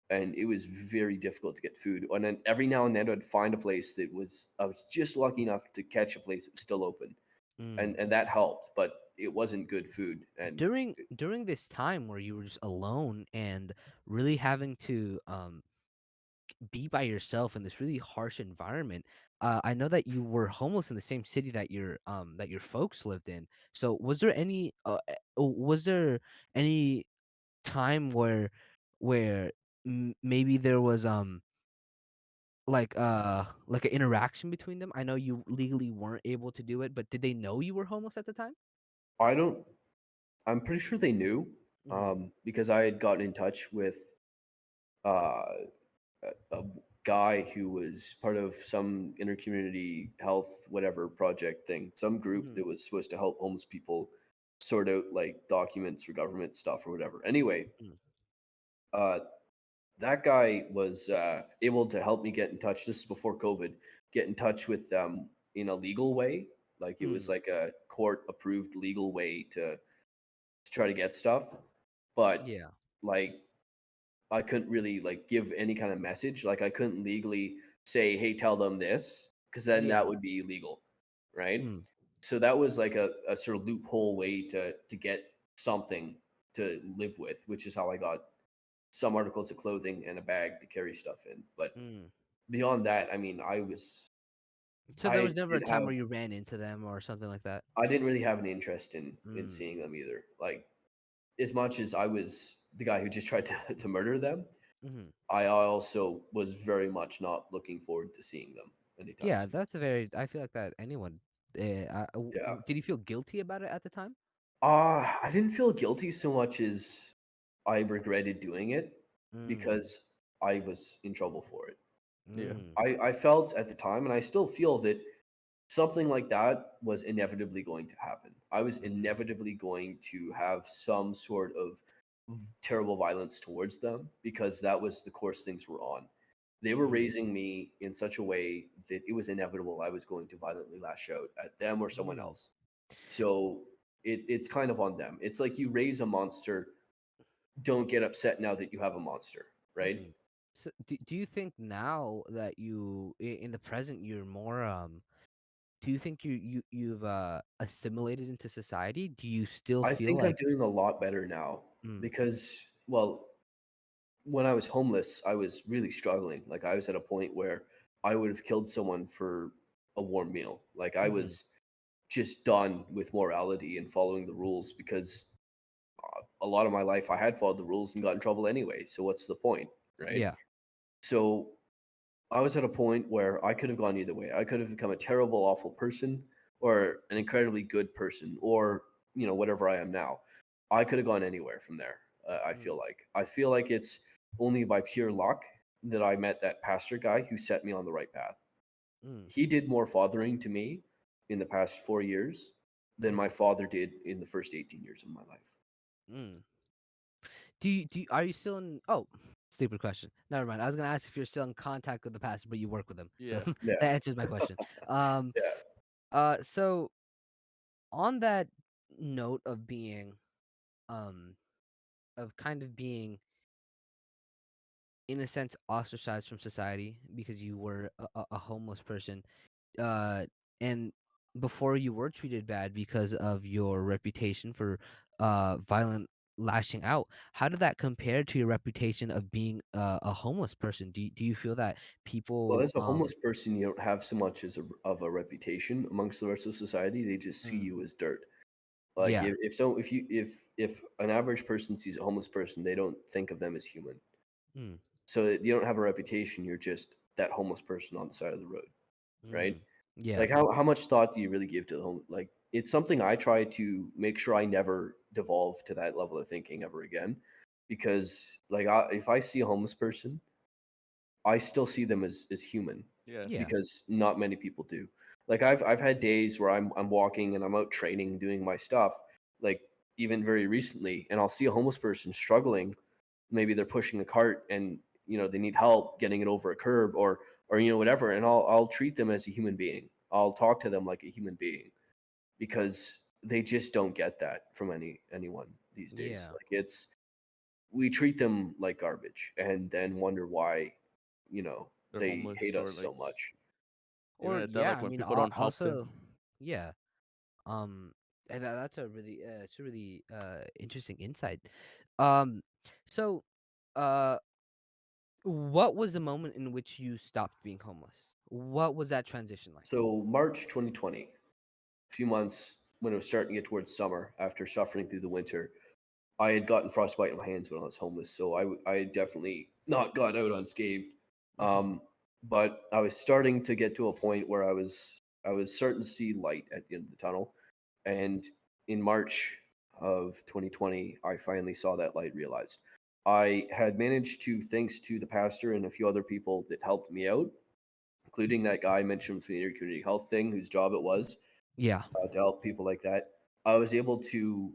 And it was very difficult to get food. And then every now and then I'd find a place that was I was just lucky enough to catch a place that was still open. Mm. And that helped, but it wasn't good food. And During this time where you were just alone and really having to be by yourself in this really harsh environment, I know that you were homeless in the same city that your folks lived in. So was there any time where maybe there was like an interaction between them? I know you legally weren't able to do it, but did they know you were homeless at the time? I don't I'm pretty sure they knew Hmm. because I had gotten in touch with uh, a guy who was part of some intercommunity health whatever project thing, some group Hmm. that was supposed to help homeless people sort out like documents for government stuff or whatever. Anyway, Hmm. uh, that guy was able to help me get in touch. This is before COVID. Get in touch with them in a legal way, like it was Hmm. like a court approved legal way to try to get stuff. But Yeah. like I couldn't really like give any kind of message. Like I couldn't legally say, "Hey, tell them this," because then that Yeah. would be illegal, right? Mm. So that was like a sort of loophole way to get something to live with, which is how I got some articles of clothing and a bag to carry stuff in. But Mm. beyond that, I mean, So there I was never a didn't time have where you ran into them or something like that? I didn't really have any interest in Mm. seeing them either. Like as much as I was the guy who just tried to to murder them, Mhm. I also was very much not looking forward to seeing them anytime Yeah, soon. that's a very I feel like that anyone Yeah. did you feel guilty about it at the time? I didn't feel guilty so much as I regretted doing it Mm. because I was in trouble for it. Yeah. Mm. I felt at the time, and I still feel that something like that was inevitably going to happen. I was Mhm. inevitably going to have some sort of terrible violence towards them because that was the course things were on. They were Mhm. raising me in such a way that it was inevitable I was going to violently lash out at them or someone Mm. else. So it's kind of on them. It's like you raise a monster, don't get upset now that you have a monster, right? Mhm. So do you think now that in the present you're more do you think you've assimilated into society? Do you still I feel think I'm like doing a lot better now mm, because, well, when I was homeless, I was really struggling. Like I was at a point where I would have killed someone for a warm meal. Like I mhm, was just done with morality and following the rules because a lot of my life I had followed the rules and got in trouble anyway. So what's the point, right? yeah. So I was at a point where I could have gone either way. I could have become a terrible, awful person or an incredibly good person or, whatever I am now. I could have gone anywhere from there. I Mm, feel like. I feel like it's only by pure luck that I met that pastor guy who set me on the right path. mm, He did more fathering to me in the past 4 years than my mhm, father did in the first 18 years of my life. mm. Are you still in stupid question. Never mind. I was gonna ask if you're still in contact with the pastor, but you work with him. So Yeah. Yeah. that answers my question. Um Yeah. so on that note of being um of kind of being in a sense ostracized from society because you were a homeless person, uh and before you were treated bad because of your reputation for violent lashing out, how did that compare to your reputation of being a homeless person? Do you feel that Well, people as a homeless person, you don't have so much of a reputation amongst the rest of society. They just see mm, you as dirt. Like yeah, if an average person sees a homeless person, they don't think of them as human. mm, So you don't have a reputation. You're just that homeless person on the side of the road, right? mm, yeah, Like how much thought do you really give to the home? Like it's something I try to make sure I never devolve to that level of thinking ever again, because like if I see a homeless person, I still see them as human Yeah. yeah, because not many people do. Like I've had days where I'm walking and I'm out training, doing my stuff, like even very recently, and I'll see a homeless person struggling. Maybe they're pushing a cart and they need help getting it over a curb or whatever, and I'll treat them as a human being. I'll talk to them like a human being because they just don't get that from anyone these days. yeah, Like it's we treat them like garbage and then wonder why you know They're they hate homeless us or so like much. even or at that, yeah. like I when mean, people don't help them. also, yeah. Um, and that's a really it's a really interesting insight. Um, so, uh, what was the moment in which you stopped being homeless? What was that transition like? So March 2020, a few months when it was starting to get towards summer after suffering through the winter, I had gotten frostbite in my hands when I was homeless, so I had definitely not got out unscathed. Mm-hmm. But I was starting to get to a point where I was starting to see light at the end of the tunnel, and in March of 2020, I finally saw that light realized. I had managed to, thanks to the pastor and a few other people that helped me out, including that guy I mentioned from the community health thing, whose job it was Yeah. to help people like that. I was able to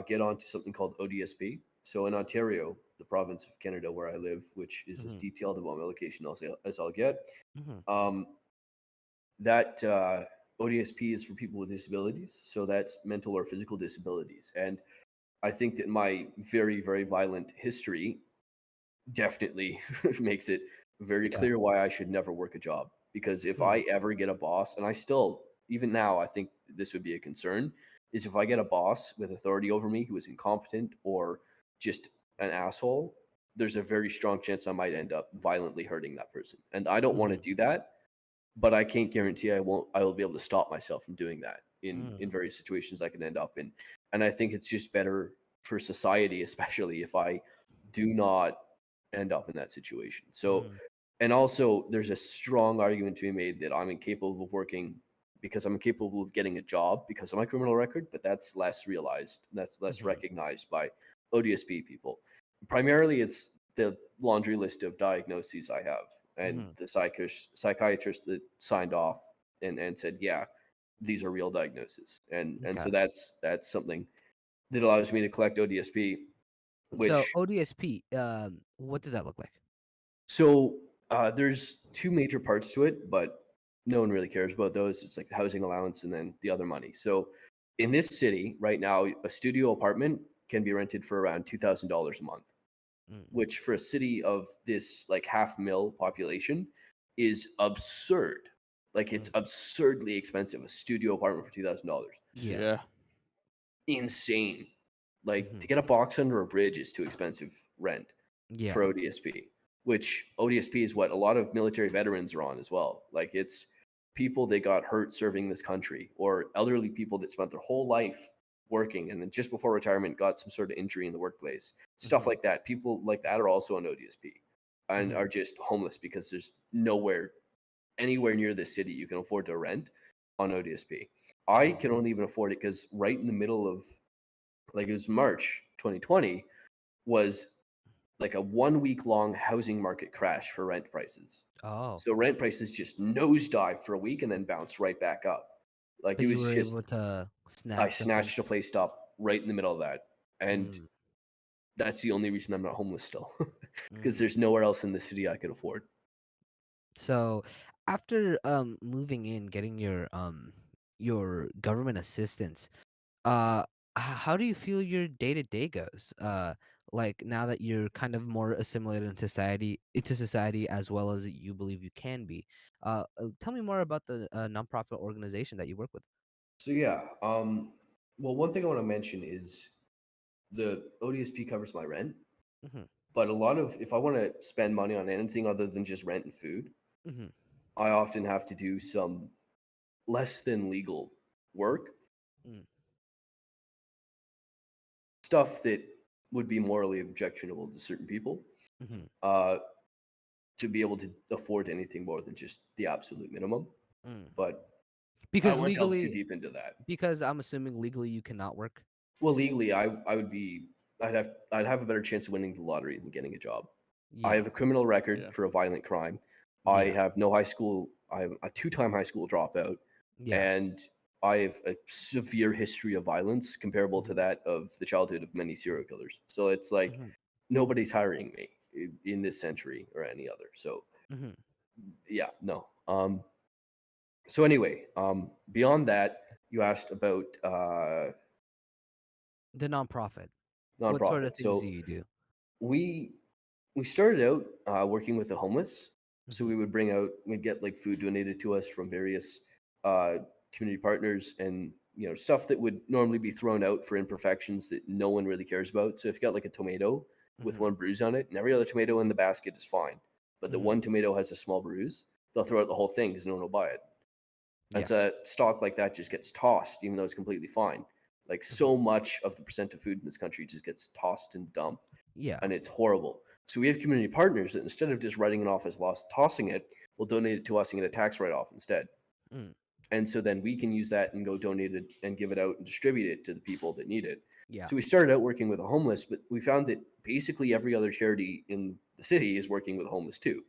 get onto something called ODSP. So in Ontario, the province of Canada where I live, which is as Mm-hmm. detailed about my location as I'll get, Mm-hmm. um, that ODSP is for people with disabilities. So that's mental or physical disabilities. And I think that my very, very violent history definitely makes it very Yeah. clear why I should never work a job. Because if Mm. I ever get a boss, and I still, even now, I think this would be a concern, is if I get a boss with authority over me who is incompetent or just an asshole, there's a very strong chance I might end up violently hurting that person. And I don't want to Mm-hmm. do that, but I can't guarantee I will be able to stop myself from doing that in Mm. various situations I can end up in. And I think it's just better for society, especially if I do not end up in that situation. So, Mm. and also there's a strong argument to be made that I'm incapable of working because I'm incapable of getting a job because of my criminal record, but that's less realized. That's less Mm-hmm. recognized by ODSP people. Primarily, it's the laundry list of diagnoses I have. and Mhm. the psychiatrist that signed off and said, yeah, these are real diagnoses, and Okay. so that's something that allows me to collect ODSP, So which ODSP, what does that look like? so there's two major parts to it, but no one really cares about those. It's like the housing allowance and then the other money. So in this city right now, a studio apartment can be rented for around $2,000 a month, Mm, which for a city of this like half mil population is absurd. Like it's mm. absurdly expensive. A studio apartment for $2,000, Yeah. Yeah. insane. Like Mhm. to get a box under a bridge is too expensive rent for Yeah. ODSP, which ODSP is what a lot of military veterans are on as well. Like it's people that got hurt serving this country or elderly people that spent their whole life working and then just before retirement got some sort of injury in the workplace. Stuff Mhm. like that. People like that are also on ODSP and Mhm. are just homeless because there's nowhere anywhere near the city you can afford to rent on ODSP. I Mhm. can only even afford it because right in the middle of like it was March 2020 was like a 1 week long housing market crash for rent prices. Oh, So rent prices just nosedived for a week and then bounced right back up. Like but it you was were just able to I snag something. snatched a place up right in the middle of that. And Mm, that's the only reason I'm not homeless still. Because mm. there's nowhere else in the city I could afford. So after moving in, getting your government assistance, how do you feel your day to day goes? Like now that you're kind of more assimilated into society as well as you believe you can be. Tell me more about the nonprofit organization that you work with. So yeah, well one thing I want to mention is the ODSP covers my rent, Hmm. but a lot of if I want to spend money on anything other than just rent and food, Hmm. I often have to do some less than legal work, Mm, stuff that would be morally objectionable to certain people, hmm. uh, to be able to afford anything more than just the absolute minimum. Mm. But I don't Because want to delve too legally, deep into that. because I'm assuming legally you cannot work. Well, legally, I would be I'd have a better chance of winning the lottery than getting a job. I have Yeah, a criminal record Yeah. for a violent crime. I yeah, have no high school. I have a two-time high school dropout, yeah. and I have a severe history of violence comparable to Hmm. that of the childhood of many serial killers. So it's like Hmm. nobody's hiring me in this century or any other. So Hmm. yeah, no. So anyway, beyond that, you asked about The nonprofit. What sort of nonprofit. things do So you do? we we started out working with the homeless. So Hmm. we'd get like food donated to us from various uh, community partners, and stuff that would normally be thrown out for imperfections that no one really cares about. So if you got like a tomato with Hmm. one bruise on it, and every other tomato in the basket is fine, but the Hmm. one tomato has a small bruise, they'll throw out the whole thing because no one will buy it. And Yeah. so stock like that just gets tossed, even though it's completely fine. Like Hmm. so much of the percent of food in this country just gets tossed and dumped, Yeah. and it's horrible. So we have community partners that instead of just writing it off as lost, tossing it, will donate it to us and get a tax write-off instead. Mm. And so then we can use that and go donate it and give it out and distribute it to the people that need it. Yeah. So we started out working with the homeless, but we found that basically every other charity in the city is working with the homeless too.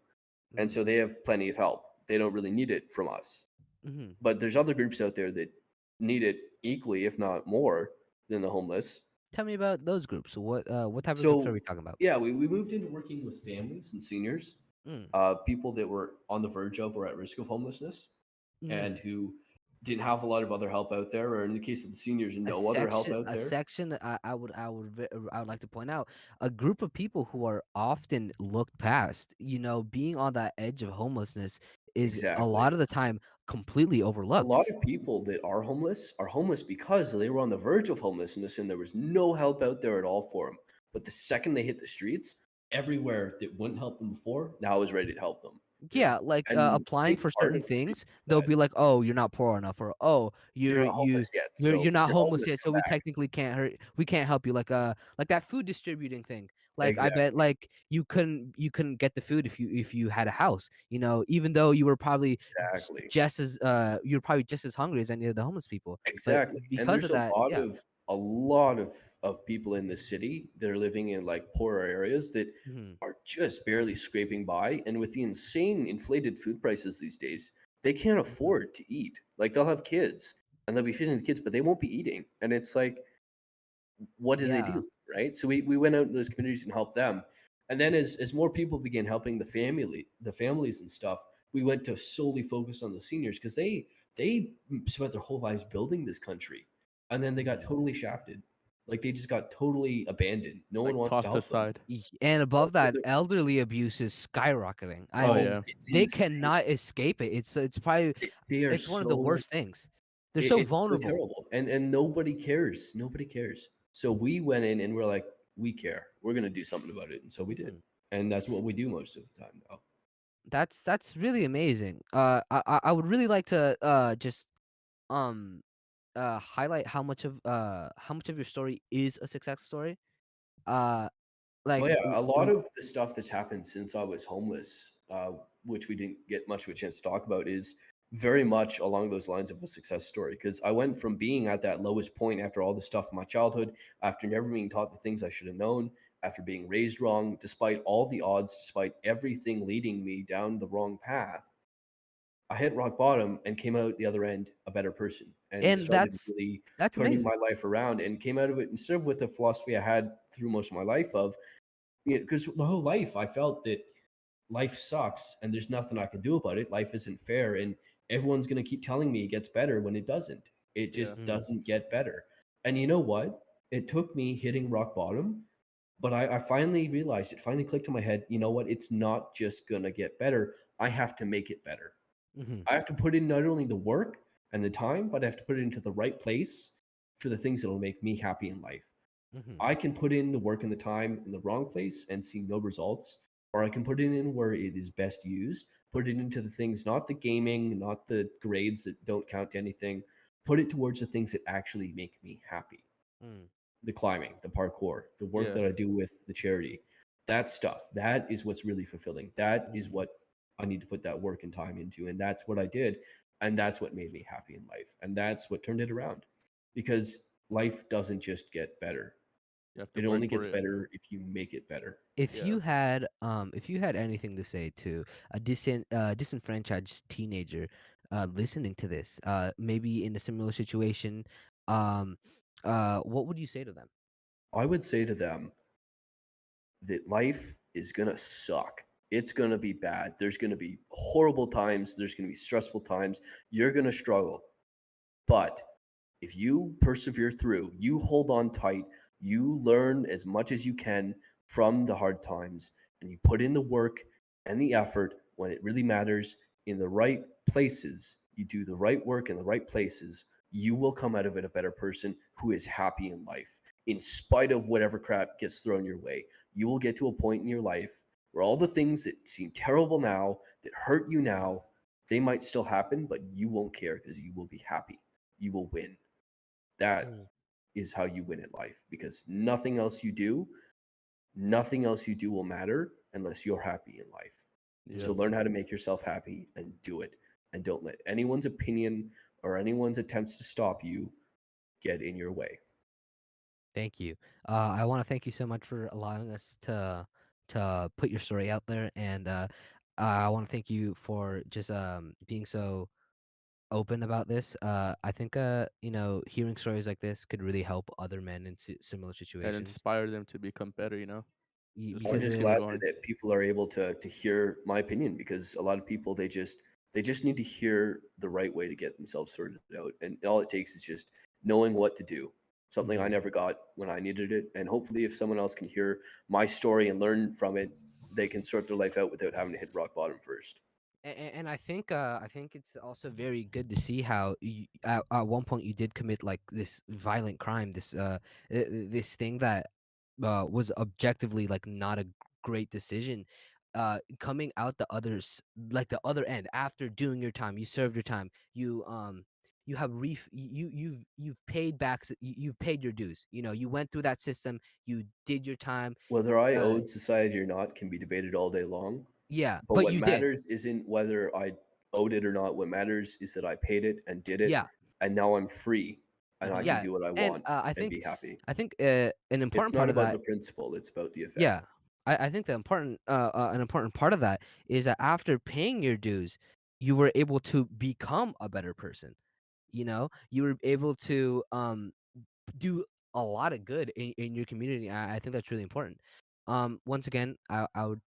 And Mm. so they have plenty of help. They don't really need it from us. Hmm. But there's other groups out there that need it equally, if not more, than the homeless. Tell me about those groups. What type of groups are we So talking about? yeah, we moved into working with families and seniors, Mm. people that were on the verge of or at risk of homelessness, and Mm. who didn't have a lot of other help out there, or in the case of the seniors, A no other help section, out a there. section. I would like to point out a group of people who are often looked past. Being on that edge of homelessness is a lot Exactly. of the time completely A overlooked. lot of people that are homeless because they were on the verge of homelessness and there was no help out there at all for them. But the second they hit the streets, everywhere that wouldn't help them before now is ready to help them. Yeah. Yeah, like, And a applying big for part certain of the reason things, is they'll that be like, "Oh, you're not poor enough," or, "Oh, you're not homeless yet. you're So if not you're homeless homeless, yet, so come we back. technically we can't help you." Like that food distributing thing. Like, I bet, Exactly. like, you couldn't get the food if you had a house, even though you were probably Exactly. just as hungry as any of the homeless people. But Exactly. And because there's of a that, lot yeah. of a lot of people in the city that are living in like poorer areas that Mhm. are just barely scraping by, and with the insane inflated food prices these days, they can't Mhm. afford to eat. Like they'll have kids and they'll be feeding the kids, but they won't be eating. And it's like, what do they Yeah. do? Right. So we went out into those communities and helped them. And then as more people began helping the families and stuff, we went to solely focus on the seniors because they spent their whole lives building this country. And then they got Mhm. totally shafted. Like they just got totally abandoned. No one Like wants to tossed help them. aside. And Oh, above that, elderly abuse is skyrocketing. I Oh mean, yeah. it's they insane. cannot escape it. It's probably They are it's one of the so worst things. They're so it's so vulnerable. terrible, and nobody cares. Nobody cares. So we went in and we're like, we care. We're gonna do something about it, and so we did. Mhm. And that's what we do most of the time now. That's really amazing. I would really like to just um highlight how much of your story is a success story. Uh Oh like yeah, a lot of the stuff that's happened since I was homeless, which we didn't get much of a chance to talk about, is very much along those lines of a success story. Because I went from being at that lowest point after all the stuff in my childhood, after never being taught the things I should have known, after being raised wrong, despite all the odds, despite everything leading me down the wrong path. I hit rock bottom and came out the other end a better person and and started really that's turning amazing. my life around and came out of it instead of with the philosophy I had through most of my life of, because the whole life I felt that life sucks and there's nothing I can do about it. Life isn't fair and everyone's going to keep telling me it gets better when it doesn't. It Yeah. just Mm, doesn't get better. And you know what? It took me hitting rock bottom, but I finally realized, it finally clicked in my head, you know what? It's not just going to get better. I have to make it better. mhm, I have to put in not only the work and the time, but I have to put it into the right place for the things that'll make me happy in life. mhm, I can put in the work and the time in the wrong place and see no results, or I can put it in where it is best used, put it into the things, not the gaming, not the grades that don't count to anything, put it towards the things that actually make me happy. mm, The climbing, the parkour, the work Yeah. that I do with the charity, that stuff, that is what's really fulfilling. That is mhm. what I need to put that work and time into. And that's what I did. And that's what made me happy in life. And that's what turned it around because life doesn't just get better. You have to It work only for gets it. better if you make it better. Yeah. If you had anything to say to a disenfranchised teenager listening to this, maybe in a similar situation, um, what would you say to them? I would say to them that life is going to suck. It's going to be bad. There's going to be horrible times. There's going to be stressful times. You're going to struggle. But if you persevere through, you hold on tight, you learn as much as you can from the hard times, and you put in the work and the effort when it really matters in the right places, you do the right work in the right places, you will come out of it a better person who is happy in life. In spite of whatever crap gets thrown your way, you will get to a point in your life where all the things that seem terrible now, that hurt you now, they might still happen, but you won't care because you will be happy. You will win. That Mm, is how you win at life because nothing else you do will matter unless you're happy in life. So Yep. mhm. learn how to make yourself happy and do it. And don't let anyone's opinion or anyone's attempts to stop you get in your way. Thank you. I want to thank you so much for allowing us to put your story out there, and I want to thank you for just being so open about this. I think hearing stories like this could really help other men in similar And situations. inspire them to become better, you know? Just I'm like Because just keep glad going. that people are able to hear my opinion because a lot of people they just need to hear the right way to get themselves sorted out. And all it takes is just knowing what to do. Something I Mhm. never got when I needed it. And hopefully if someone else can hear my story and learn from it, they can sort their life out without having to hit rock bottom first. And I think it's also very good to see how at one point you did commit like this violent crime, this thing that was objectively like not a great decision. Coming out like the other end after doing your time, you served your time. You have you've paid back you've paid your dues. You know, you went through that system. You did your time. Whether I Uh, owed society or not can be debated all day long. yeah, But but what you did. matters isn't whether I owed it or not. What matters is that I paid it and did it. Yeah. And now I'm free. and I can Yeah, do what I and want and be happy. I think an It's important not part of about that. the principle, it's about the Yeah, effect. I think the important an important part of that is that after paying your dues, you were able to become a better person. You know, you were able to do a lot of good in your community. I think that's really important. Once again, I would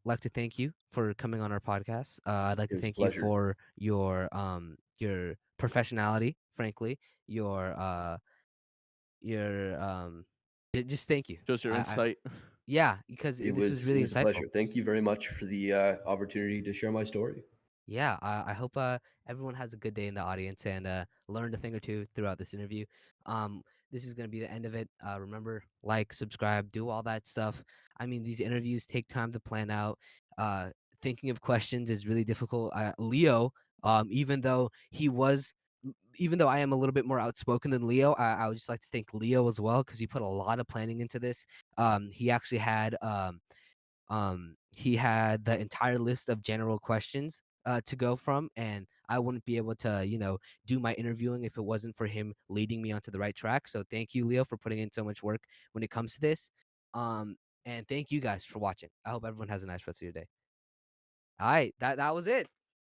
like to thank you for coming on our podcast. I'd like It to was a thank you pleasure. for your professionality, frankly, your just thank you. Just your I insight. yeah, because this was It really was a insightful. pleasure. Thank you very much for the opportunity to share my story. Yeah, I hope everyone has a good day in the audience and learned a thing or two throughout this interview. Um, this is going to be the end of it. Remember, like, subscribe, do all that stuff. I mean, these interviews take time to plan out. Uh, Thinking of questions is really difficult. Leo, even though even though I am a little bit more outspoken than Leo, I would just like to thank Leo as well because he put a lot of planning into this. He actually he had the entire list of general questions to go from, and I wouldn't be able to, do my interviewing if it wasn't for him leading me onto the right track. So thank you, Leo, for putting in so much work when it comes to this. And thank you guys for watching. I hope everyone has a nice rest of your day. All right, that was it.